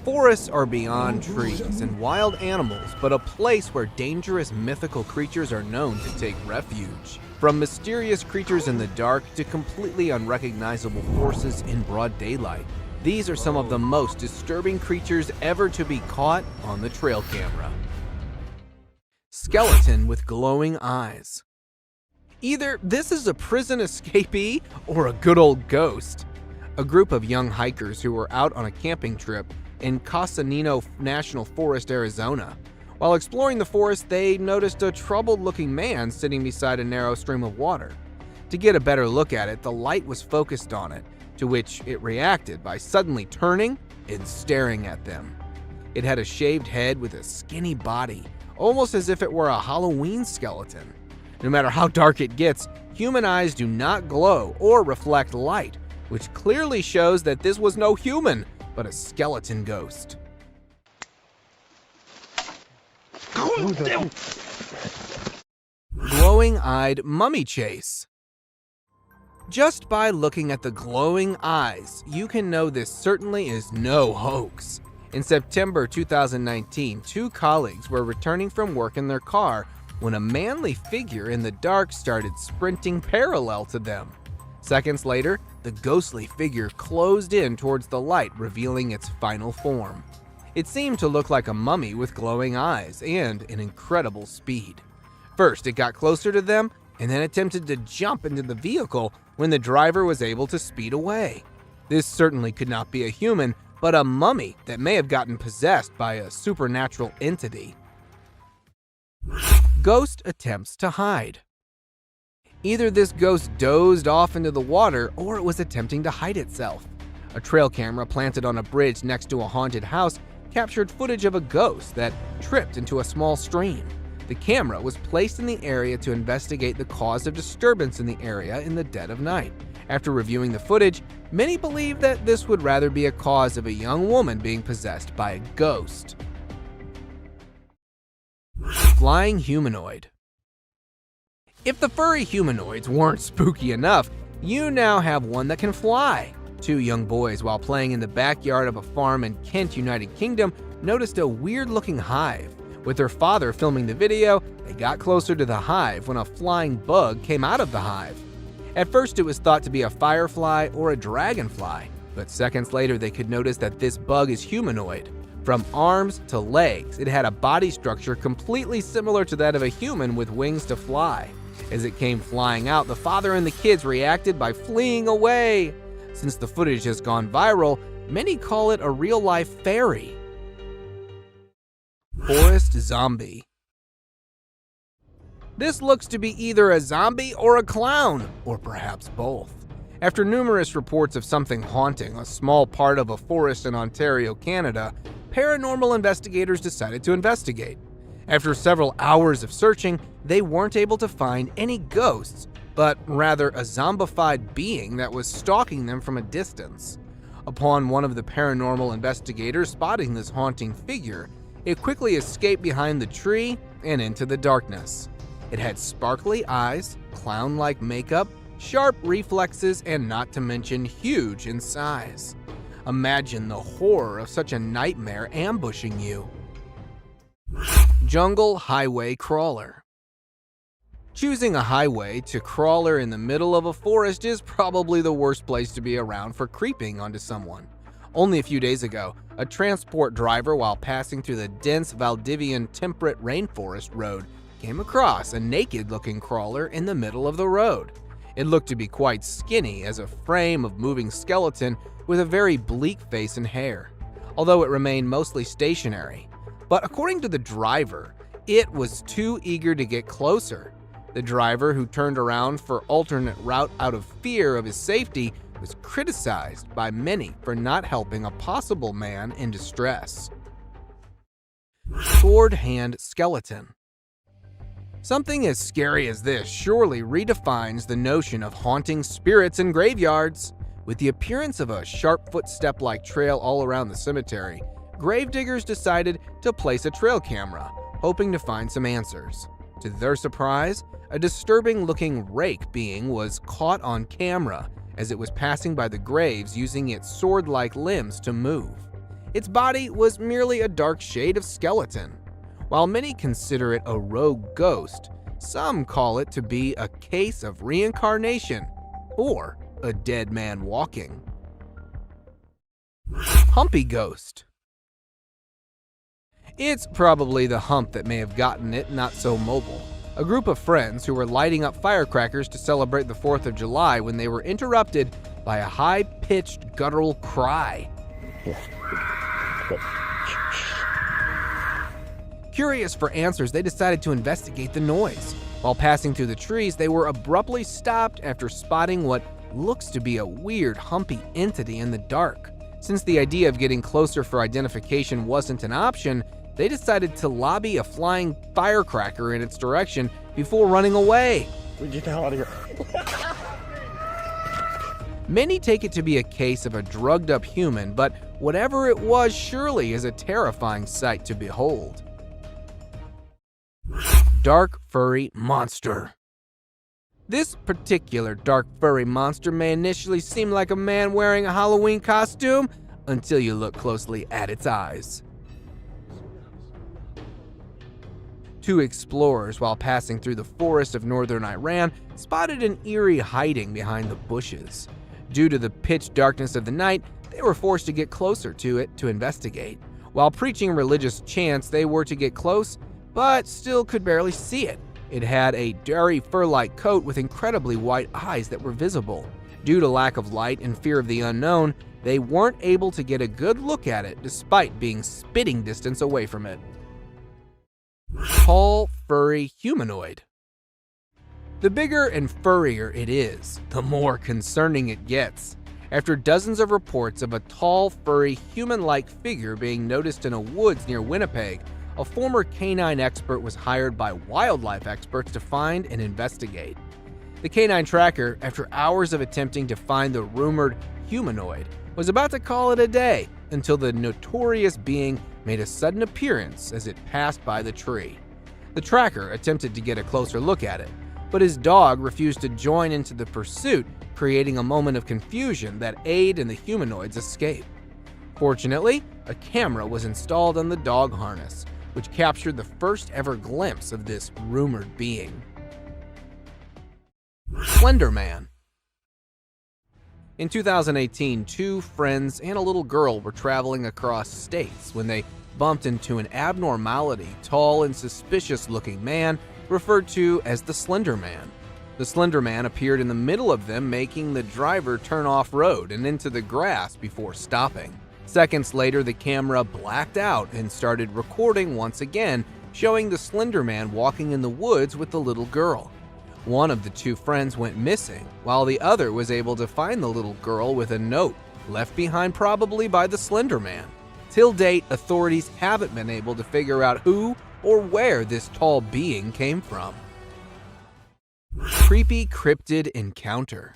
Forests are beyond trees and wild animals, but a place where dangerous mythical creatures are known to take refuge. From mysterious creatures in the dark to completely unrecognizable forces in broad daylight, these are some of the most disturbing creatures ever to be caught on the trail camera. Skeleton with glowing eyes. Either this is a prison escapee or a good old ghost. A group of young hikers who were out on a camping trip in Casanino National Forest, Arizona. While exploring the forest, they noticed a troubled-looking man sitting beside a narrow stream of water. To get a better look at it, the light was focused on it, to which it reacted by suddenly turning and staring at them. It had a shaved head with a skinny body, almost as if it were a Halloween skeleton. No matter how dark it gets, human eyes do not glow or reflect light, which clearly shows that this was no human, but a skeleton ghost. Glowing-eyed mummy chase. Just by looking at the glowing eyes, you can know this certainly is no hoax. In September 2019, two colleagues were returning from work in their car when a manly figure in the dark started sprinting parallel to them. Seconds later, the ghostly figure closed in towards the light, revealing its final form. It seemed to look like a mummy with glowing eyes and an incredible speed. First, it got closer to them and then attempted to jump into the vehicle when the driver was able to speed away. This certainly could not be a human, but a mummy that may have gotten possessed by a supernatural entity. Ghost attempts to hide. Either this ghost dozed off into the water or it was attempting to hide itself. A trail camera planted on a bridge next to a haunted house captured footage of a ghost that tripped into a small stream. The camera was placed in the area to investigate the cause of disturbance in the area in the dead of night. After reviewing the footage, many believe that this would rather be a cause of a young woman being possessed by a ghost. Flying humanoid. If the furry humanoids weren't spooky enough, you now have one that can fly. Two young boys, while playing in the backyard of a farm in Kent, United Kingdom, noticed a weird-looking hive. With their father filming the video, they got closer to the hive when a flying bug came out of the hive. At first, it was thought to be a firefly or a dragonfly, but seconds later they could notice that this bug is humanoid. From arms to legs, it had a body structure completely similar to that of a human with wings to fly. As it came flying out, the father and the kids reacted by fleeing away. Since the footage has gone viral, many call it a real-life fairy. Forest zombie. This looks to be either a zombie or a clown, or perhaps both. After numerous reports of something haunting a small part of a forest in Ontario, Canada, paranormal investigators decided to investigate. After several hours of searching, they weren't able to find any ghosts, but rather a zombified being that was stalking them from a distance. Upon one of the paranormal investigators spotting this haunting figure, It quickly escaped behind the tree and into the darkness. It had sparkly eyes, clown-like makeup, sharp reflexes, and not to mention huge in size. Imagine the horror of such a nightmare ambushing you. Jungle Highway Crawler. Choosing a highway to crawler in the middle of a forest is probably the worst place to be around for creeping onto someone. Only a few days ago, a transport driver, while passing through the dense Valdivian temperate rainforest road, came across a naked-looking crawler in the middle of the road. It looked to be quite skinny, as a frame of moving skeleton with a very bleak face and hair, although it remained mostly stationary. But according to the driver, it was too eager to get closer. The driver, who turned around for alternate route out of fear of his safety, was criticized by many for not helping a possible man in distress. Sword Hand Skeleton. Something as scary as this surely redefines the notion of haunting spirits in graveyards. With the appearance of a sharp footstep-like trail all around the cemetery, gravediggers decided to place a trail camera, hoping to find some answers. To their surprise, a disturbing-looking rake being was caught on camera as it was passing by the graves using its sword-like limbs to move. Its body was merely a dark shade of skeleton. While many consider it a rogue ghost, some call it to be a case of reincarnation or a dead man walking. Humpy Ghost. It's probably the hump that may have gotten it not so mobile. A group of friends who were lighting up firecrackers to celebrate the 4th of July when they were interrupted by a high-pitched guttural cry. Curious for answers, they decided to investigate the noise. While passing through the trees, they were abruptly stopped after spotting what looks to be a weird, humpy entity in the dark. Since the idea of getting closer for identification wasn't an option, they decided to lobby a flying firecracker in its direction before running away. Get the hell out of here. Many take it to be a case of a drugged-up human, but whatever it was surely is a terrifying sight to behold. Dark Furry Monster. This particular dark furry monster may initially seem like a man wearing a Halloween costume until you look closely at its eyes. Two explorers, while passing through the forest of northern Iran, spotted an eerie hiding behind the bushes. Due to the pitch darkness of the night, they were forced to get closer to it to investigate. While preaching religious chants, they were to get close, but still could barely see it. It had a dirty fur-like coat with incredibly white eyes that were visible. Due to lack of light and fear of the unknown, they weren't able to get a good look at it despite being spitting distance away from it. Tall, furry humanoid. The bigger and furrier it is, the more concerning it gets. After dozens of reports of a tall, furry, human-like figure being noticed in a woods near Winnipeg, a former canine expert was hired by wildlife experts to find and investigate. The canine tracker, after hours of attempting to find the rumored humanoid, was about to call it a day until the notorious being made a sudden appearance as it passed by the tree. The tracker attempted to get a closer look at it, but his dog refused to join into the pursuit, creating a moment of confusion that aided in the humanoid's escape. Fortunately, a camera was installed on the dog harness, which captured the first ever glimpse of this rumored being. Slender Man. In 2018, two friends and a little girl were traveling across states when they bumped into an abnormality, tall and suspicious-looking man referred to as the Slender Man. The Slender Man appeared in the middle of them, making the driver turn off-road and into the grass before stopping. Seconds later, the camera blacked out and started recording once again, showing the Slender Man walking in the woods with the little girl. One of the two friends went missing, while the other was able to find the little girl with a note, left behind probably by the Slender Man. Till date, authorities haven't been able to figure out who or where this tall being came from. Creepy cryptid encounter.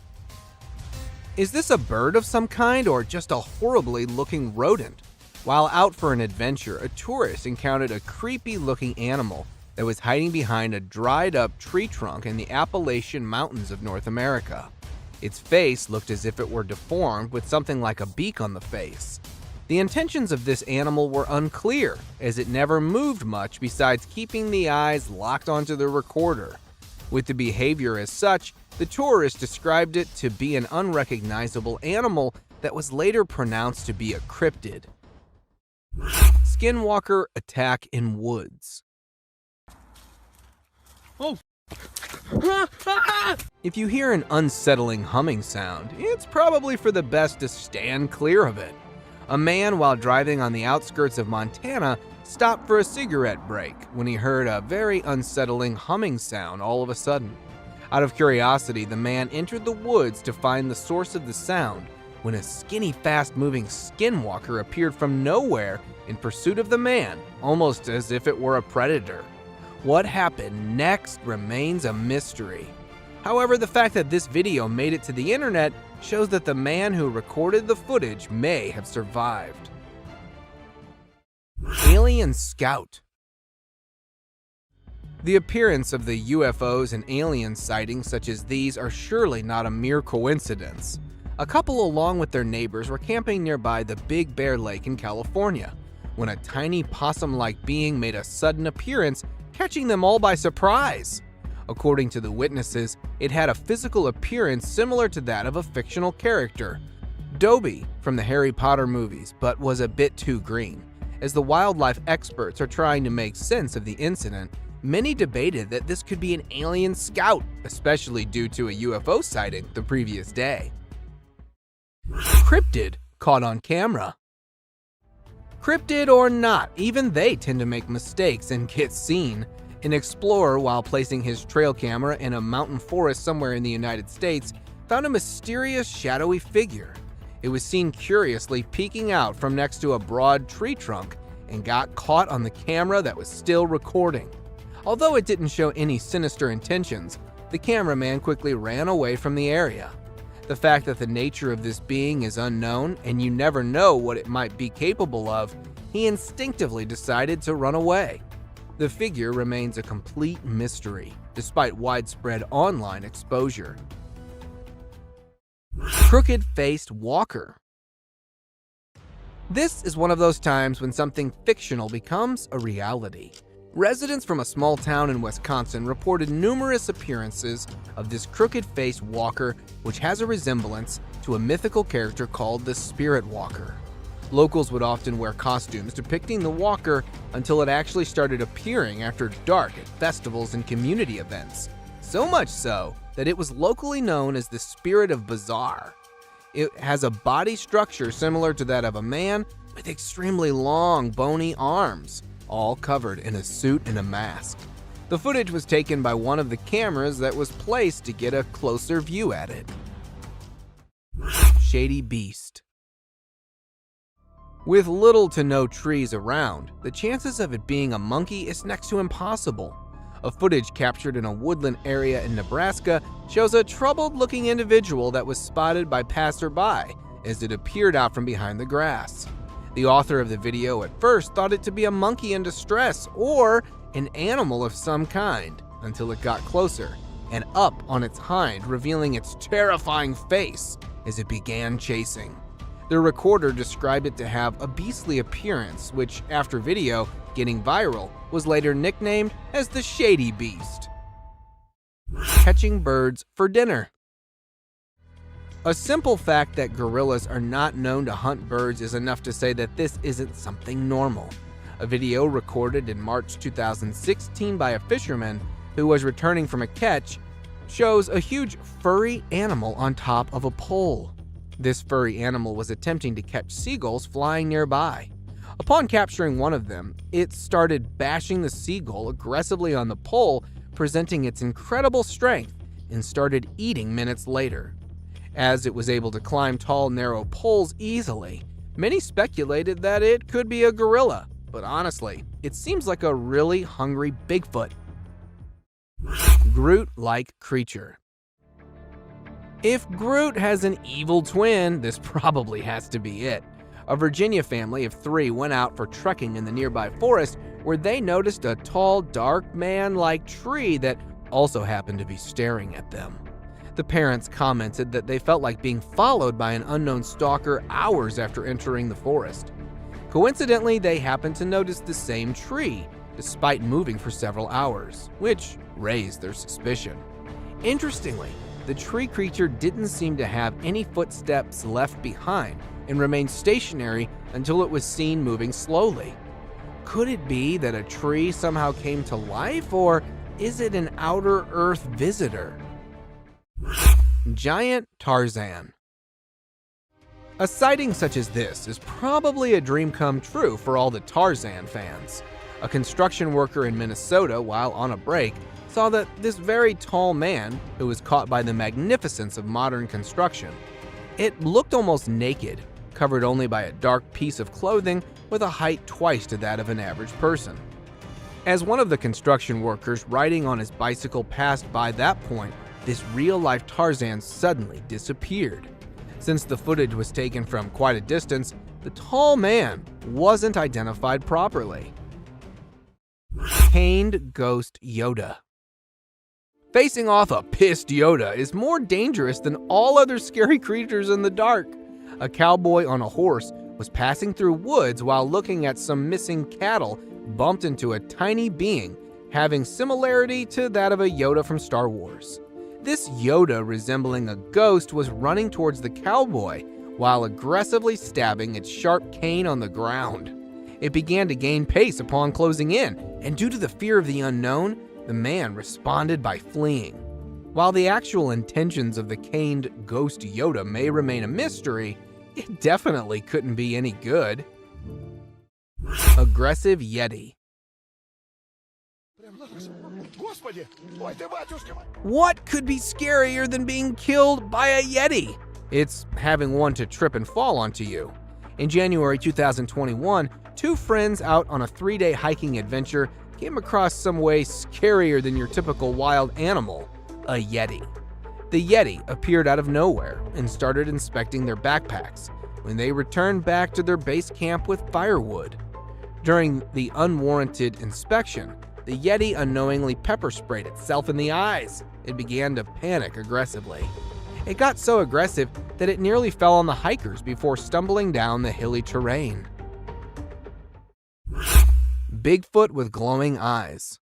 Is this a bird of some kind or just a horribly looking rodent? While out for an adventure, a tourist encountered a creepy-looking animal that was hiding behind a dried-up tree trunk in the Appalachian Mountains of North America. Its face looked as if it were deformed with something like a beak on the face. The intentions of this animal were unclear, as it never moved much besides keeping the eyes locked onto the recorder. With the behavior as such, the tourist described it to be an unrecognizable animal that was later pronounced to be a cryptid. Skinwalker attack in woods. Oh. If you hear an unsettling humming sound, it's probably for the best to stand clear of it. A man, while driving on the outskirts of Montana, stopped for a cigarette break when he heard a very unsettling humming sound all of a sudden. Out of curiosity, the man entered the woods to find the source of the sound when a skinny, fast-moving skinwalker appeared from nowhere in pursuit of the man, almost as if it were a predator. What happened next remains a mystery. However, the fact that this video made it to the internet shows that the man who recorded the footage may have survived. Alien Scout. The appearance of the UFOs and alien sightings such as these are surely not a mere coincidence. A couple, along with their neighbors, were camping nearby the Big Bear Lake in California when a tiny possum-like being made a sudden appearance, catching them all by surprise. According to the witnesses, it had a physical appearance similar to that of a fictional character, Dobby from the Harry Potter movies, but was a bit too green. As the wildlife experts are trying to make sense of the incident, many debated that this could be an alien scout, especially due to a UFO sighting the previous day. Cryptid caught on camera. Cryptid or not, even they tend to make mistakes and get seen. An explorer, while placing his trail camera in a mountain forest somewhere in the United States, found a mysterious shadowy figure. It was seen curiously peeking out from next to a broad tree trunk and got caught on the camera that was still recording. Although it didn't show any sinister intentions, the cameraman quickly ran away from the area. The fact that the nature of this being is unknown and you never know what it might be capable of, he instinctively decided to run away. The figure remains a complete mystery, despite widespread online exposure. Crooked-faced walker. This is one of those times when something fictional becomes a reality. Residents from a small town in Wisconsin reported numerous appearances of this crooked-faced walker, which has a resemblance to a mythical character called the Spirit Walker. Locals would often wear costumes depicting the walker until it actually started appearing after dark at festivals and community events. So much so that it was locally known as the Spirit of Bizarre. It has a body structure similar to that of a man with extremely long, bony arms, all covered in a suit and a mask. The footage was taken by one of the cameras that was placed to get a closer view at it. Shady Beast. With little to no trees around, the chances of it being a monkey is next to impossible. A footage captured in a woodland area in Nebraska shows a troubled-looking individual that was spotted by passerby as it appeared out from behind the grass. The author of the video at first thought it to be a monkey in distress or an animal of some kind, until it got closer and up on its hind, revealing its terrifying face as it began chasing. The recorder described it to have a beastly appearance, which, after video getting viral, was later nicknamed as the Shady Beast. Catching birds for dinner. A simple fact that gorillas are not known to hunt birds is enough to say that this isn't something normal. A video recorded in March 2016 by a fisherman who was returning from a catch shows a huge furry animal on top of a pole. This furry animal was attempting to catch seagulls flying nearby. Upon capturing one of them, it started bashing the seagull aggressively on the pole, presenting its incredible strength, and started eating minutes later. As it was able to climb tall, narrow poles easily, many speculated that it could be a gorilla, but honestly, it seems like a really hungry Bigfoot. Groot-like creature. If Groot has an evil twin, this probably has to be it. A Virginia family of 3 went out for trekking in the nearby forest where they noticed a tall, dark man-like tree that also happened to be staring at them. The parents commented that they felt like being followed by an unknown stalker hours after entering the forest. Coincidentally, they happened to notice the same tree, despite moving for several hours, which raised their suspicion. Interestingly, the tree creature didn't seem to have any footsteps left behind and remained stationary until it was seen moving slowly. Could it be that a tree somehow came to life, or is it an outer Earth visitor? Giant Tarzan. A sighting such as this is probably a dream come true for all the Tarzan fans. A construction worker in Minnesota, while on a break, saw that this very tall man, who was caught by the magnificence of modern construction, it looked almost naked, covered only by a dark piece of clothing with a height twice to that of an average person. As one of the construction workers riding on his bicycle passed by that point, this real-life Tarzan suddenly disappeared. Since the footage was taken from quite a distance, the tall man wasn't identified properly. Caned Ghost Yoda. Facing off a pissed Yoda is more dangerous than all other scary creatures in the dark. A cowboy on a horse was passing through woods while looking at some missing cattle, bumped into a tiny being having similarity to that of a Yoda from Star Wars. This Yoda, resembling a ghost, was running towards the cowboy while aggressively stabbing its sharp cane on the ground. It began to gain pace upon closing in, and due to the fear of the unknown, the man responded by fleeing. While the actual intentions of the caned ghost Yoda may remain a mystery, it definitely couldn't be any good. Aggressive Yeti. What could be scarier than being killed by a Yeti? It's having one to trip and fall onto you. In January 2021, 2 friends out on a 3-day hiking adventure came across some way scarier than your typical wild animal, a Yeti. The Yeti appeared out of nowhere and started inspecting their backpacks when they returned back to their base camp with firewood. During the unwarranted inspection, the Yeti unknowingly pepper sprayed itself in the eyes. It began to panic aggressively. It got so aggressive that it nearly fell on the hikers before stumbling down the hilly terrain. Bigfoot with glowing eyes.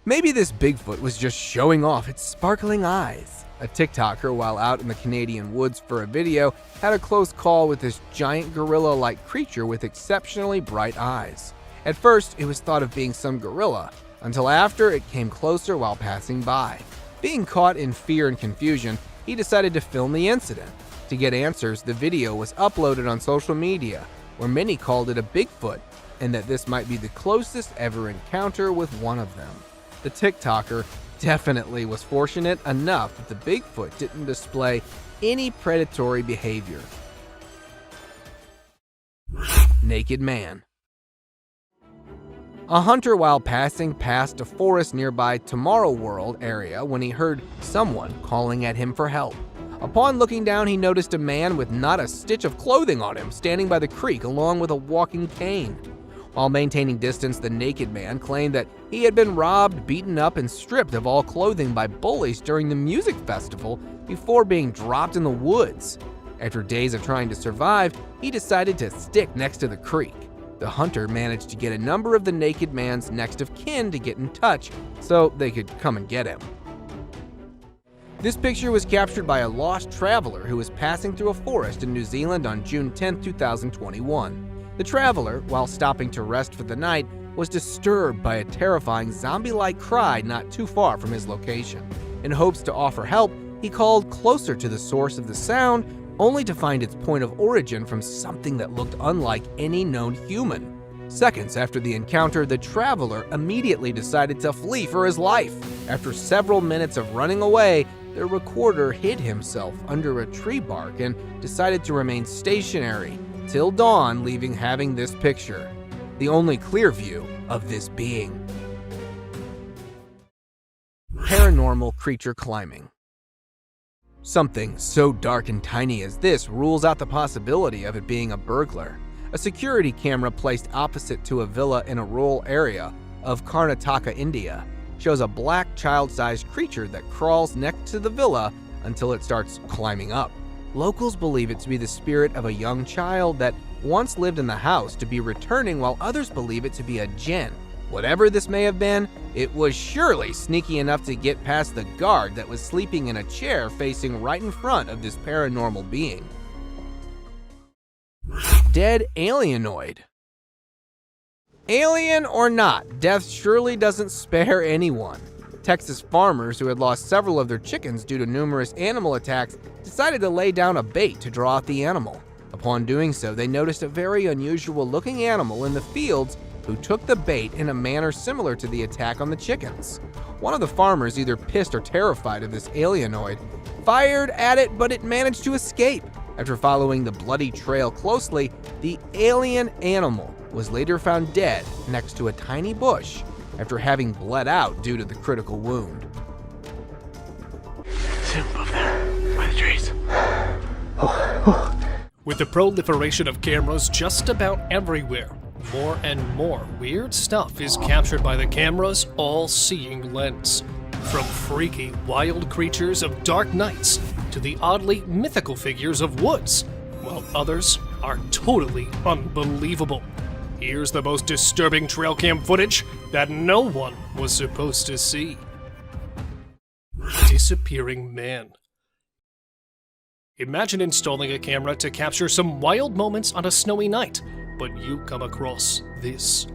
Maybe this Bigfoot was just showing off its sparkling eyes. A TikToker, while out in the Canadian woods for a video, had a close call with this giant gorilla-like creature with exceptionally bright eyes. At first, it was thought of being some gorilla, until after it came closer while passing by. Being caught in fear and confusion, he decided to film the incident. To get answers, the video was uploaded on social media, where many called it a Bigfoot, and that this might be the closest ever encounter with one of them. The TikToker definitely was fortunate enough that the Bigfoot didn't display any predatory behavior. Naked man. A hunter, while passing past a forest nearby Tomorrow World area, when he heard someone calling at him for help. Upon looking down, he noticed a man with not a stitch of clothing on him standing by the creek along with a walking cane. While maintaining distance, the naked man claimed that he had been robbed, beaten up, and stripped of all clothing by bullies during the music festival before being dropped in the woods. After days of trying to survive, he decided to stick next to the creek. The hunter managed to get a number of the naked man's next of kin to get in touch so they could come and get him. This picture was captured by a lost traveler who was passing through a forest in New Zealand on June 10, 2021. The traveler, while stopping to rest for the night, was disturbed by a terrifying zombie-like cry not too far from his location. In hopes to offer help, he called closer to the source of the sound, only to find its point of origin from something that looked unlike any known human. Seconds after the encounter, the traveler immediately decided to flee for his life. After several minutes of running away, the recorder hid himself under a tree bark and decided to remain stationary till dawn, leaving having this picture, the only clear view of this being. Paranormal creature climbing. Something so dark and tiny as this rules out the possibility of it being a burglar. A security camera placed opposite to a villa in a rural area of Karnataka, India, shows a black child-sized creature that crawls next to the villa until it starts climbing up. Locals believe it to be the spirit of a young child that once lived in the house to be returning, while others believe it to be a djinn. Whatever this may have been, it was surely sneaky enough to get past the guard that was sleeping in a chair facing right in front of this paranormal being. Dead alienoid. Alien or not, death surely doesn't spare anyone. Texas farmers who had lost several of their chickens due to numerous animal attacks decided to lay down a bait to draw out the animal. Upon doing so, they noticed a very unusual looking animal in the fields who took the bait in a manner similar to the attack on the chickens. One of the farmers, either pissed or terrified of this alienoid, fired at it, but it managed to escape. After following the bloody trail closely, the alien animal was later found dead next to a tiny bush after having bled out due to the critical wound. See him above there, by the trees. With the proliferation of cameras just about everywhere, more and more weird stuff is captured by the camera's all-seeing lens. From freaky, wild creatures of dark nights to the oddly mythical figures of woods, while others are totally unbelievable. Here's the most disturbing trail cam footage that no one was supposed to see. Disappearing man. Imagine installing a camera to capture some wild moments on a snowy night, but you come across this.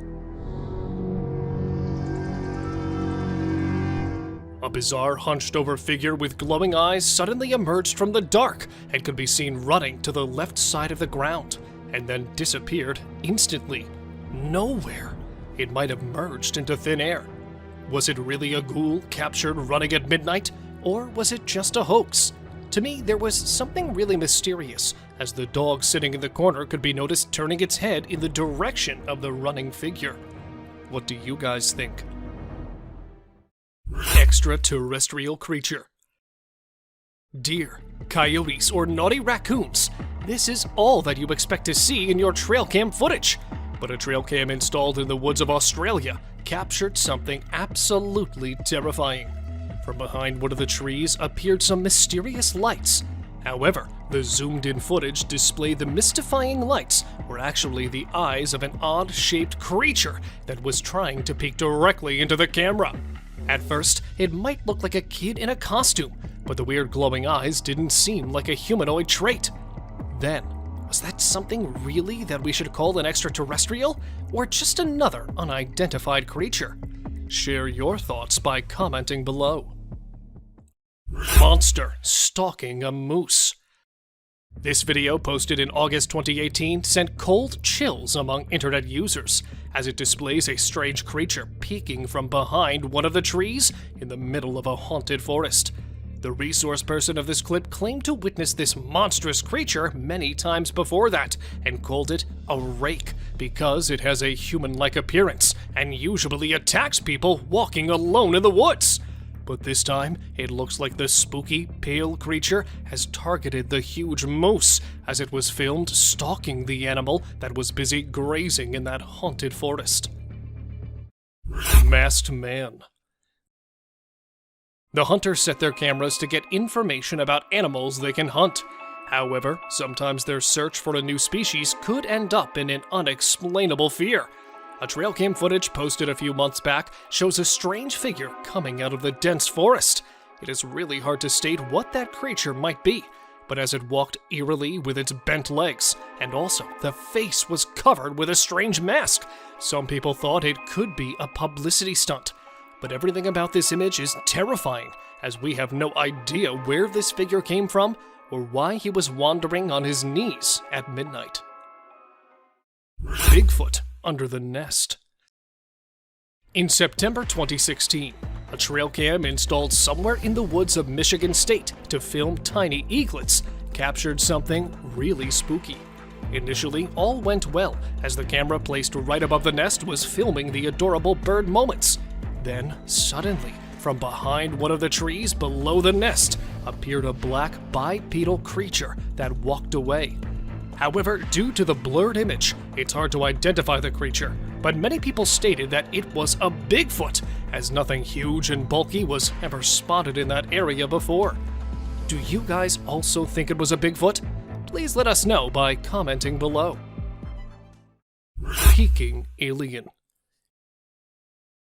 A bizarre hunched-over figure with glowing eyes suddenly emerged from the dark and could be seen running to the left side of the ground, and then disappeared instantly. Nowhere. It might have merged into thin air. Was it really a ghoul captured running at midnight, or was it just a hoax? To me, there was something really mysterious, as the dog sitting in the corner could be noticed turning its head in the direction of the running figure. What do you guys think? Extraterrestrial creature. Deer, coyotes, or naughty raccoons. This is all that you expect to see in your trail cam footage. But a trail cam installed in the woods of Australia captured something absolutely terrifying. From behind one of the trees appeared some mysterious lights. However, the zoomed-in footage displayed the mystifying lights were actually the eyes of an odd-shaped creature that was trying to peek directly into the camera. At first, it might look like a kid in a costume, but the weird glowing eyes didn't seem like a humanoid trait. Then, was that something really that we should call an extraterrestrial, or just another unidentified creature? Share your thoughts by commenting below. Monster stalking a moose. This video, posted in August 2018, sent cold chills among internet users, as it displays a strange creature peeking from behind one of the trees in the middle of a haunted forest. The resource person of this clip claimed to witness this monstrous creature many times before that, and called it a rake because it has a human-like appearance and usually attacks people walking alone in the woods. But this time, it looks like the spooky, pale creature has targeted the huge moose, as it was filmed stalking the animal that was busy grazing in that haunted forest. Masked man. The hunters set their cameras to get information about animals they can hunt. However, sometimes their search for a new species could end up in an unexplainable fear. A trail cam footage posted a few months back shows a strange figure coming out of the dense forest. It is really hard to state what that creature might be, but as it walked eerily with its bent legs, and also the face was covered with a strange mask, some people thought it could be a publicity stunt. But everything about this image is terrifying, as we have no idea where this figure came from or why he was wandering on his knees at midnight. Bigfoot under the nest. In September 2016, a trail cam installed somewhere in the woods of Michigan State to film tiny eaglets captured something really spooky. Initially, all went well, as the camera placed right above the nest was filming the adorable bird moments. Then, suddenly, from behind one of the trees below the nest, appeared a black bipedal creature that walked away. However, due to the blurred image, it's hard to identify the creature, but many people stated that it was a Bigfoot, as nothing huge and bulky was ever spotted in that area before. Do you guys also think it was a Bigfoot? Please let us know by commenting below. Peeking alien.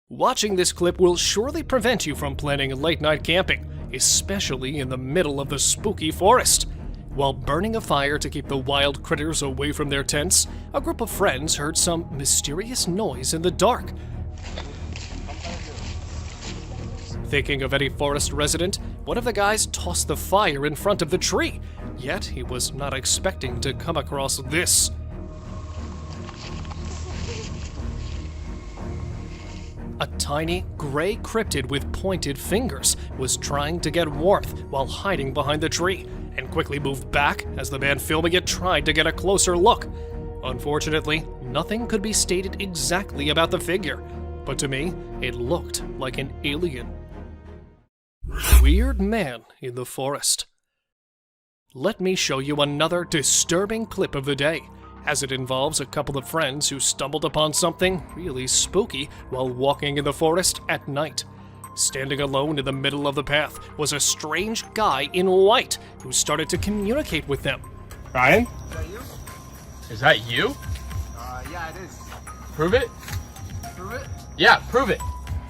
Watching this clip will surely prevent you from planning late-night camping, especially in the middle of the spooky forest. While burning a fire to keep the wild critters away from their tents, a group of friends heard some mysterious noise in the dark. Thinking of any forest resident, one of the guys tossed the fire in front of the tree, yet he was not expecting to come across this. A tiny, gray cryptid with pointed fingers was trying to get warmth while hiding behind the tree, and quickly moved back as the man filming it tried to get a closer look. Unfortunately, nothing could be stated exactly about the figure, but to me, it looked like an alien. Weird man in the forest. Let me show you another disturbing clip of the day, as it involves a couple of friends who stumbled upon something really spooky while walking in the forest at night. Standing alone in the middle of the path was a strange guy in white who started to communicate with them. Ryan? Is that you? Is that you? Yeah, it is. Prove it? Prove it? Yeah, prove it.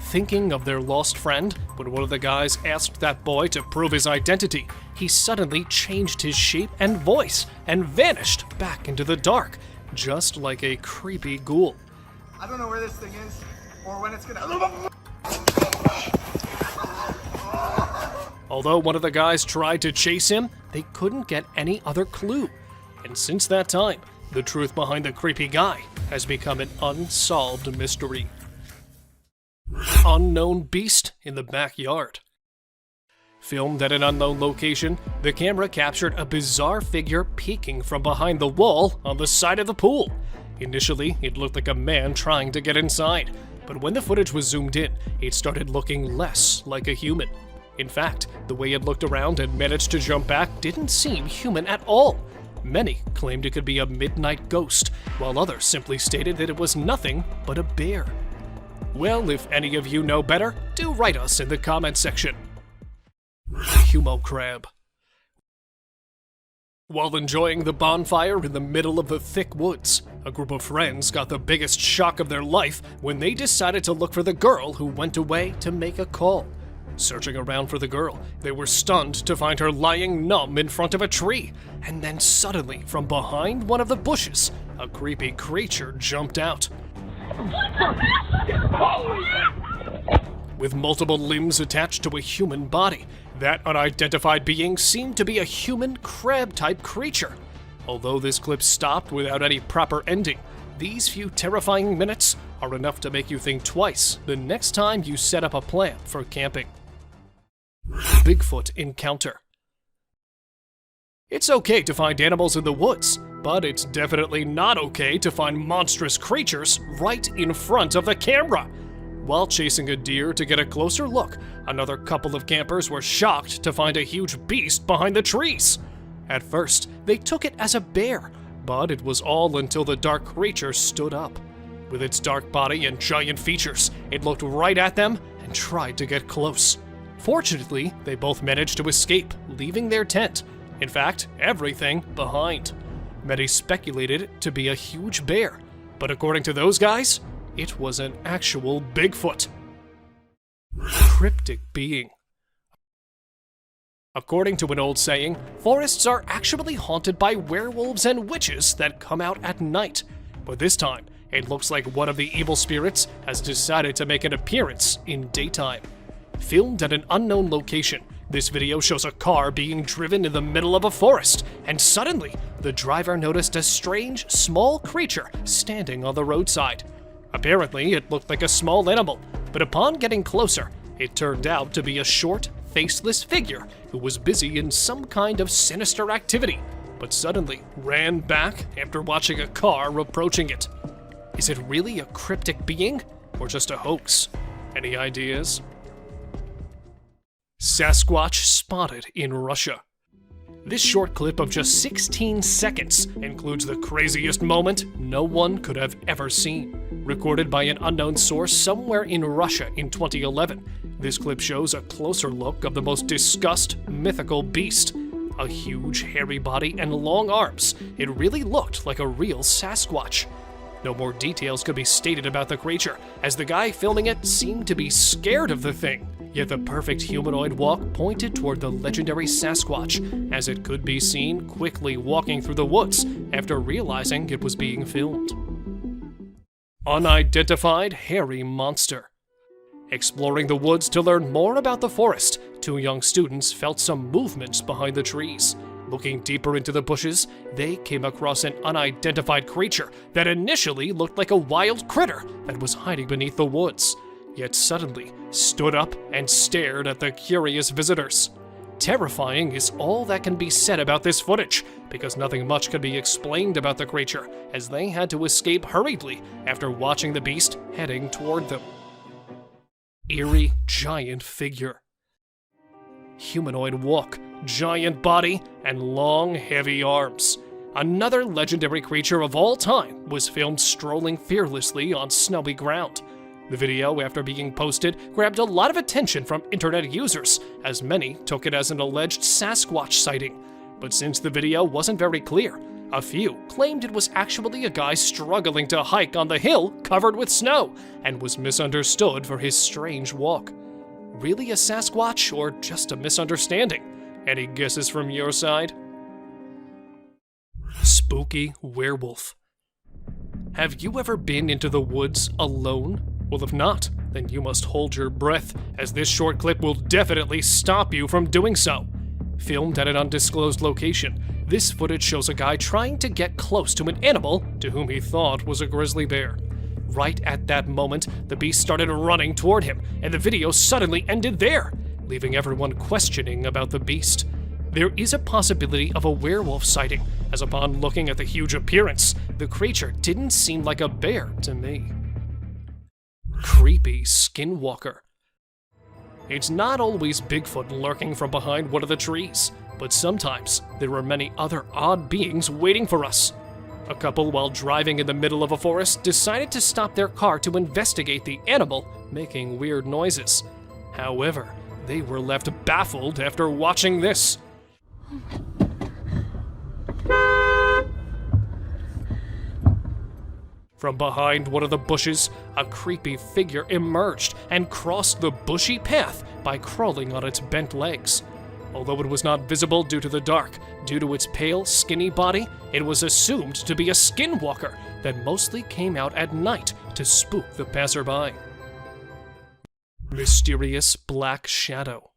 Thinking of their lost friend, when one of the guys asked that boy to prove his identity, he suddenly changed his shape and voice and vanished back into the dark, just like a creepy ghoul. I don't know where this thing is, or when it's gonna... Although one of the guys tried to chase him, they couldn't get any other clue. And since that time, the truth behind the creepy guy has become an unsolved mystery. Unknown beast in the backyard. Filmed at an unknown location, the camera captured a bizarre figure peeking from behind the wall on the side of the pool. Initially, it looked like a man trying to get inside, but when the footage was zoomed in, it started looking less like a human. In fact, the way it looked around and managed to jump back didn't seem human at all. Many claimed it could be a midnight ghost, while others simply stated that it was nothing but a bear. Well, if any of you know better, do write us in the comment section. Humo crab. While enjoying the bonfire in the middle of the thick woods, a group of friends got the biggest shock of their life when they decided to look for the girl who went away to make a call. Searching around for the girl, they were stunned to find her lying numb in front of a tree, and then suddenly, from behind one of the bushes, a creepy creature jumped out. With multiple limbs attached to a human body, that unidentified being seemed to be a human crab-type creature. Although this clip stopped without any proper ending, these few terrifying minutes are enough to make you think twice the next time you set up a plan for camping. Bigfoot encounter. It's okay to find animals in the woods, but it's definitely not okay to find monstrous creatures right in front of the camera. While chasing a deer to get a closer look, another couple of campers were shocked to find a huge beast behind the trees. At first, they took it as a bear, but it was all until the dark creature stood up. With its dark body and giant features, it looked right at them and tried to get close. Fortunately, they both managed to escape, leaving their tent. In fact, everything behind. Many speculated it to be a huge bear, but according to those guys, it was an actual Bigfoot. Cryptic being. According to an old saying, forests are actually haunted by werewolves and witches that come out at night. But this time, it looks like one of the evil spirits has decided to make an appearance in daytime. Filmed at an unknown location, this video shows a car being driven in the middle of a forest, and suddenly, the driver noticed a strange, small creature standing on the roadside. Apparently, it looked like a small animal, but upon getting closer, it turned out to be a short, faceless figure who was busy in some kind of sinister activity, but suddenly ran back after watching a car approaching it. Is it really a cryptic being, or just a hoax? Any ideas? Sasquatch spotted in Russia. This short clip of just 16 seconds includes the craziest moment no one could have ever seen. Recorded by an unknown source somewhere in Russia in 2011, this clip shows a closer look of the most discussed mythical beast. A huge, hairy body and long arms. It really looked like a real Sasquatch. No more details could be stated about the creature, as the guy filming it seemed to be scared of the thing. Yet the perfect humanoid walk pointed toward the legendary Sasquatch, as it could be seen quickly walking through the woods after realizing it was being filmed. Unidentified hairy monster. Exploring the woods to learn more about the forest, two young students felt some movements behind the trees. Looking deeper into the bushes, they came across an unidentified creature that initially looked like a wild critter that was hiding beneath the woods, yet suddenly stood up and stared at the curious visitors. Terrifying is all that can be said about this footage, because nothing much can be explained about the creature, as they had to escape hurriedly after watching the beast heading toward them. Eerie giant figure. Humanoid walk, giant body, and long, heavy arms. Another legendary creature of all time was filmed strolling fearlessly on snowy ground. The video, after being posted, grabbed a lot of attention from internet users, as many took it as an alleged Sasquatch sighting. But since the video wasn't very clear, a few claimed it was actually a guy struggling to hike on the hill covered with snow, and was misunderstood for his strange walk. Really a Sasquatch, or just a misunderstanding? Any guesses from your side? Spooky werewolf. Have you ever been into the woods alone? Well, if not, then you must hold your breath, as this short clip will definitely stop you from doing so. Filmed at an undisclosed location, this footage shows a guy trying to get close to an animal to whom he thought was a grizzly bear. Right at that moment, the beast started running toward him, and the video suddenly ended there, leaving everyone questioning about the beast. There is a possibility of a werewolf sighting, as upon looking at the huge appearance, the creature didn't seem like a bear to me. Creepy skinwalker. It's not always Bigfoot lurking from behind one of the trees, but sometimes there are many other odd beings waiting for us. A couple, while driving in the middle of a forest, decided to stop their car to investigate the animal making weird noises. However, they were left baffled after watching this. From behind one of the bushes, a creepy figure emerged and crossed the bushy path by crawling on its bent legs. Although it was not visible due to the dark, due to its pale, skinny body, it was assumed to be a skinwalker that mostly came out at night to spook the passerby. Mysterious black shadow.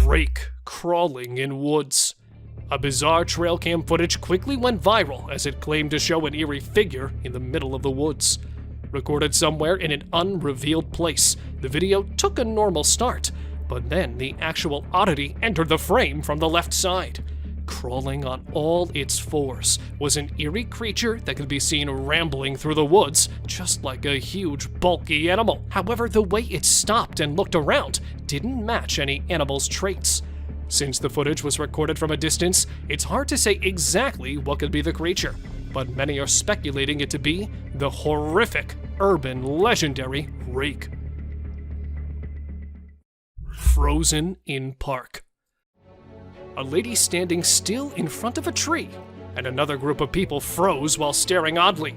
Rake crawling in woods. A bizarre trail cam footage quickly went viral as it claimed to show an eerie figure in the middle of the woods. Recorded somewhere in an unrevealed place, the video took a normal start, but then the actual oddity entered the frame from the left side. Crawling on all its fours was an eerie creature that could be seen rambling through the woods, just like a huge, bulky animal. However, the way it stopped and looked around didn't match any animal's traits. Since the footage was recorded from a distance, it's hard to say exactly what could be the creature, but many are speculating it to be the horrific, urban, legendary Rake. Frozen in park. A lady standing still in front of a tree, and another group of people froze while staring oddly.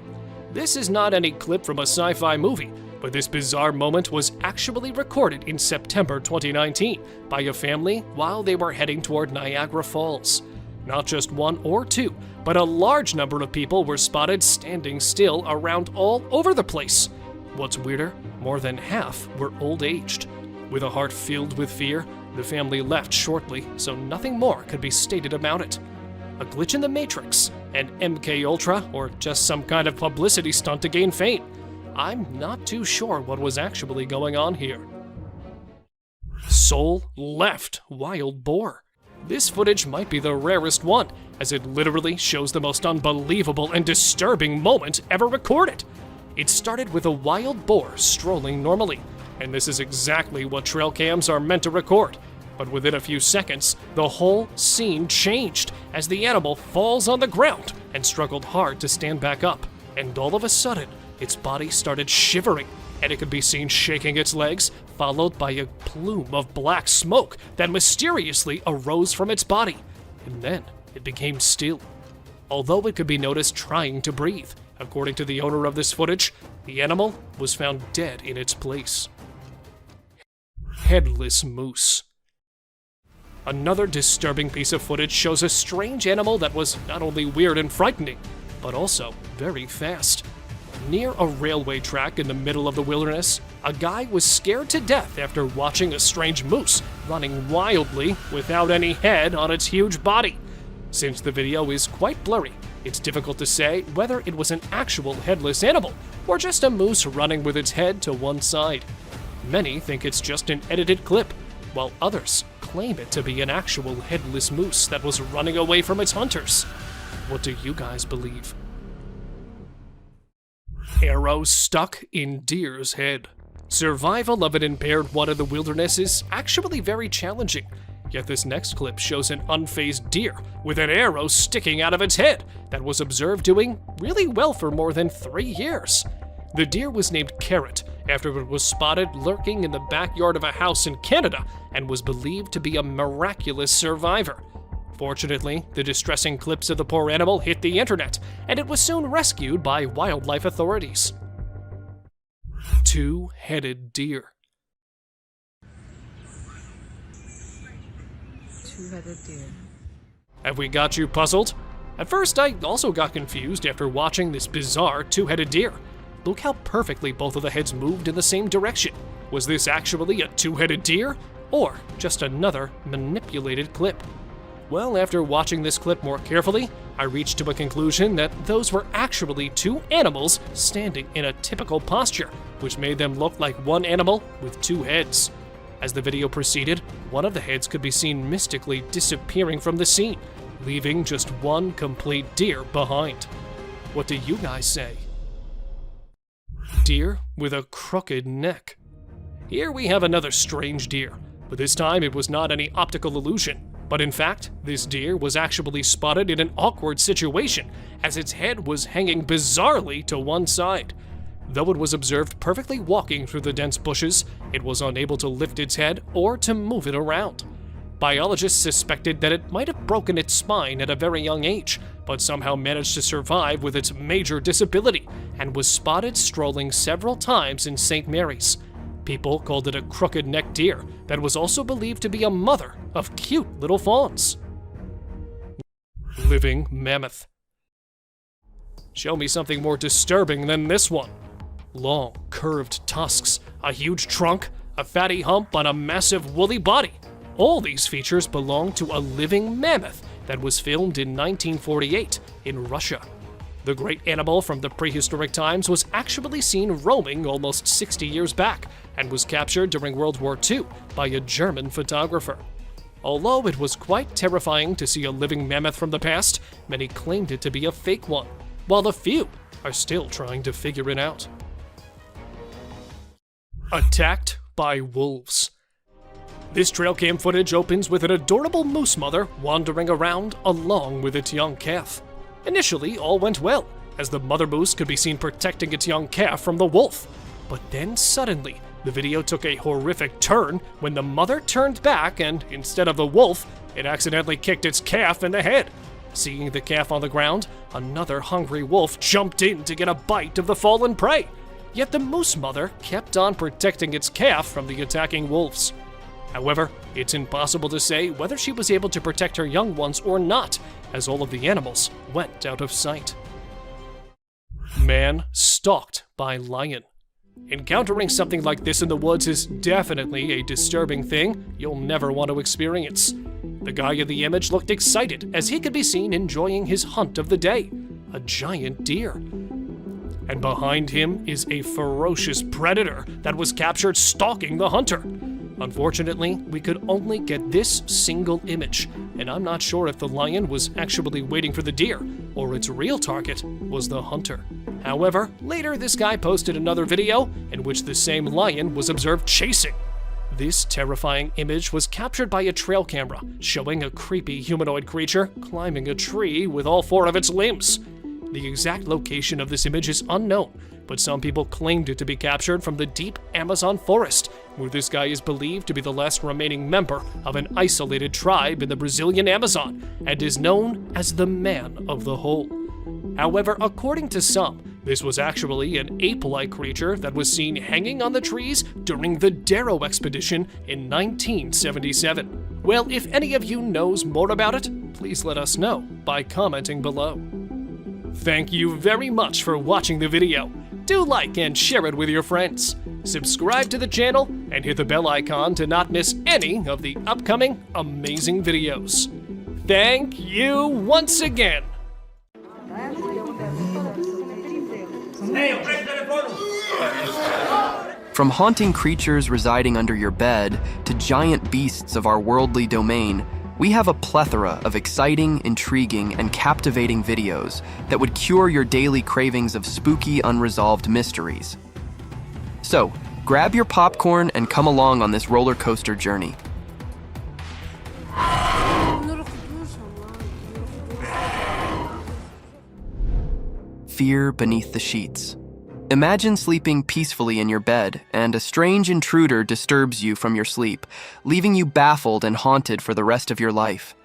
This is not any clip from a sci-fi movie, But this bizarre moment was actually recorded in September 2019 by a family while they were heading toward Niagara Falls. Not just one or two, but a large number of people were spotted standing still around all over the place. What's weirder, more than half were old-aged. With a heart filled with fear, the family left shortly, so nothing more could be stated about it. A glitch in the Matrix, an MK Ultra, or just some kind of publicity stunt to gain fame? I'm not too sure what was actually going on here. Soul left wild boar. This footage might be the rarest one, as it literally shows the most unbelievable and disturbing moment ever recorded. It started with a wild boar strolling normally, and this is exactly what trail cams are meant to record. But within a few seconds, the whole scene changed as the animal falls on the ground and struggled hard to stand back up. And all of a sudden, its body started shivering, and it could be seen shaking its legs, followed by a plume of black smoke that mysteriously arose from its body. And then it became still, although it could be noticed trying to breathe. According to the owner of this footage, the animal was found dead in its place. Headless moose. Another disturbing piece of footage shows a strange animal that was not only weird and frightening, but also very fast. Near a railway track in the middle of the wilderness, a guy was scared to death after watching a strange moose running wildly without any head on its huge body. Since the video is quite blurry, it's difficult to say whether it was an actual headless animal or just a moose running with its head to one side. Many think it's just an edited clip, while others claim it to be an actual headless moose that was running away from its hunters. What do you guys believe? Arrow stuck in deer's head. Survival of an impaired one in the wilderness is actually very challenging, yet this next clip shows an unfazed deer with an arrow sticking out of its head that was observed doing really well for more than 3 years. The deer was named Carrot after it was spotted lurking in the backyard of a house in Canada and was believed to be a miraculous survivor. Fortunately, the distressing clips of the poor animal hit the internet, and it was soon rescued by wildlife authorities. Two-headed deer. Two-headed deer. Have we got you puzzled? At first, I also got confused after watching this bizarre two-headed deer. Look how perfectly both of the heads moved in the same direction. Was this actually a two-headed deer, or just another manipulated clip? Well, after watching this clip more carefully, I reached to a conclusion that those were actually two animals standing in a typical posture, which made them look like one animal with two heads. As the video proceeded, one of the heads could be seen mystically disappearing from the scene, leaving just one complete deer behind. What do you guys say? Deer with a crooked neck. Here we have another strange deer, but this time it was not any optical illusion. But in fact, this deer was actually spotted in an awkward situation, as its head was hanging bizarrely to one side. Though it was observed perfectly walking through the dense bushes, it was unable to lift its head or to move it around. Biologists suspected that it might have broken its spine at a very young age, but somehow managed to survive with its major disability, and was spotted strolling several times in St. Mary's. People called it a crooked-necked deer that was also believed to be a mother of cute little fawns. Living mammoth. Show me something more disturbing than this one. Long, curved tusks, a huge trunk, a fatty hump on a massive woolly body. All these features belong to a living mammoth that was filmed in 1948 in Russia. The great animal from the prehistoric times was actually seen roaming almost 60 years back and was captured during World War II by a German photographer. Although it was quite terrifying to see a living mammoth from the past, many claimed it to be a fake one, while a few are still trying to figure it out. Attacked by wolves. This trail cam footage opens with an adorable moose mother wandering around along with its young calf. Initially, all went well, as the mother moose could be seen protecting its young calf from the wolf. But then suddenly, the video took a horrific turn when the mother turned back and, instead of the wolf, it accidentally kicked its calf in the head. Seeing the calf on the ground, another hungry wolf jumped in to get a bite of the fallen prey. Yet the moose mother kept on protecting its calf from the attacking wolves. However, it's impossible to say whether she was able to protect her young ones or not, as all of the animals went out of sight. Man stalked by lion. Encountering something like this in the woods is definitely a disturbing thing you'll never want to experience. The guy in the image looked excited as he could be seen enjoying his hunt of the day, a giant deer. And behind him is a ferocious predator that was captured stalking the hunter. Unfortunately, we could only get this single image, and I'm not sure if the lion was actually waiting for the deer, or its real target was the hunter. However, later this guy posted another video in which the same lion was observed chasing. This terrifying image was captured by a trail camera, showing a creepy humanoid creature climbing a tree with all 4 of its limbs. The exact location of this image is unknown, but some people claimed it to be captured from the deep Amazon forest, where this guy is believed to be the last remaining member of an isolated tribe in the Brazilian Amazon, and is known as the Man of the Hole. However, according to some, this was actually an ape-like creature that was seen hanging on the trees during the Darrow expedition in 1977. Well, if any of you knows more about it, please let us know by commenting below. Thank you very much for watching the video. Do like and share it with your friends. Subscribe to the channel and hit the bell icon to not miss any of the upcoming amazing videos. Thank you once again. From haunting creatures residing under your bed to giant beasts of our worldly domain, we have a plethora of exciting, intriguing, and captivating videos that would cure your daily cravings of spooky, unresolved mysteries. So, grab your popcorn and come along on this roller coaster journey. Fear beneath the sheets. Imagine sleeping peacefully in your bed, and a strange intruder disturbs you from your sleep, leaving you baffled and haunted for the rest of your life.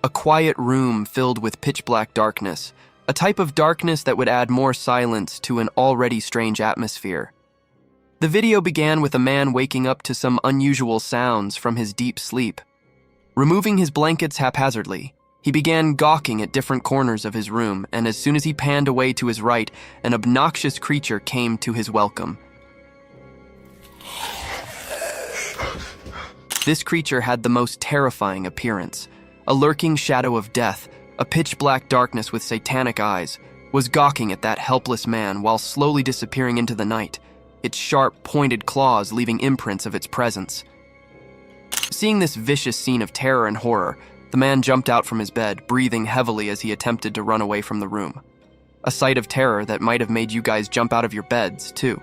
A quiet room filled with pitch-black darkness, a type of darkness that would add more silence to an already strange atmosphere. The video began with a man waking up to some unusual sounds from his deep sleep. Removing his blankets haphazardly, he began gawking at different corners of his room, and as soon as he panned away to his right, an obnoxious creature came to his welcome. This creature had the most terrifying appearance. A lurking shadow of death, a pitch-black darkness with satanic eyes, was gawking at that helpless man while slowly disappearing into the night, its sharp, pointed claws leaving imprints of its presence. Seeing this vicious scene of terror and horror, the man jumped out from his bed, breathing heavily as he attempted to run away from the room. A sight of terror that might have made you guys jump out of your beds, too.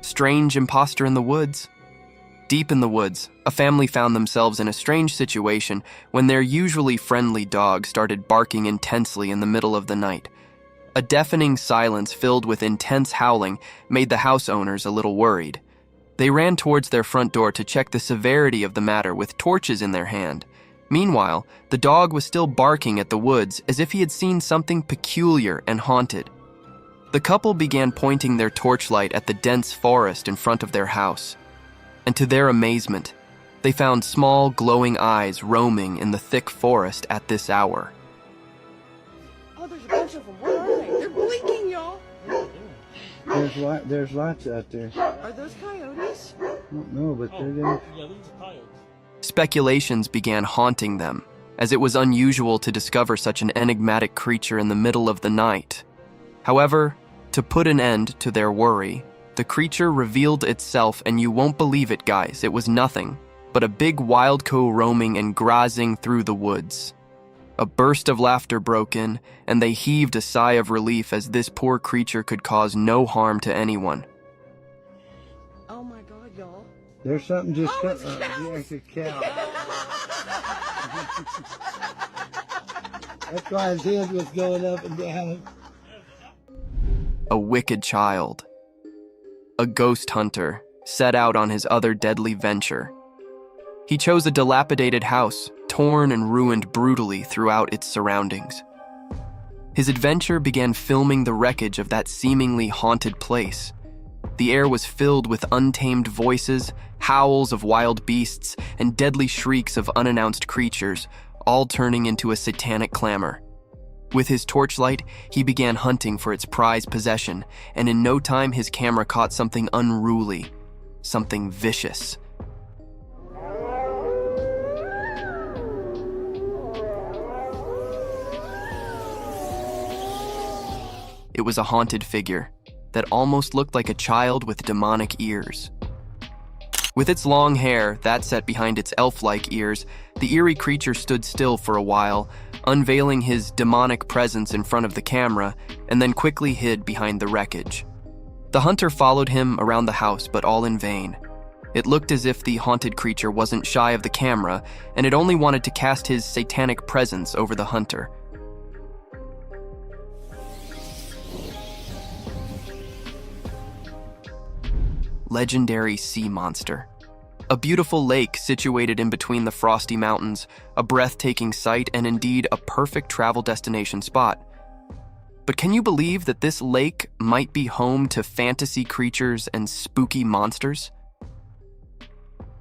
Strange imposter in the woods. Deep in the woods, a family found themselves in a strange situation when their usually friendly dog started barking intensely in the middle of the night. A deafening silence filled with intense howling made the house owners a little worried. They ran towards their front door to check the severity of the matter with torches in their hand. Meanwhile, the dog was still barking at the woods as if he had seen something peculiar and haunted. The couple began pointing their torchlight at the dense forest in front of their house. And to their amazement, they found small, glowing eyes roaming in the thick forest at this hour. Oh, there's a bunch of them. Where are they? They're blinking, y'all. There's lots out there. Are those coyotes? I don't know, but they're there. Yeah, those are coyotes. Speculations began haunting them, as it was unusual to discover such an enigmatic creature in the middle of the night. However, to put an end to their worry, the creature revealed itself, and you won't believe it, guys, it was nothing but a big wild cow roaming and grazing through the woods. A burst of laughter broke in, and they heaved a sigh of relief as this poor creature could cause no harm to anyone. Oh my God, y'all. There's something just Oh, it's it's a cow. That's why his head was going up and down. A wicked child. A ghost hunter set out on his other deadly venture. He chose a dilapidated house, torn and ruined brutally throughout its surroundings. His adventure began filming the wreckage of that seemingly haunted place. The air was filled with untamed voices, howls of wild beasts, and deadly shrieks of unannounced creatures, all turning into a satanic clamor. With his torchlight, he began hunting for its prized possession, and in no time his camera caught something unruly, something vicious. It was a haunted figure that almost looked like a child with demonic ears. With its long hair, that set behind its elf-like ears, the eerie creature stood still for a while, unveiling his demonic presence in front of the camera, and then quickly hid behind the wreckage. The hunter followed him around the house, but all in vain. It looked as if the haunted creature wasn't shy of the camera, and it only wanted to cast his satanic presence over the hunter. Legendary sea monster. A beautiful lake situated in between the frosty mountains, a breathtaking sight, and indeed a perfect travel destination spot. But can you believe that this lake might be home to fantasy creatures and spooky monsters?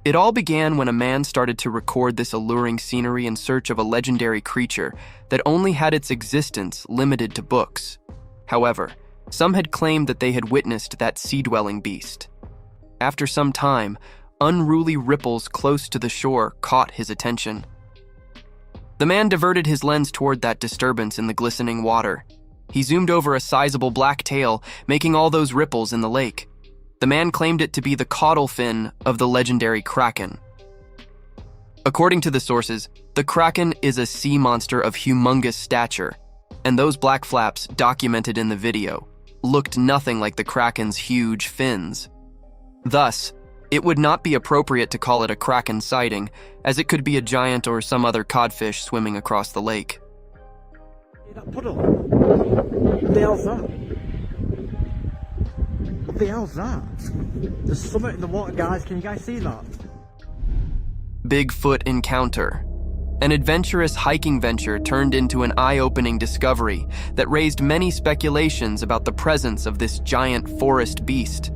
It all began when a man started to record this alluring scenery in search of a legendary creature that only had its existence limited to books. However, some had claimed that they had witnessed that sea-dwelling beast. After some time, unruly ripples close to the shore caught his attention. The man diverted his lens toward that disturbance in the glistening water. He zoomed over a sizable black tail, making all those ripples in the lake. The man claimed it to be the caudal fin of the legendary kraken. According to the sources, the kraken is a sea monster of humongous stature, and those black flaps documented in the video looked nothing like the kraken's huge fins. Thus, it would not be appropriate to call it a kraken sighting, as it could be a giant or some other codfish swimming across the lake. That puddle. What the hell's that? What the hell's that? There's something in the water, guys. Can you guys see that? BIGFOOT encounter. An adventurous hiking venture turned into an eye-opening discovery that raised many speculations about the presence of this giant forest beast.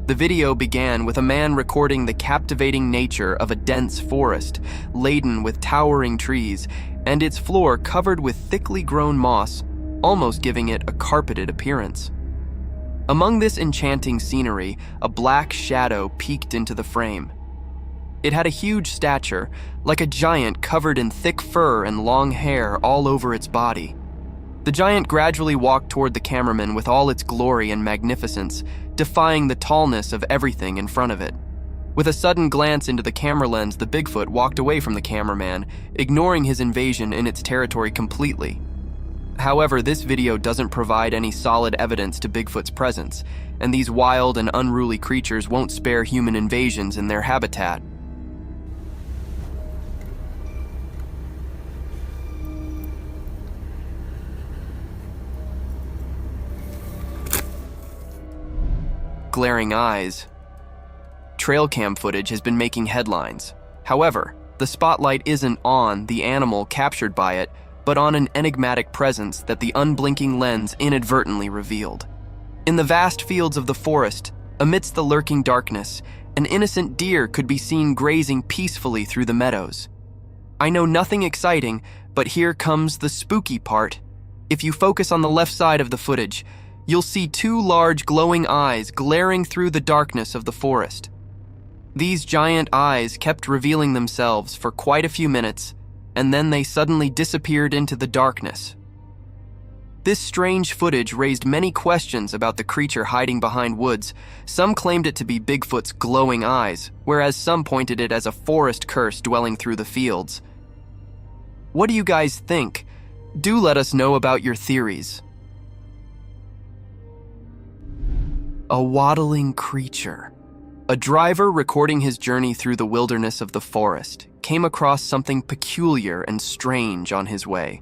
The video began with a man recording the captivating nature of a dense forest, laden with towering trees, and its floor covered with thickly grown moss, almost giving it a carpeted appearance. Among this enchanting scenery, a black shadow peeked into the frame. It had a huge stature, like a giant covered in thick fur and long hair all over its body. The giant gradually walked toward the cameraman with all its glory and magnificence, defying the tallness of everything in front of it. With a sudden glance into the camera lens, the Bigfoot walked away from the cameraman, ignoring his invasion in its territory completely. However, this video doesn't provide any solid evidence to Bigfoot's presence, and these wild and unruly creatures won't spare human invasions in their habitat. Glaring eyes. Trail cam footage has been making headlines. However, the spotlight isn't on the animal captured by it, but on an enigmatic presence that the unblinking lens inadvertently revealed. In the vast fields of the forest, amidst the lurking darkness, an innocent deer could be seen grazing peacefully through the meadows. I know nothing exciting, but here comes the spooky part. If you focus on the left side of the footage, you'll see two large glowing eyes glaring through the darkness of the forest. These giant eyes kept revealing themselves for quite a few minutes, and then they suddenly disappeared into the darkness. This strange footage raised many questions about the creature hiding behind woods. Some claimed it to be Bigfoot's glowing eyes, whereas some pointed it as a forest curse dwelling through the fields. What do you guys think? Do let us know about your theories. A waddling creature. A driver recording his journey through the wilderness of the forest came across something peculiar and strange on his way.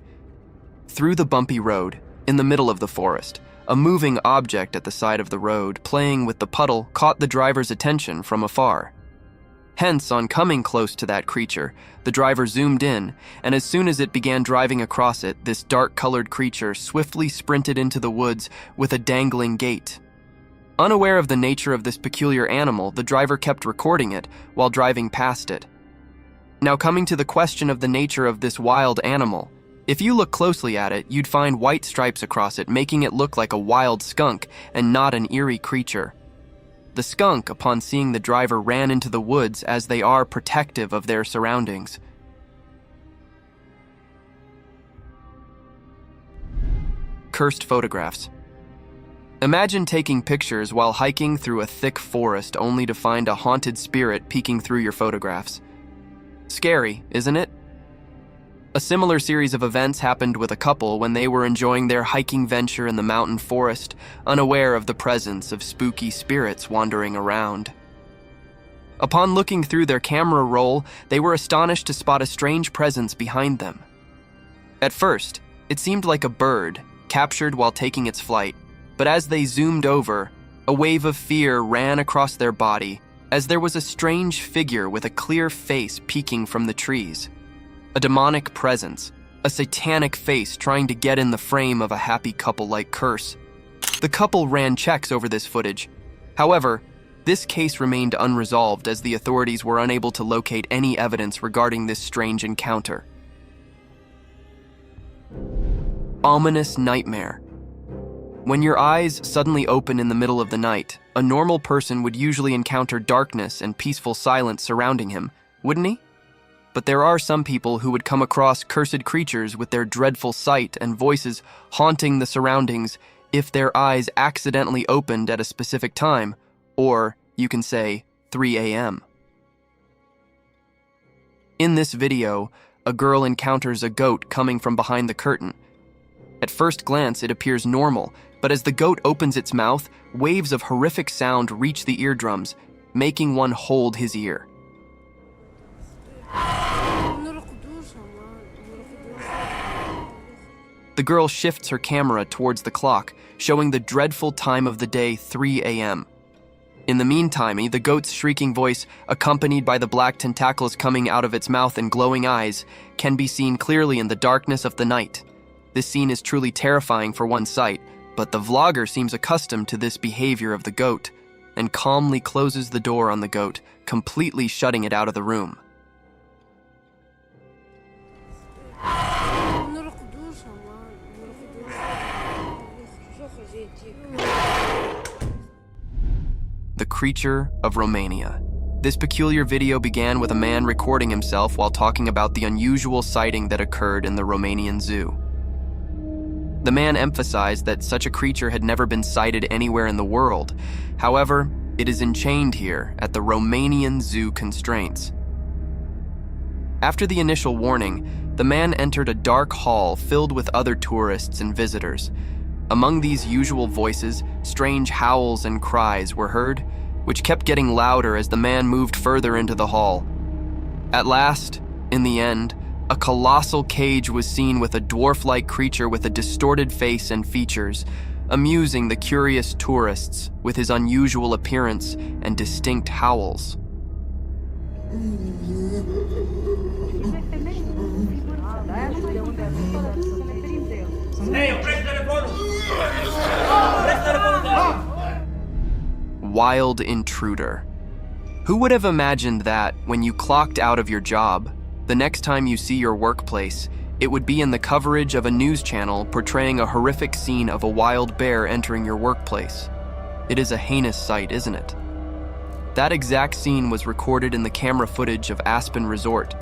Through the bumpy road, in the middle of the forest, a moving object at the side of the road playing with the puddle caught the driver's attention from afar. Hence, on coming close to that creature, the driver zoomed in, and as soon as it began driving across it, this dark-colored creature swiftly sprinted into the woods with a dangling gait. Unaware of the nature of this peculiar animal, the driver kept recording it while driving past it. Now, coming to the question of the nature of this wild animal, if you look closely at it, you'd find white stripes across it, making it look like a wild skunk and not an eerie creature. The skunk, upon seeing the driver, ran into the woods as they are protective of their surroundings. Cursed photographs. Imagine taking pictures while hiking through a thick forest only to find a haunted spirit peeking through your photographs. Scary, isn't it? A similar series of events happened with a couple when they were enjoying their hiking venture in the mountain forest, unaware of the presence of spooky spirits wandering around. Upon looking through their camera roll, they were astonished to spot a strange presence behind them. At first, it seemed like a bird, captured while taking its flight, but as they zoomed over, a wave of fear ran across their body as there was a strange figure with a clear face peeking from the trees. A demonic presence, a satanic face trying to get in the frame of a happy couple like Curse. The couple ran checks over this footage. However, this case remained unresolved as the authorities were unable to locate any evidence regarding this strange encounter. Ominous nightmare. When your eyes suddenly open in the middle of the night, a normal person would usually encounter darkness and peaceful silence surrounding him, wouldn't he? But there are some people who would come across cursed creatures with their dreadful sight and voices haunting the surroundings if their eyes accidentally opened at a specific time, or, you can say, 3 a.m. In this video, a girl encounters a goat coming from behind the curtain. At first glance, it appears normal, but as the goat opens its mouth, waves of horrific sound reach the eardrums, making one hold his ear. The girl shifts her camera towards the clock, showing the dreadful time of the day, 3 a.m. In the meantime, the goat's shrieking voice, accompanied by the black tentacles coming out of its mouth and glowing eyes, can be seen clearly in the darkness of the night. This scene is truly terrifying for one sight, but the vlogger seems accustomed to this behavior of the goat and calmly closes the door on the goat, completely shutting it out of the room. The creature of Romania. This peculiar video began with a man recording himself while talking about the unusual sighting that occurred in the Romanian zoo. The man emphasized that such a creature had never been sighted anywhere in the world. However, it is enchained here at the Romanian zoo constraints. After the initial warning, the man entered a dark hall filled with other tourists and visitors. Among these usual voices, strange howls and cries were heard, which kept getting louder as the man moved further into the hall. At last, in the end, a colossal cage was seen with a dwarf-like creature with a distorted face and features, amusing the curious tourists with his unusual appearance and distinct howls. Wild intruder. Who would have imagined that, when you clocked out of your job, the next time you see your workplace, it would be in the coverage of a news channel portraying a horrific scene of a wild bear entering your workplace? It is a heinous sight, isn't it? That exact scene was recorded in the camera footage of Aspen Resort,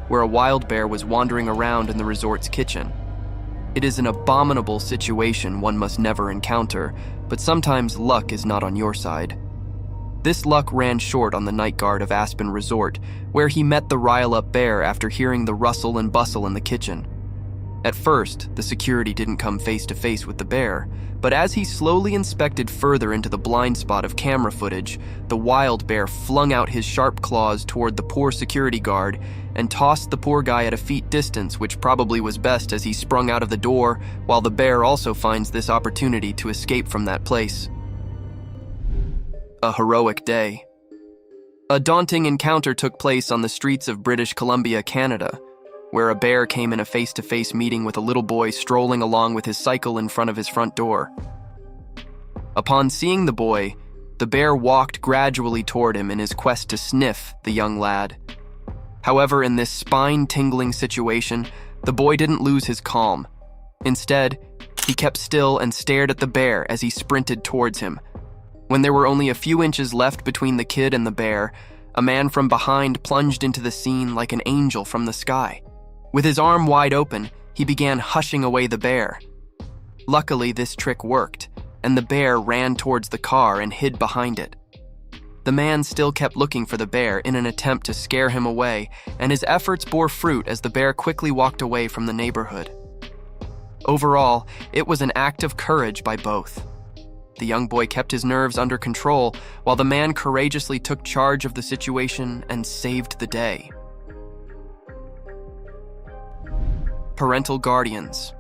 where a wild bear was wandering around in the resort's kitchen. It is an abominable situation one must never encounter, but sometimes luck is not on your side. This luck ran short on the night guard of Aspen Resort, where he met the rile-up bear after hearing the rustle and bustle in the kitchen. At first, the security didn't come face-to-face with the bear, but as he slowly inspected further into the blind spot of camera footage, the wild bear flung out his sharp claws toward the poor security guard and tossed the poor guy at a feet distance, which probably was best as he sprung out of the door, while the bear also finds this opportunity to escape from that place. A heroic day. A daunting encounter took place on the streets of British Columbia, Canada, where a bear came in a face-to-face meeting with a little boy strolling along with his cycle in front of his front door. Upon seeing the boy, the bear walked gradually toward him in his quest to sniff the young lad. However, in this spine-tingling situation, the boy didn't lose his calm. Instead, he kept still and stared at the bear as he sprinted towards him. When there were only a few inches left between the kid and the bear, a man from behind plunged into the scene like an angel from the sky. With his arm wide open, he began hushing away the bear. Luckily, this trick worked, and the bear ran towards the car and hid behind it. The man still kept looking for the bear in an attempt to scare him away, and his efforts bore fruit as the bear quickly walked away from the neighborhood. Overall, it was an act of courage by both. The young boy kept his nerves under control, while the man courageously took charge of the situation and saved the day. Parental guardians.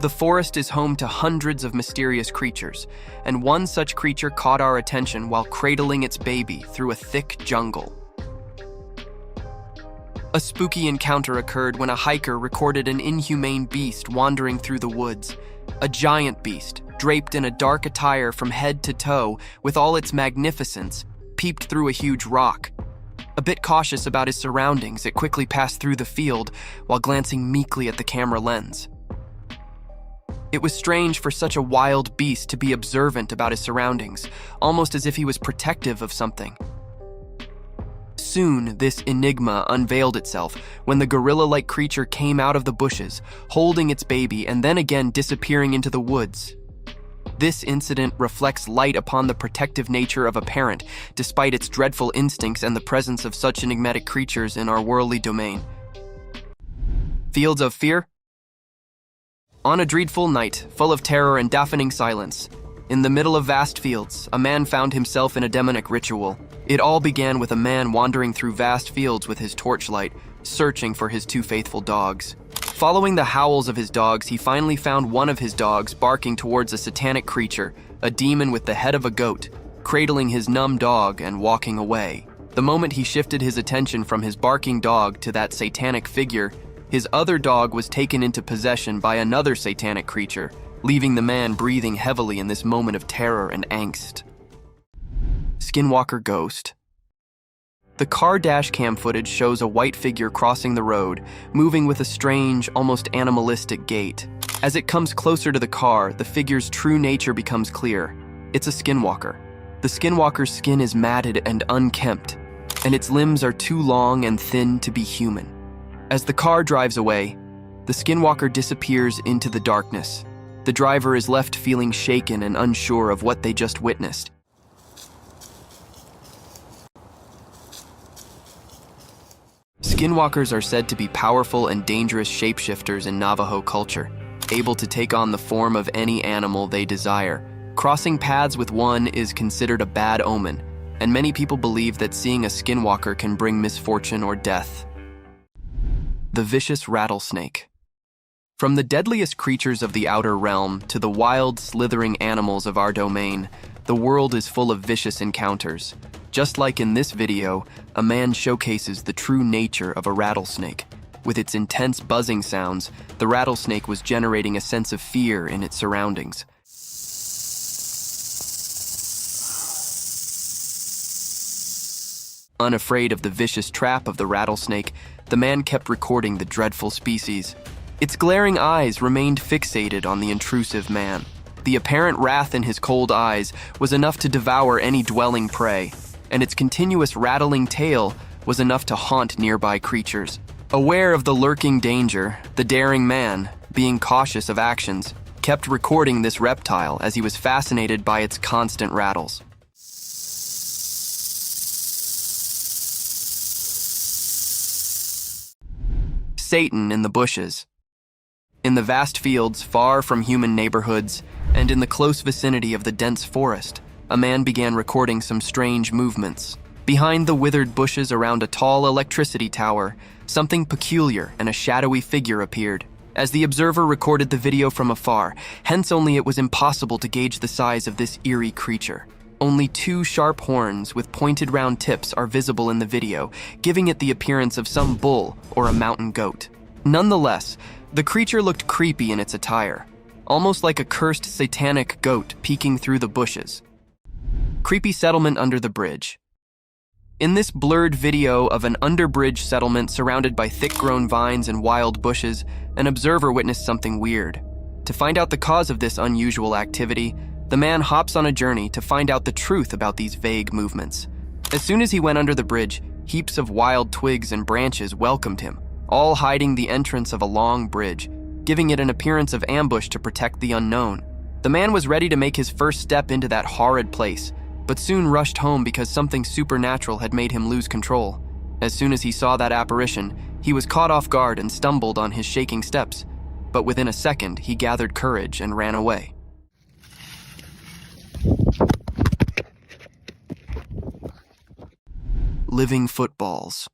The forest is home to hundreds of mysterious creatures, and one such creature caught our attention while cradling its baby through a thick jungle. A spooky encounter occurred when a hiker recorded an inhumane beast wandering through the woods. A giant beast, draped in a dark attire from head to toe with all its magnificence, peeped through a huge rock. A bit cautious about his surroundings, it quickly passed through the field while glancing meekly at the camera lens. It was strange for such a wild beast to be observant about his surroundings, almost as if he was protective of something. Soon, this enigma unveiled itself when the gorilla-like creature came out of the bushes, holding its baby and then again disappearing into the woods. This incident reflects light upon the protective nature of a parent, despite its dreadful instincts and the presence of such enigmatic creatures in our worldly domain. Fields of fear? On a dreadful night, full of terror and deafening silence, in the middle of vast fields, a man found himself in a demonic ritual. It all began with a man wandering through vast fields with his torchlight, searching for his two faithful dogs. Following the howls of his dogs, he finally found one of his dogs barking towards a satanic creature, a demon with the head of a goat, cradling his numb dog and walking away. The moment he shifted his attention from his barking dog to that satanic figure, his other dog was taken into possession by another satanic creature, leaving the man breathing heavily in this moment of terror and angst. Skinwalker Ghost. The car dash cam footage shows a white figure crossing the road, moving with a strange, almost animalistic gait. As it comes closer to the car, the figure's true nature becomes clear. It's a skinwalker. The skinwalker's skin is matted and unkempt, and its limbs are too long and thin to be human. As the car drives away, the skinwalker disappears into the darkness. The driver is left feeling shaken and unsure of what they just witnessed. Skinwalkers are said to be powerful and dangerous shapeshifters in Navajo culture, able to take on the form of any animal they desire. Crossing paths with one is considered a bad omen, and many people believe that seeing a skinwalker can bring misfortune or death. The vicious rattlesnake. From the deadliest creatures of the outer realm to the wild, slithering animals of our domain, the world is full of vicious encounters. Just like in this video, a man showcases the true nature of a rattlesnake. With its intense buzzing sounds, the rattlesnake was generating a sense of fear in its surroundings. Unafraid of the vicious trap of the rattlesnake, the man kept recording the dreadful species. Its glaring eyes remained fixated on the intrusive man. The apparent wrath in his cold eyes was enough to devour any dwelling prey, and its continuous rattling tail was enough to haunt nearby creatures. Aware of the lurking danger, the daring man, being cautious of actions, kept recording this reptile as he was fascinated by its constant rattles. Satan in the bushes. In the vast fields far from human neighborhoods, and in the close vicinity of the dense forest, a man began recording some strange movements. Behind the withered bushes around a tall electricity tower, something peculiar and a shadowy figure appeared. As the observer recorded the video from afar, hence only it was impossible to gauge the size of this eerie creature. Only 2 sharp horns with pointed round tips are visible in the video, giving it the appearance of some bull or a mountain goat. Nonetheless, the creature looked creepy in its attire, almost like a cursed satanic goat peeking through the bushes. Creepy settlement under the bridge. In this blurred video of an underbridge settlement surrounded by thick-grown vines and wild bushes, an observer witnessed something weird. To find out the cause of this unusual activity, the man hops on a journey to find out the truth about these vague movements. As soon as he went under the bridge, heaps of wild twigs and branches welcomed him, all hiding the entrance of a long bridge, giving it an appearance of ambush to protect the unknown. The man was ready to make his first step into that horrid place, but soon rushed home because something supernatural had made him lose control. As soon as he saw that apparition, he was caught off guard and stumbled on his shaking steps. But within a second, he gathered courage and ran away. Living footballs.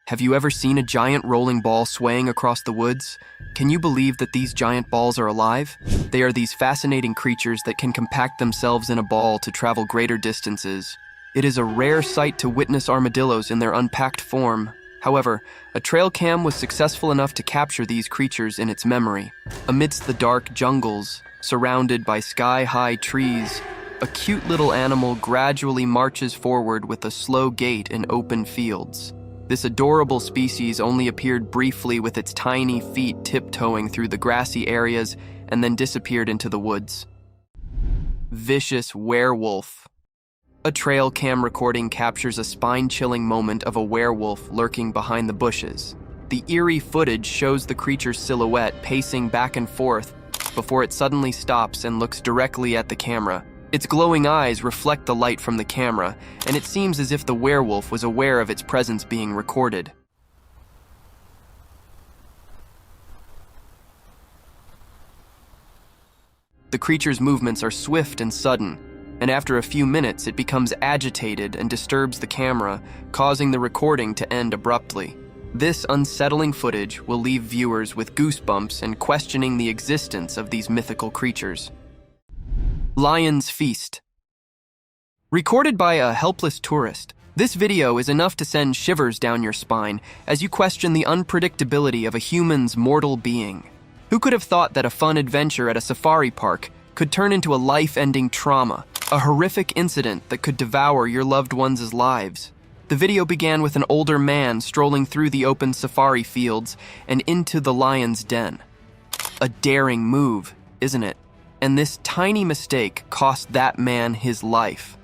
Have you ever seen a giant rolling ball swaying across the woods? Can you believe that these giant balls are alive? They are these fascinating creatures that can compact themselves in a ball to travel greater distances. It is a rare sight to witness armadillos in their unpacked form. However, a trail cam was successful enough to capture these creatures in its memory. Amidst the dark jungles, surrounded by sky-high trees, a cute little animal gradually marches forward with a slow gait in open fields. This adorable species only appeared briefly with its tiny feet tiptoeing through the grassy areas and then disappeared into the woods. Vicious werewolf. A trail cam recording captures a spine-chilling moment of a werewolf lurking behind the bushes. The eerie footage shows the creature's silhouette pacing back and forth before it suddenly stops and looks directly at the camera. Its glowing eyes reflect the light from the camera, and it seems as if the werewolf was aware of its presence being recorded. The creature's movements are swift and sudden, and after a few minutes it becomes agitated and disturbs the camera, causing the recording to end abruptly. This unsettling footage will leave viewers with goosebumps and questioning the existence of these mythical creatures. Lion's Feast. Recorded by a helpless tourist, this video is enough to send shivers down your spine as you question the unpredictability of a human's mortal being. Who could have thought that a fun adventure at a safari park could turn into a life-ending trauma, a horrific incident that could devour your loved ones' lives? The video began with an older man strolling through the open safari fields and into the lion's den. A daring move, isn't it? And this tiny mistake cost that man his life.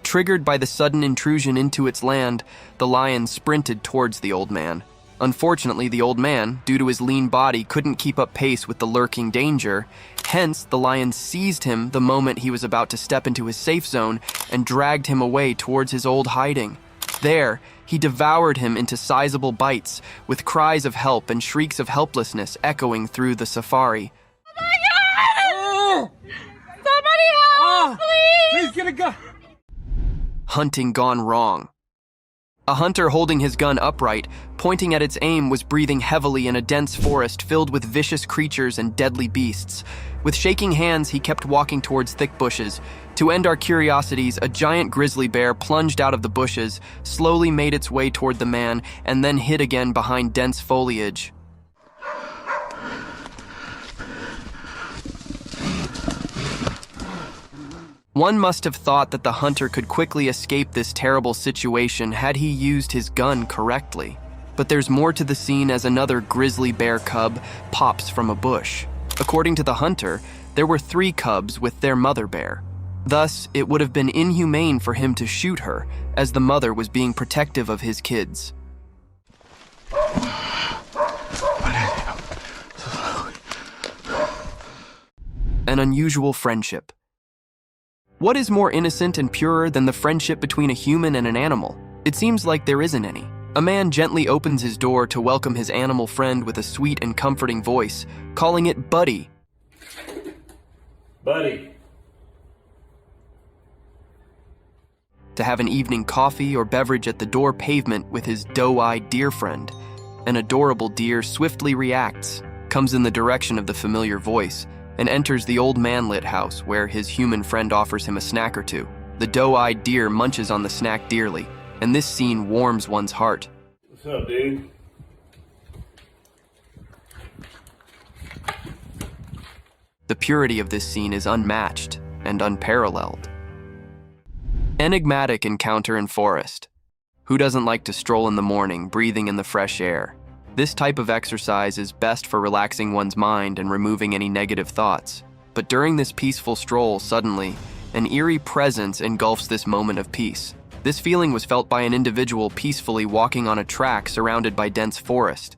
Triggered by the sudden intrusion into its land, the lion sprinted towards the old man. Unfortunately, the old man, due to his lean body, couldn't keep up pace with the lurking danger. Hence, the lion seized him the moment he was about to step into his safe zone and dragged him away towards his old hiding. There, he devoured him into sizable bites, with cries of help and shrieks of helplessness echoing through the safari. Somebody help, please! Please get a gun! Hunting gone wrong. A hunter holding his gun upright, pointing at its aim, was breathing heavily in a dense forest filled with vicious creatures and deadly beasts. With shaking hands, he kept walking towards thick bushes. To end our curiosities, a giant grizzly bear plunged out of the bushes, slowly made its way toward the man, and then hid again behind dense foliage. One must have thought that the hunter could quickly escape this terrible situation had he used his gun correctly. But there's more to the scene as another grizzly bear cub pops from a bush. According to the hunter, there were 3 cubs with their mother bear. Thus, it would have been inhumane for him to shoot her, as the mother was being protective of his kids. An unusual friendship. What is more innocent and purer than the friendship between a human and an animal? It seems like there isn't any. A man gently opens his door to welcome his animal friend with a sweet and comforting voice, calling it Buddy. Buddy. To have an evening coffee or beverage at the door pavement with his doe-eyed deer friend. An adorable deer swiftly reacts, comes in the direction of the familiar voice, and enters the old manlit house where his human friend offers him a snack or two. The doe-eyed deer munches on the snack dearly, and this scene warms one's heart. What's up, dude? The purity of this scene is unmatched and unparalleled. Enigmatic encounter in forest. Who doesn't like to stroll in the morning, breathing in the fresh air? This type of exercise is best for relaxing one's mind and removing any negative thoughts. But during this peaceful stroll, suddenly, an eerie presence engulfs this moment of peace. This feeling was felt by an individual peacefully walking on a track surrounded by dense forest.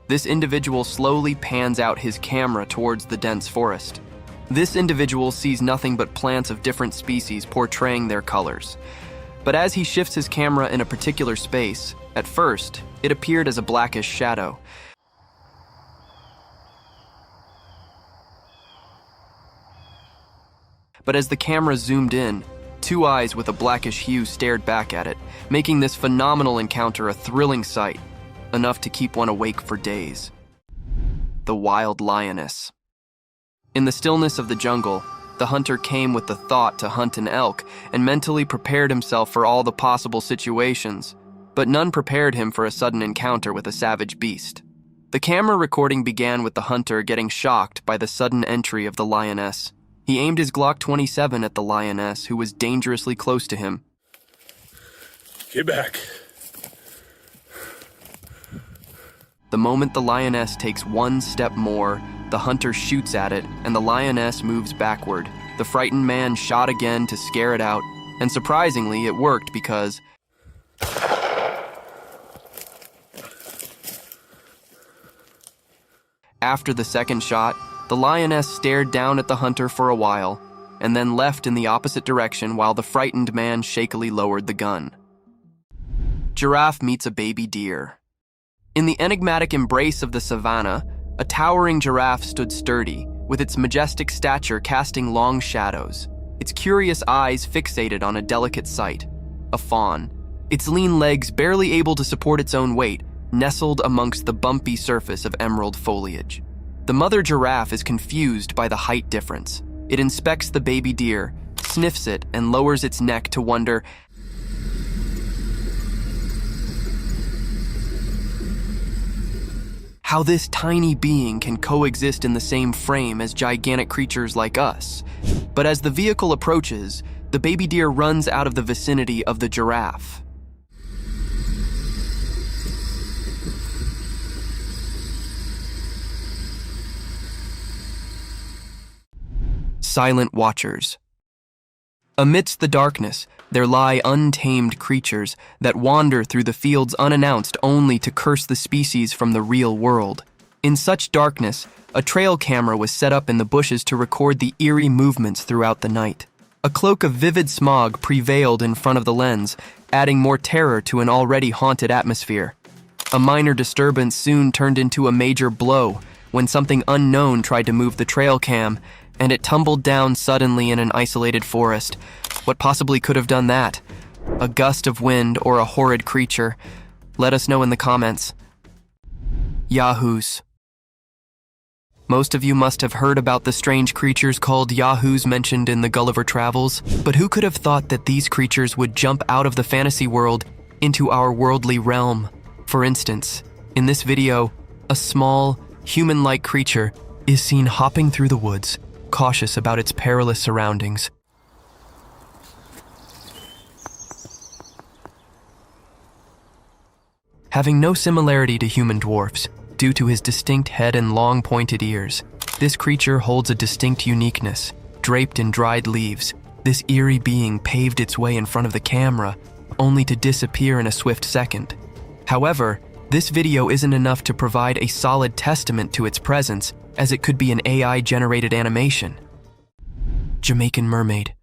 This individual slowly pans out his camera towards the dense forest. This individual sees nothing but plants of different species portraying their colors. But as he shifts his camera in a particular space, at first, it appeared as a blackish shadow. But as the camera zoomed in, two eyes with a blackish hue stared back at it, making this phenomenal encounter a thrilling sight, enough to keep one awake for days. The wild lioness. In the stillness of the jungle, the hunter came with the thought to hunt an elk and mentally prepared himself for all the possible situations, but none prepared him for a sudden encounter with a savage beast. The camera recording began with the hunter getting shocked by the sudden entry of the lioness. He aimed his Glock 27 at the lioness, who was dangerously close to him. Get back. The moment the lioness takes one step more, the hunter shoots at it, and the lioness moves backward. The frightened man shot again to scare it out, and surprisingly, it worked because after the second shot, the lioness stared down at the hunter for a while, and then left in the opposite direction while the frightened man shakily lowered the gun. Giraffe meets a baby deer. In the enigmatic embrace of the savannah, a towering giraffe stood sturdy, with its majestic stature casting long shadows, its curious eyes fixated on a delicate sight, a fawn, its lean legs barely able to support its own weight, nestled amongst the bumpy surface of emerald foliage. The mother giraffe is confused by the height difference. It inspects the baby deer, sniffs it, and lowers its neck to wonder how this tiny being can coexist in the same frame as gigantic creatures like us. But as the vehicle approaches, the baby deer runs out of the vicinity of the giraffe. Silent watchers. Amidst the darkness, there lie untamed creatures that wander through the fields unannounced only to curse the species from the real world. In such darkness, a trail camera was set up in the bushes to record the eerie movements throughout the night. A cloak of vivid smog prevailed in front of the lens, adding more terror to an already haunted atmosphere. A minor disturbance soon turned into a major blow when something unknown tried to move the trail cam, and it tumbled down suddenly in an isolated forest. What possibly could have done that? A gust of wind or a horrid creature? Let us know in the comments. Yahoos. Most of you must have heard about the strange creatures called Yahoos mentioned in the Gulliver Travels, but who could have thought that these creatures would jump out of the fantasy world into our worldly realm? For instance, in this video, a small, human-like creature is seen hopping through the woods, cautious about its perilous surroundings. Having no similarity to human dwarfs, due to his distinct head and long pointed ears, this creature holds a distinct uniqueness. Draped in dried leaves, this eerie being paved its way in front of the camera, only to disappear in a swift second. However, this video isn't enough to provide a solid testament to its presence, as it could be an AI-generated animation. Jamaican mermaid.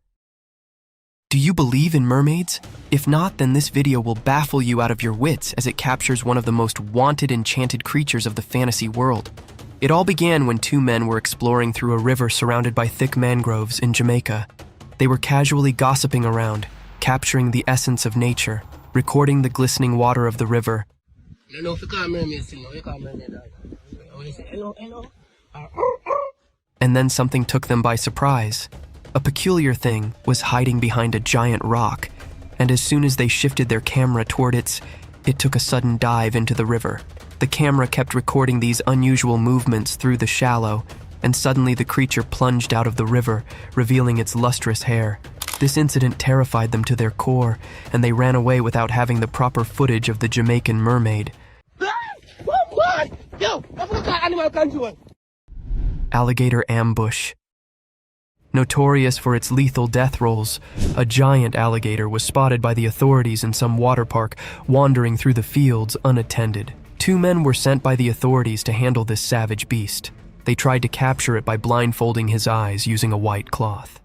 Do you believe in mermaids? If not, then this video will baffle you out of your wits as it captures one of the most wanted enchanted creatures of the fantasy world. It all began when two men were exploring through a river surrounded by thick mangroves in Jamaica. They were casually gossiping around, capturing the essence of nature, recording the glistening water of the river. You know if you call mermaid still, no, you call mermaid dog. When you say hello, hello. And then something took them by surprise. A peculiar thing was hiding behind a giant rock, and as soon as they shifted their camera toward it took a sudden dive into the river. The camera kept recording these unusual movements through the shallow, and suddenly the creature plunged out of the river, revealing its lustrous hair. This incident terrified them to their core, and they ran away without having the proper footage of the Jamaican mermaid. Yo, I forgot animal control. Alligator ambush. Notorious for its lethal death rolls, a giant alligator was spotted by the authorities in some water park, wandering through the fields unattended. 2 men were sent by the authorities to handle this savage beast. They tried to capture it by blindfolding his eyes using a white cloth.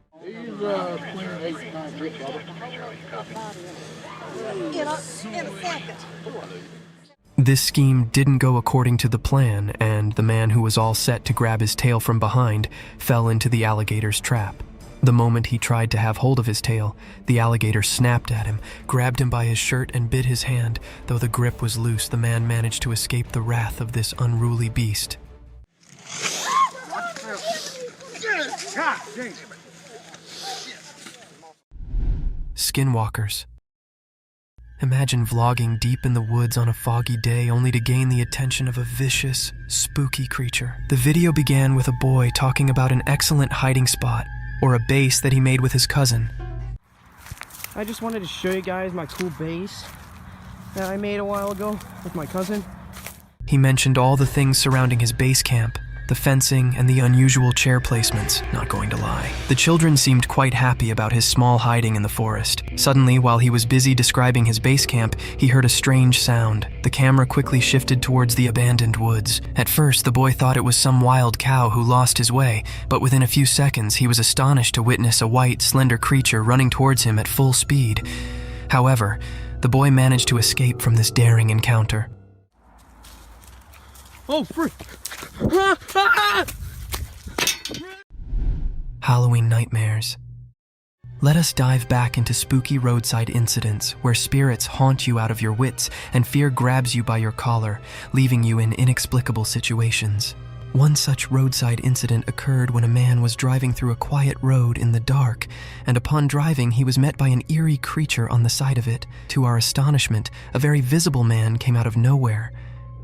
This scheme didn't go according to the plan, and the man who was all set to grab his tail from behind fell into the alligator's trap. The moment he tried to have hold of his tail, the alligator snapped at him, grabbed him by his shirt, and bit his hand. Though the grip was loose, the man managed to escape the wrath of this unruly beast. Skinwalkers. Imagine vlogging deep in the woods on a foggy day only to gain the attention of a vicious, spooky creature. The video began with a boy talking about an excellent hiding spot, or a base that he made with his cousin. I just wanted to show you guys my cool base that I made a while ago with my cousin. He mentioned all the things surrounding his base camp, the fencing, and the unusual chair placements, not going to lie. The children seemed quite happy about his small hiding in the forest. Suddenly, while he was busy describing his base camp, he heard a strange sound. The camera quickly shifted towards the abandoned woods. At first, the boy thought it was some wild cow who lost his way, but within a few seconds, he was astonished to witness a white, slender creature running towards him at full speed. However, the boy managed to escape from this daring encounter. Oh, frick! Halloween nightmares. Let us dive back into spooky roadside incidents where spirits haunt you out of your wits and fear grabs you by your collar, leaving you in inexplicable situations. One such roadside incident occurred when a man was driving through a quiet road in the dark, and upon driving he was met by an eerie creature on the side of it. To our astonishment, a very visible man came out of nowhere.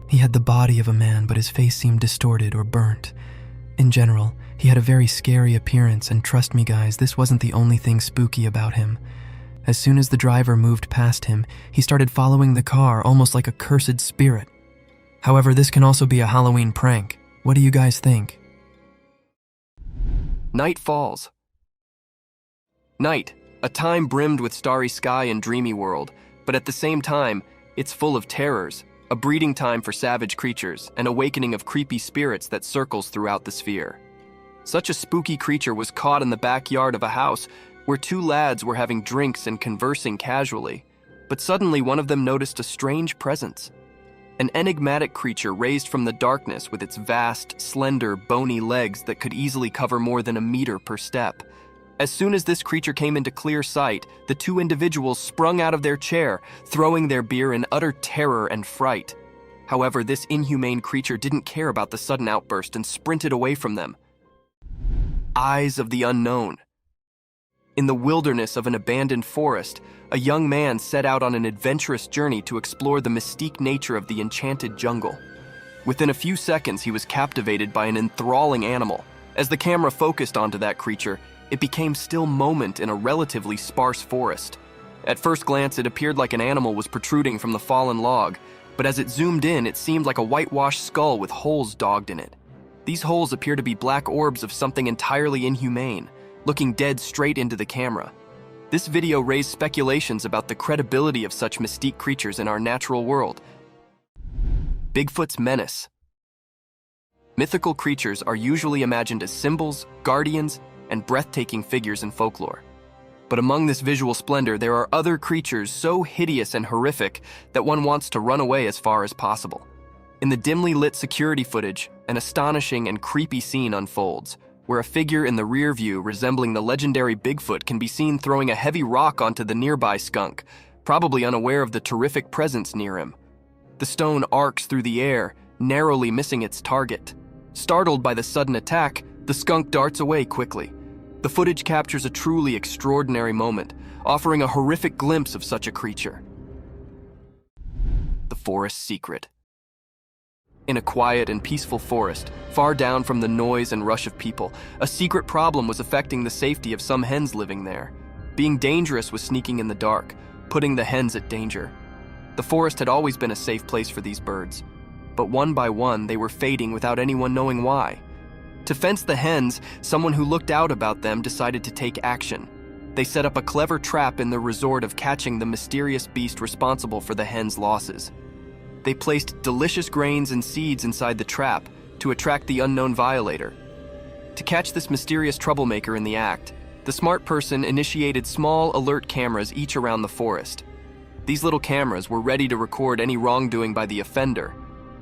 He had the body of a man, but his face seemed distorted or burnt. In general, he had a very scary appearance, and trust me guys, this wasn't the only thing spooky about him. As soon as the driver moved past him, he started following the car almost like a cursed spirit. However, this can also be a Halloween prank. What do you guys think? Night falls. Night, a time brimmed with starry sky and dreamy world, but at the same time, it's full of terrors, a breeding time for savage creatures, an awakening of creepy spirits that circles throughout the sphere. Such a spooky creature was caught in the backyard of a house where 2 lads were having drinks and conversing casually, but suddenly one of them noticed a strange presence. An enigmatic creature raised from the darkness with its vast, slender, bony legs that could easily cover more than a meter per step. As soon as this creature came into clear sight, the 2 individuals sprung out of their chair, throwing their beer in utter terror and fright. However, this inhumane creature didn't care about the sudden outburst and sprinted away from them. Eyes of the unknown. In the wilderness of an abandoned forest, a young man set out on an adventurous journey to explore the mystique nature of the enchanted jungle. Within a few seconds, he was captivated by an enthralling animal. As the camera focused onto that creature, it became still moment in a relatively sparse forest. At first glance, it appeared like an animal was protruding from the fallen log, but as it zoomed in, it seemed like a whitewashed skull with holes dogged in it. These holes appear to be black orbs of something entirely inhumane, looking dead straight into the camera. This video raised speculations about the credibility of such mystique creatures in our natural world. Bigfoot's menace. Mythical creatures are usually imagined as symbols, guardians, and breathtaking figures in folklore. But among this visual splendor, there are other creatures so hideous and horrific that one wants to run away as far as possible. In the dimly lit security footage, an astonishing and creepy scene unfolds, where a figure in the rear view resembling the legendary Bigfoot can be seen throwing a heavy rock onto the nearby skunk, probably unaware of the terrific presence near him. The stone arcs through the air, narrowly missing its target. Startled by the sudden attack, the skunk darts away quickly. The footage captures a truly extraordinary moment, offering a horrific glimpse of such a creature. The forest secret. In a quiet and peaceful forest, far down from the noise and rush of people, a secret problem was affecting the safety of some hens living there. Being dangerous was sneaking in the dark, putting the hens at danger. The forest had always been a safe place for these birds, but one by one they were fading without anyone knowing why. To fence the hens, someone who looked out about them decided to take action. They set up a clever trap in the resort of catching the mysterious beast responsible for the hens' losses. They placed delicious grains and seeds inside the trap to attract the unknown violator. To catch this mysterious troublemaker in the act, the smart person initiated small alert cameras each around the forest. These little cameras were ready to record any wrongdoing by the offender.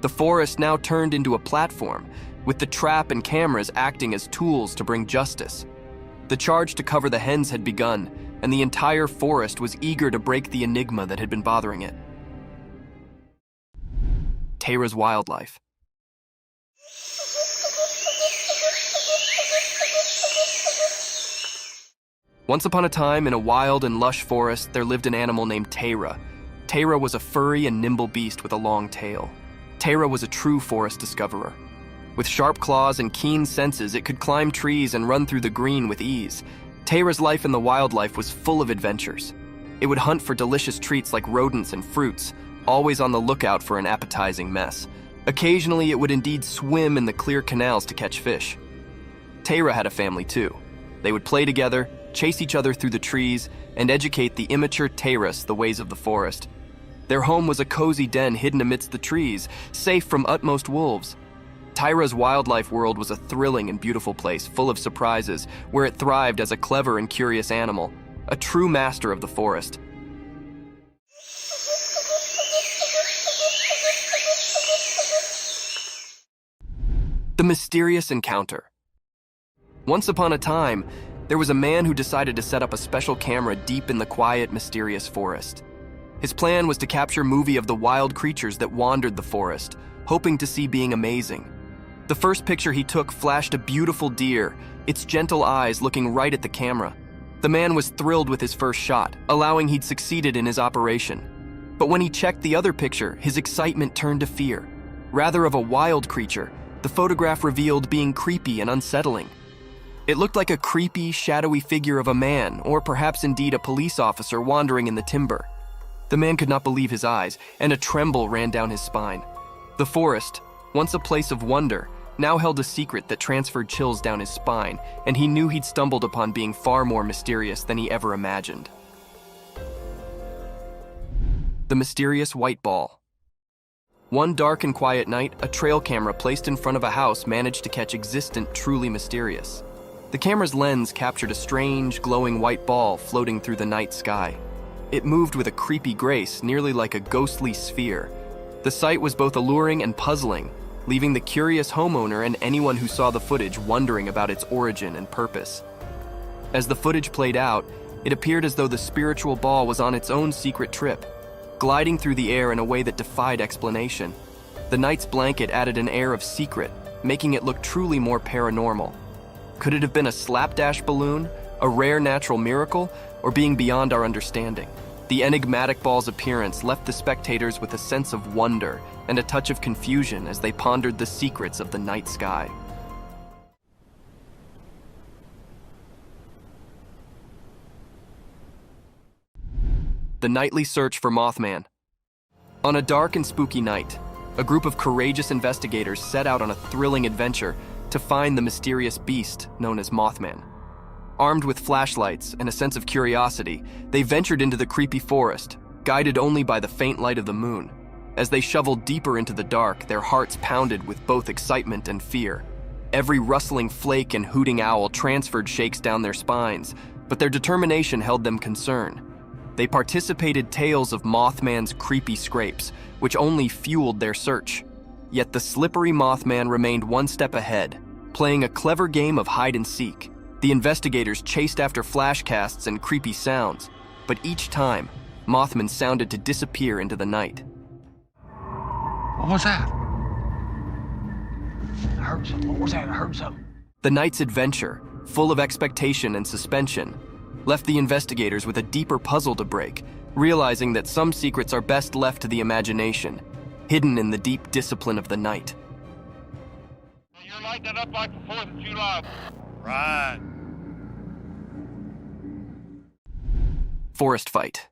The forest now turned into a platform, with the trap and cameras acting as tools to bring justice. The charge to cover the hens had begun, and the entire forest was eager to break the enigma that had been bothering it. Tara's wildlife. Once upon a time, in a wild and lush forest, there lived an animal named Tara. Tara was a furry and nimble beast with a long tail. Tara was a true forest discoverer. With sharp claws and keen senses, it could climb trees and run through the green with ease. Tara's life in the wildlife was full of adventures. It would hunt for delicious treats like rodents and fruits, always on the lookout for an appetizing mess. Occasionally, it would indeed swim in the clear canals to catch fish. Tara had a family too. They would play together, chase each other through the trees, and educate the immature Taras the ways of the forest. Their home was a cozy den hidden amidst the trees, safe from utmost wolves. Tara's wildlife world was a thrilling and beautiful place, full of surprises, where it thrived as a clever and curious animal, a true master of the forest. The mysterious encounter. Once upon a time, there was a man who decided to set up a special camera deep in the quiet, mysterious forest. His plan was to capture a movie of the wild creatures that wandered the forest, hoping to see being amazing. The first picture he took flashed a beautiful deer, its gentle eyes looking right at the camera. The man was thrilled with his first shot, allowing he'd succeeded in his operation. But when he checked the other picture, his excitement turned to fear. Rather of a wild creature, the photograph revealed being creepy and unsettling. It looked like a creepy, shadowy figure of a man, or perhaps indeed a police officer wandering in the timber. The man could not believe his eyes, and a tremble ran down his spine. The forest, once a place of wonder, now held a secret that transferred chills down his spine, and he knew he'd stumbled upon being far more mysterious than he ever imagined. The mysterious white ball. One dark and quiet night, a trail camera placed in front of a house managed to catch existent, truly mysterious. The camera's lens captured a strange, glowing white ball floating through the night sky. It moved with a creepy grace, nearly like a ghostly sphere. The sight was both alluring and puzzling, leaving the curious homeowner and anyone who saw the footage wondering about its origin and purpose. As the footage played out, it appeared as though the spiritual ball was on its own secret trip, gliding through the air in a way that defied explanation. The night's blanket added an air of secret, making it look truly more paranormal. Could it have been a slapdash balloon, a rare natural miracle, or being beyond our understanding? The enigmatic ball's appearance left the spectators with a sense of wonder and a touch of confusion as they pondered the secrets of the night sky. The nightly search for Mothman. On a dark and spooky night, a group of courageous investigators set out on a thrilling adventure to find the mysterious beast known as Mothman. Armed with flashlights and a sense of curiosity, they ventured into the creepy forest, guided only by the faint light of the moon. As they shoveled deeper into the dark, their hearts pounded with both excitement and fear. Every rustling flake and hooting owl transferred shakes down their spines, but their determination held them concerned. They participated tales of Mothman's creepy scrapes, which only fueled their search. Yet the slippery Mothman remained one step ahead, playing a clever game of hide and seek. The investigators chased after flashcasts and creepy sounds, but each time, Mothman sounded to disappear into the night. What was that? I heard something. What was that? I heard something. The night's adventure, full of expectation and suspension, left the investigators with a deeper puzzle to break, realizing that some secrets are best left to the imagination, hidden in the deep discipline of the night. You're lighting it up like the 4th of July. Right. Forest fight.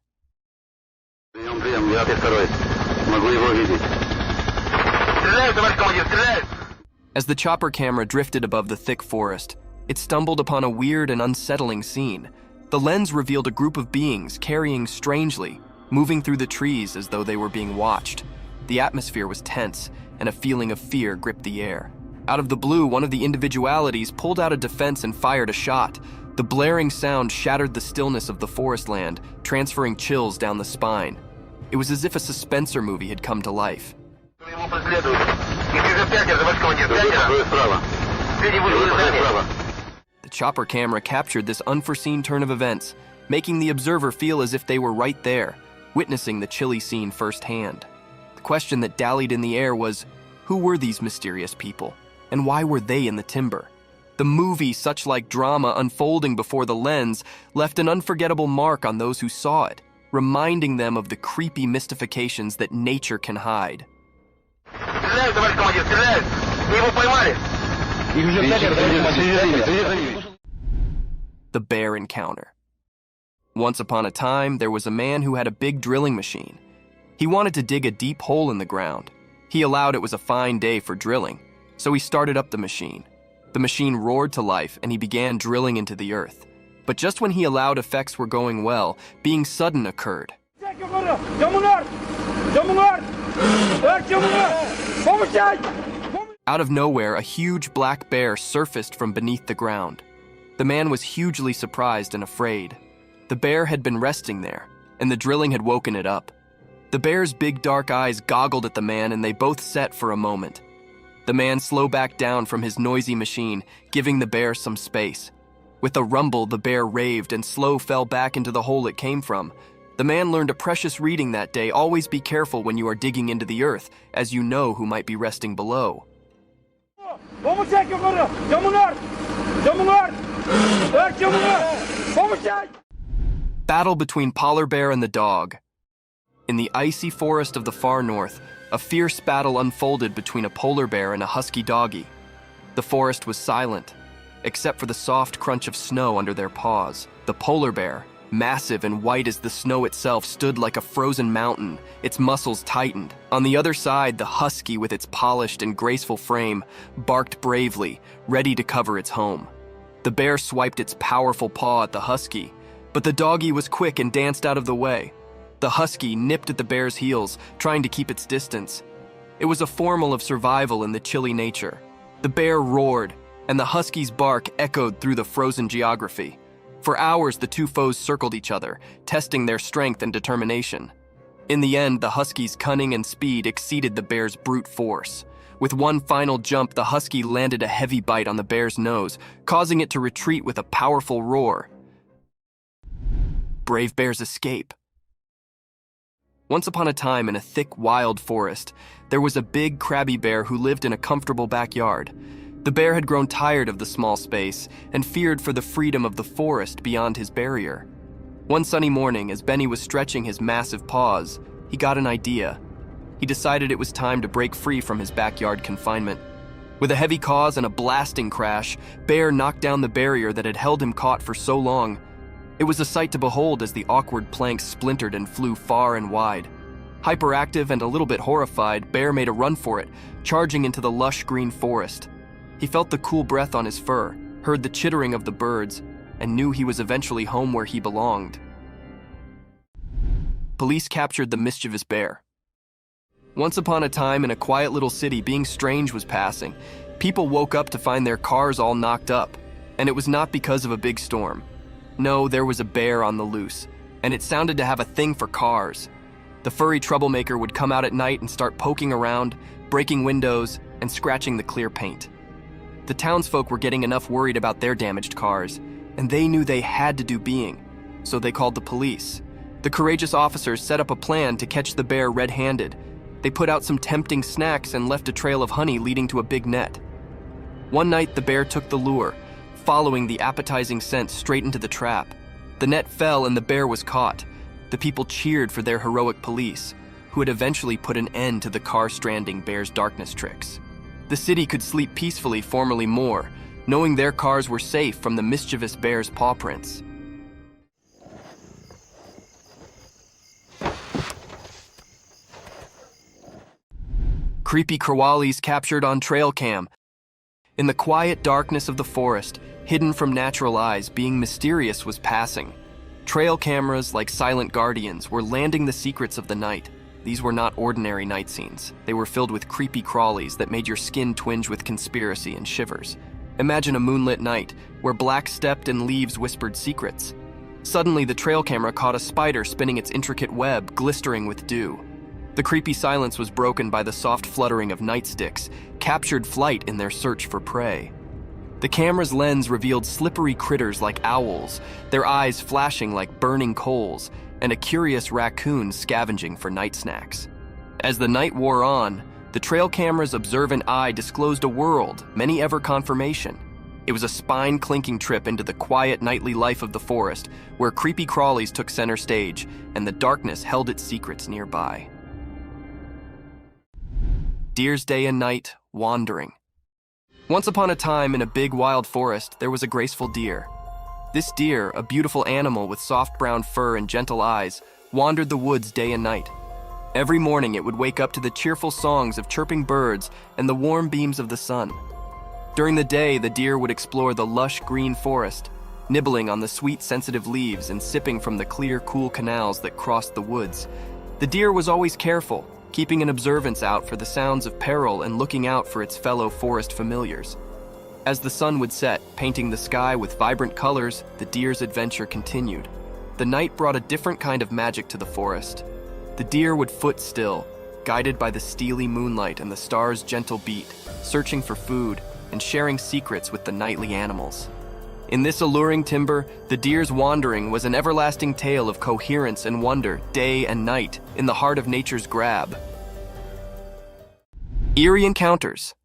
As the chopper camera drifted above the thick forest, it stumbled upon a weird and unsettling scene. The lens revealed a group of beings carrying strangely, moving through the trees as though they were being watched. The atmosphere was tense, and a feeling of fear gripped the air. Out of the blue, one of the individualities pulled out a defense and fired a shot. The blaring sound shattered the stillness of the forest land, transferring chills down the spine. It was as if a suspenser movie had come to life. The chopper camera captured this unforeseen turn of events, making the observer feel as if they were right there, witnessing the chilly scene firsthand. The question that dallied in the air was, who were these mysterious people, and why were they in the timber? The movie, such like drama unfolding before the lens, left an unforgettable mark on those who saw it, reminding them of the creepy mystifications that nature can hide. The bear encounter. Once upon a time, there was a man who had a big drilling machine. He wanted to dig a deep hole in the ground. He allowed it was a fine day for drilling, so he started up the machine. The machine roared to life and he began drilling into the earth. But just when he allowed effects were going well, being sudden occurred. Out of nowhere, a huge black bear surfaced from beneath the ground. The man was hugely surprised and afraid. The bear had been resting there, and the drilling had woken it up. The bear's big dark eyes goggled at the man and they both set for a moment. The man slowed back down from his noisy machine, giving the bear some space. With a rumble, the bear raved and Slow fell back into the hole it came from. The man learned a precious reading that day: always be careful when you are digging into the earth, as you know who might be resting below. Battle between polar bear and the dog. In the icy forest of the far north, a fierce battle unfolded between a polar bear and a husky doggy. The forest was silent, except for the soft crunch of snow under their paws. The polar bear, massive and white as the snow itself, stood like a frozen mountain, its muscles tightened. On the other side, the husky, with its polished and graceful frame, barked bravely, ready to cover its home. The bear swiped its powerful paw at the husky, but the doggy was quick and danced out of the way. The husky nipped at the bear's heels, trying to keep its distance. It was a formal of survival in the chilly nature. The bear roared, and the husky's bark echoed through the frozen geography. For hours, the two foes circled each other, testing their strength and determination. In the end, the husky's cunning and speed exceeded the bear's brute force. With one final jump, the husky landed a heavy bite on the bear's nose, causing it to retreat with a powerful roar. Brave bears escape. Once upon a time, in a thick, wild forest, there was a big, crabby bear who lived in a comfortable backyard. The bear had grown tired of the small space and feared for the freedom of the forest beyond his barrier. One sunny morning, as Benny was stretching his massive paws, he got an idea. He decided it was time to break free from his backyard confinement. With a heavy cause and a blasting crash, Bear knocked down the barrier that had held him caught for so long. It was a sight to behold as the awkward planks splintered and flew far and wide. Hyperactive and a little bit horrified, Bear made a run for it, charging into the lush green forest. He felt the cool breath on his fur, heard the chittering of the birds, and knew he was eventually home where he belonged. Police captured the mischievous bear. Once upon a time, in a quiet little city, being strange was passing. People woke up to find their cars all knocked up, and it was not because of a big storm. No, there was a bear on the loose, and it sounded to have a thing for cars. The furry troublemaker would come out at night and start poking around, breaking windows, and scratching the clear paint. The townsfolk were getting enough worried about their damaged cars, and they knew they had to do being, so they called the police. The courageous officers set up a plan to catch the bear red-handed. They put out some tempting snacks and left a trail of honey leading to a big net. One night, the bear took the lure, following the appetizing scent straight into the trap. The net fell and the bear was caught. The people cheered for their heroic police, who had eventually put an end to the car-stranding bear's darkness tricks. The city could sleep peacefully formerly more, knowing their cars were safe from the mischievous bear's paw prints. Creepy crawlies captured on trail cam. In the quiet darkness of the forest, hidden from natural eyes, being mysterious was passing. Trail cameras, like silent guardians, were landing the secrets of the night. These were not ordinary night scenes. They were filled with creepy crawlies that made your skin twinge with conspiracy and shivers. Imagine a moonlit night, where black stepped and leaves whispered secrets. Suddenly, the trail camera caught a spider spinning its intricate web, glistering with dew. The creepy silence was broken by the soft fluttering of nightsticks, captured flight in their search for prey. The camera's lens revealed slippery critters like owls, their eyes flashing like burning coals, and a curious raccoon scavenging for night snacks. As the night wore on, the trail camera's observant eye disclosed a world, many ever confirmation. It was a spine-clinking trip into the quiet nightly life of the forest, where creepy crawlies took center stage, and the darkness held its secrets nearby. Deer's day and night, wandering. Once upon a time in a big wild forest, there was a graceful deer. This deer, a beautiful animal with soft brown fur and gentle eyes, wandered the woods day and night. Every morning it would wake up to the cheerful songs of chirping birds and the warm beams of the sun. During the day, the deer would explore the lush green forest, nibbling on the sweet, sensitive leaves and sipping from the clear, cool canals that crossed the woods. The deer was always careful, keeping an observance out for the sounds of peril and looking out for its fellow forest familiars. As the sun would set, painting the sky with vibrant colors, the deer's adventure continued. The night brought a different kind of magic to the forest. The deer would foot still, guided by the steely moonlight and the stars' gentle beat, searching for food and sharing secrets with the nightly animals. In this alluring timber, the deer's wandering was an everlasting tale of coherence and wonder, day and night, in the heart of nature's grab. Eerie encounters.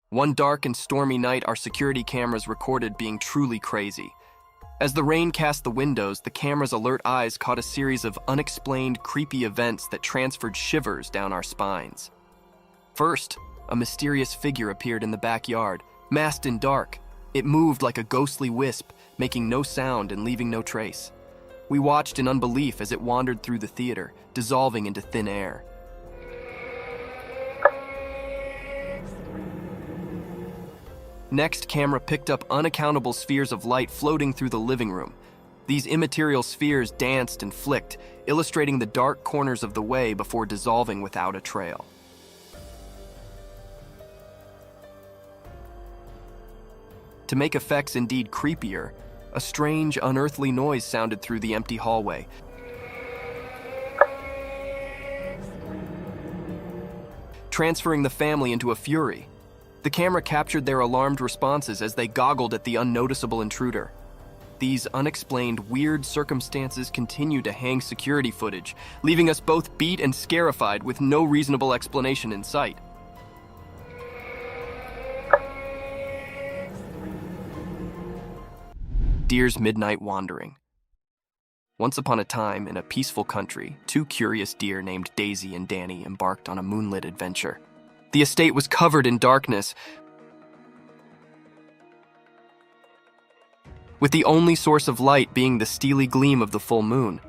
One dark and stormy night, our security cameras recorded being truly crazy. As the rain cast the windows, the camera's alert eyes caught a series of unexplained, creepy events that transferred shivers down our spines. First, a mysterious figure appeared in the backyard, masked in dark. It moved like a ghostly wisp, making no sound and leaving no trace. We watched in unbelief as it wandered through the theater, dissolving into thin air. Next, camera picked up unaccountable spheres of light floating through the living room. These immaterial spheres danced and flicked, illustrating the dark corners of the way before dissolving without a trail. To make effects indeed creepier, a strange, unearthly noise sounded through the empty hallway. Transferring the family into a fury. The camera captured their alarmed responses as they goggled at the unnoticeable intruder. These unexplained, weird circumstances continued to hang security footage, leaving us both beat and scarified with no reasonable explanation in sight. Deer's midnight wandering. Once upon a time, in a peaceful country, two curious deer named Daisy and Danny embarked on a moonlit adventure. The estate was covered in darkness, with the only source of light being the steely gleam of the full moon.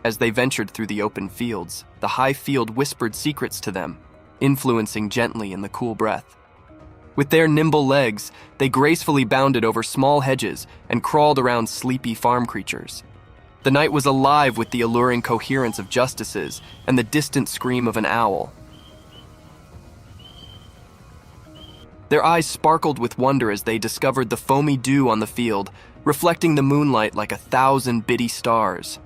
As they ventured through the open fields, the high field whispered secrets to them, influencing gently in the cool breath. With their nimble legs, they gracefully bounded over small hedges and crawled around sleepy farm creatures. The night was alive with the alluring coherence of justices and the distant scream of an owl. Their eyes sparkled with wonder as they discovered the foamy dew on the field, reflecting the moonlight like 1,000 bitty stars.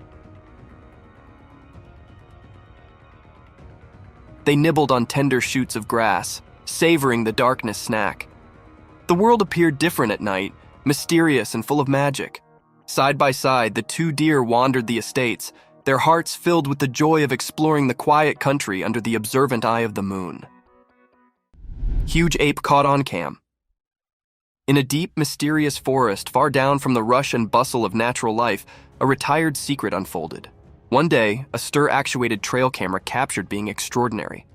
They nibbled on tender shoots of grass, savoring the darkness snack. The world appeared different at night, mysterious and full of magic. Side by side, the two deer wandered the estates, their hearts filled with the joy of exploring the quiet country under the observant eye of the moon. Huge ape caught on cam. In a deep, mysterious forest far down from the rush and bustle of natural life, a retired secret unfolded. One day, a stir-actuated trail camera captured being extraordinary.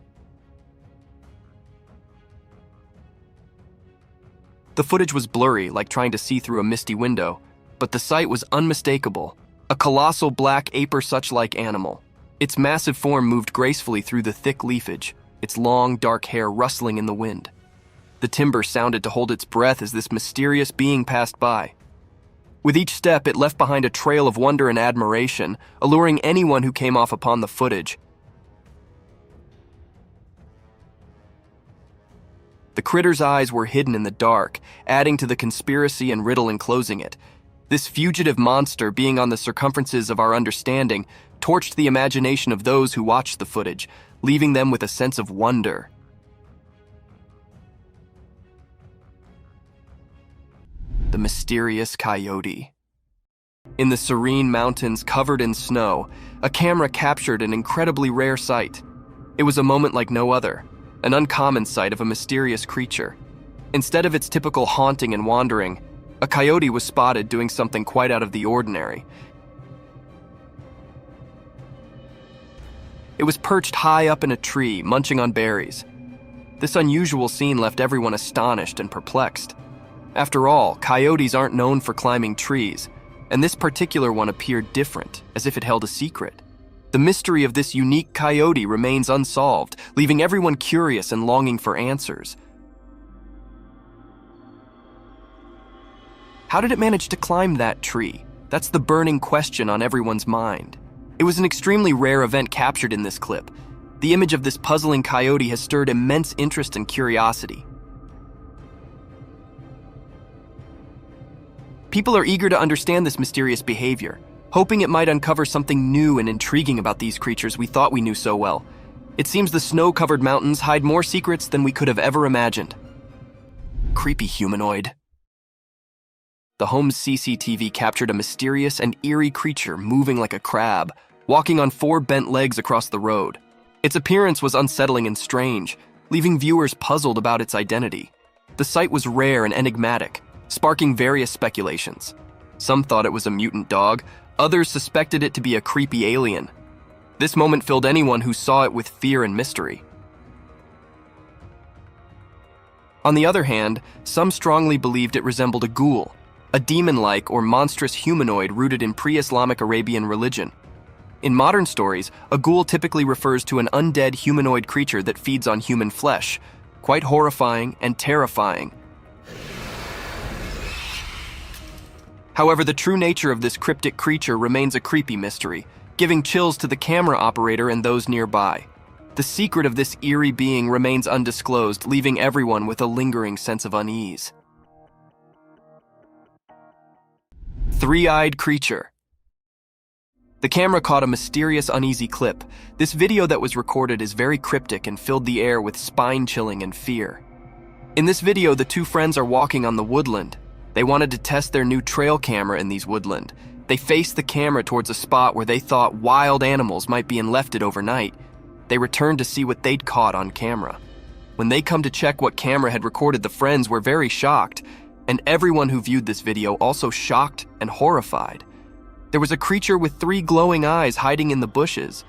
The footage was blurry, like trying to see through a misty window, but the sight was unmistakable. A colossal black aper-such-like animal. Its massive form moved gracefully through the thick leafage, its long, dark hair rustling in the wind. The timber sounded to hold its breath as this mysterious being passed by. With each step, it left behind a trail of wonder and admiration, alluring anyone who came off upon the footage. The critter's eyes were hidden in the dark, adding to the conspiracy and riddle enclosing it. This fugitive monster, being on the circumferences of our understanding, torched the imagination of those who watched the footage, leaving them with a sense of wonder. The mysterious coyote. In the serene mountains covered in snow, a camera captured an incredibly rare sight. It was a moment like no other, an uncommon sight of a mysterious creature. Instead of its typical haunting and wandering, a coyote was spotted doing something quite out of the ordinary. It was perched high up in a tree, munching on berries. This unusual scene left everyone astonished and perplexed. After all, coyotes aren't known for climbing trees, and this particular one appeared different, as if it held a secret. The mystery of this unique coyote remains unsolved, leaving everyone curious and longing for answers. How did it manage to climb that tree? That's the burning question on everyone's mind. It was an extremely rare event captured in this clip. The image of this puzzling coyote has stirred immense interest and curiosity. People are eager to understand this mysterious behavior, hoping it might uncover something new and intriguing about these creatures we thought we knew so well. It seems the snow-covered mountains hide more secrets than we could have ever imagined. Creepy humanoid. The home's CCTV captured a mysterious and eerie creature moving like a crab, walking on 4 bent legs across the road. Its appearance was unsettling and strange, leaving viewers puzzled about its identity. The sight was rare and enigmatic, sparking various speculations. Some thought it was a mutant dog, others suspected it to be a creepy alien. This moment filled anyone who saw it with fear and mystery. On the other hand, some strongly believed it resembled a ghoul, a demon-like or monstrous humanoid rooted in pre-Islamic Arabian religion. In modern stories, a ghoul typically refers to an undead humanoid creature that feeds on human flesh, quite horrifying and terrifying. However, the true nature of this cryptic creature remains a creepy mystery, giving chills to the camera operator and those nearby. The secret of this eerie being remains undisclosed, leaving everyone with a lingering sense of unease. Three-eyed creature. The camera caught a mysterious, uneasy clip. This video that was recorded is very cryptic and filled the air with spine-chilling and fear. In this video, the two friends are walking on the woodland. They wanted to test their new trail camera in these woodland. They faced the camera towards a spot where they thought wild animals might be left overnight. They returned to see what they'd caught on camera. When they come to check what camera had recorded, the friends were very shocked, and everyone who viewed this video also shocked and horrified. There was a creature with 3 glowing eyes hiding in the bushes.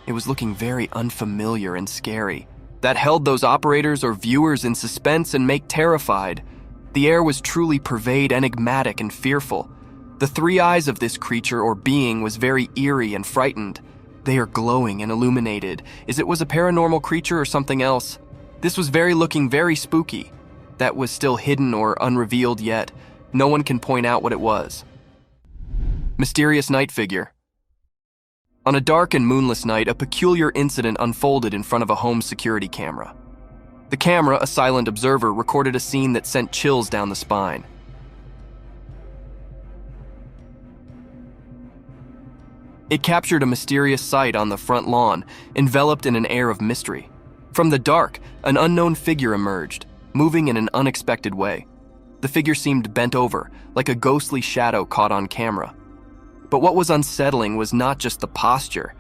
It was looking very unfamiliar and scary. That held those operators or viewers in suspense and terrified. The air was truly pervade, enigmatic and fearful. The 3 eyes of this creature or being was very eerie and frightened. They are glowing and illuminated. Is it was a paranormal creature or something else? This was looking very spooky. That was still hidden or unrevealed yet. No one can point out what it was. Mysterious night figure. On a dark and moonless night, a peculiar incident unfolded in front of a home security camera. The camera, a silent observer, recorded a scene that sent chills down the spine. It captured a mysterious sight on the front lawn, enveloped in an air of mystery. From the dark, an unknown figure emerged, moving in an unexpected way. The figure seemed bent over, like a ghostly shadow caught on camera. But what was unsettling was not just the posture.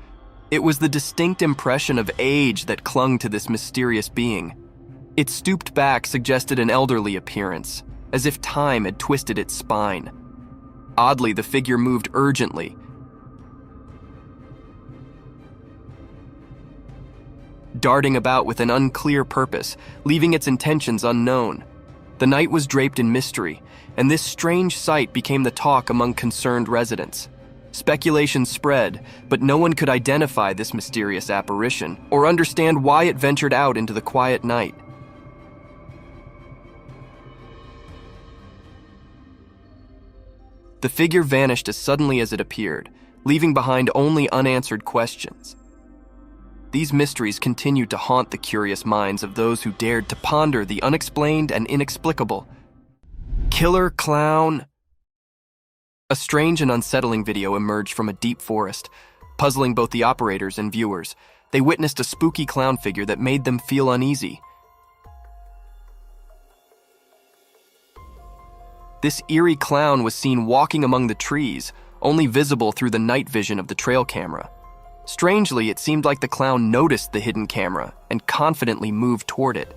It was the distinct impression of age that clung to this mysterious being. Its stooped back suggested an elderly appearance, as if time had twisted its spine. Oddly, the figure moved urgently, darting about with an unclear purpose, leaving its intentions unknown. The night was draped in mystery, and this strange sight became the talk among concerned residents. Speculation spread, but no one could identify this mysterious apparition or understand why it ventured out into the quiet night. The figure vanished as suddenly as it appeared, leaving behind only unanswered questions. These mysteries continued to haunt the curious minds of those who dared to ponder the unexplained and inexplicable. Killer clown. A strange and unsettling video emerged from a deep forest, puzzling both the operators and viewers. They witnessed a spooky clown figure that made them feel uneasy. This eerie clown was seen walking among the trees, only visible through the night vision of the trail camera. Strangely, it seemed like the clown noticed the hidden camera and confidently moved toward it.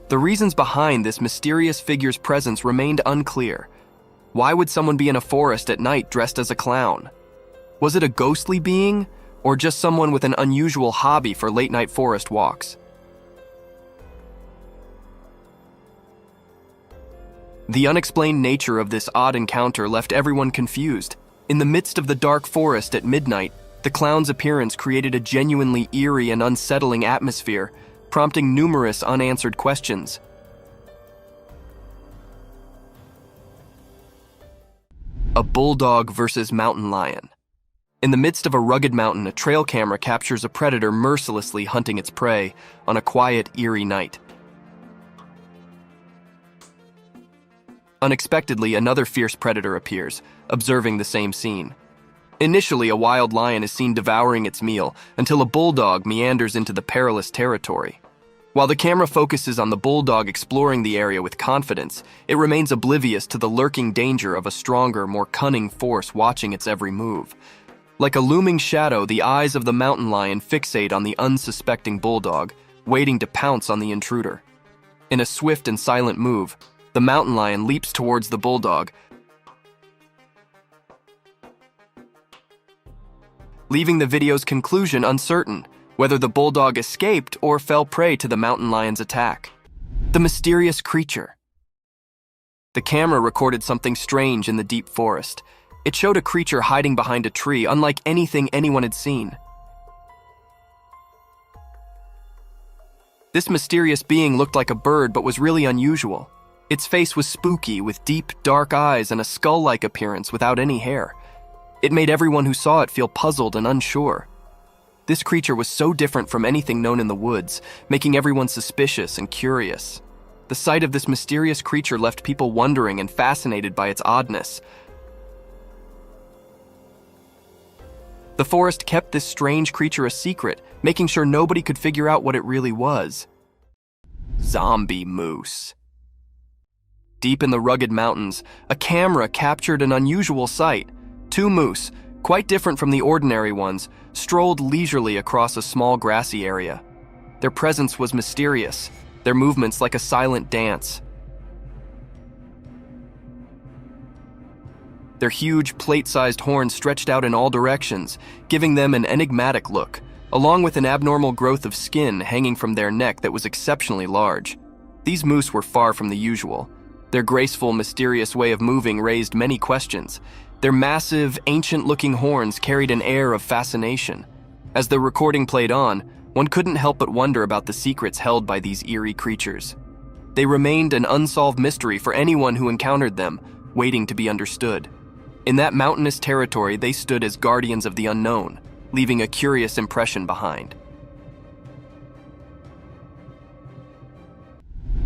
The reasons behind this mysterious figure's presence remained unclear. Why would someone be in a forest at night dressed as a clown? Was it a ghostly being, or just someone with an unusual hobby for late-night forest walks? The unexplained nature of this odd encounter left everyone confused. In the midst of the dark forest at midnight, the clown's appearance created a genuinely eerie and unsettling atmosphere, prompting numerous unanswered questions. A bulldog versus mountain lion. In the midst of a rugged mountain, a trail camera captures a predator mercilessly hunting its prey on a quiet, eerie night. Unexpectedly, another fierce predator appears, observing the same scene. Initially, a wild lion is seen devouring its meal until a bulldog meanders into the perilous territory. While the camera focuses on the bulldog exploring the area with confidence, it remains oblivious to the lurking danger of a stronger, more cunning force watching its every move. Like a looming shadow, the eyes of the mountain lion fixate on the unsuspecting bulldog, waiting to pounce on the intruder. In a swift and silent move, the mountain lion leaps towards the bulldog, leaving the video's conclusion uncertain, whether the bulldog escaped or fell prey to the mountain lion's attack. The mysterious creature. The camera recorded something strange in the deep forest. It showed a creature hiding behind a tree, unlike anything anyone had seen. This mysterious being looked like a bird but was really unusual. Its face was spooky, with deep, dark eyes and a skull-like appearance without any hair. It made everyone who saw it feel puzzled and unsure. This creature was so different from anything known in the woods, making everyone suspicious and curious. The sight of this mysterious creature left people wondering and fascinated by its oddness. The forest kept this strange creature a secret, making sure nobody could figure out what it really was. Zombie moose. Deep in the rugged mountains, a camera captured an unusual sight. Two moose, quite different from the ordinary ones, strolled leisurely across a small grassy area. Their presence was mysterious, their movements like a silent dance. Their huge, plate-sized horns stretched out in all directions, giving them an enigmatic look, along with an abnormal growth of skin hanging from their neck that was exceptionally large. These moose were far from the usual. Their graceful, mysterious way of moving raised many questions. Their massive, ancient-looking horns carried an air of fascination. As the recording played on, one couldn't help but wonder about the secrets held by these eerie creatures. They remained an unsolved mystery for anyone who encountered them, waiting to be understood. In that mountainous territory, they stood as guardians of the unknown, leaving a curious impression behind.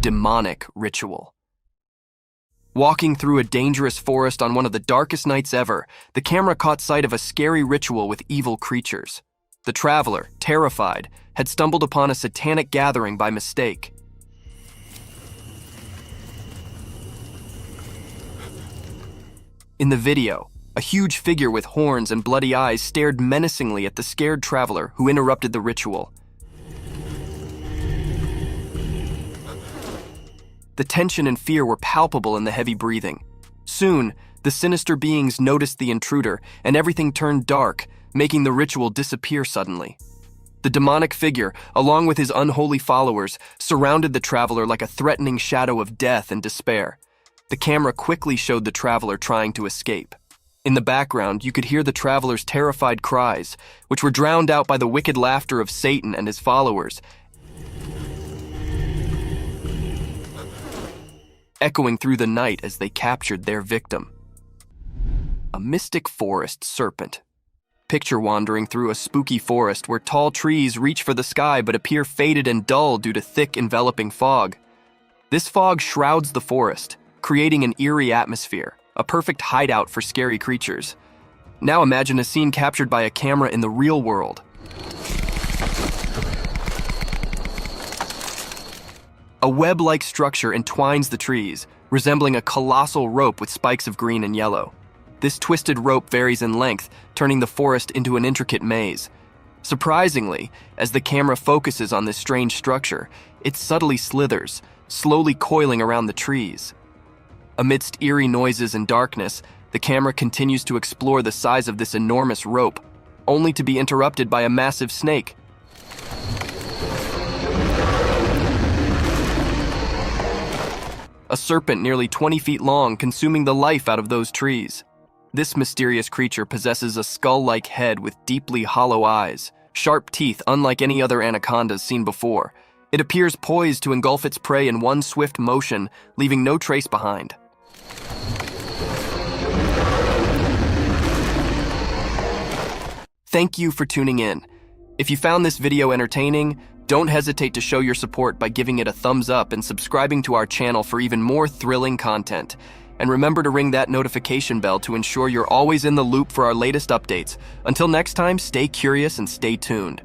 Demonic ritual. Walking through a dangerous forest on one of the darkest nights ever, the camera caught sight of a scary ritual with evil creatures. The traveler, terrified, had stumbled upon a satanic gathering by mistake. In the video, A huge figure with horns and bloody eyes stared menacingly at the scared traveler who interrupted the ritual. The tension and fear were palpable in the heavy breathing. Soon, the sinister beings noticed the intruder, and everything turned dark, making the ritual disappear suddenly. The demonic figure, along with his unholy followers, surrounded the traveler like a threatening shadow of death and despair. The camera quickly showed the traveler trying to escape. In the background, you could hear the traveler's terrified cries, which were drowned out by the wicked laughter of Satan and his followers, echoing through the night as they captured their victim. A mystic forest serpent. Picture wandering through a spooky forest where tall trees reach for the sky but appear faded and dull due to thick, enveloping fog. This fog shrouds the forest, creating an eerie atmosphere, a perfect hideout for scary creatures. Now imagine a scene captured by a camera in the real world. A web-like structure entwines the trees, resembling a colossal rope with spikes of green and yellow. This twisted rope varies in length, turning the forest into an intricate maze. Surprisingly, as the camera focuses on this strange structure, it subtly slithers, slowly coiling around the trees. Amidst eerie noises and darkness, the camera continues to explore the size of this enormous rope, only to be interrupted by a massive snake. A serpent nearly 20 feet long, consuming the life out of those trees. This mysterious creature possesses a skull-like head with deeply hollow eyes, sharp teeth unlike any other anacondas seen before. It appears poised to engulf its prey in one swift motion, leaving no trace behind. Thank you for tuning in. If you found this video entertaining, don't hesitate to show your support by giving it a thumbs up and subscribing to our channel for even more thrilling content. And remember to ring that notification bell to ensure you're always in the loop for our latest updates. Until next time, stay curious and stay tuned.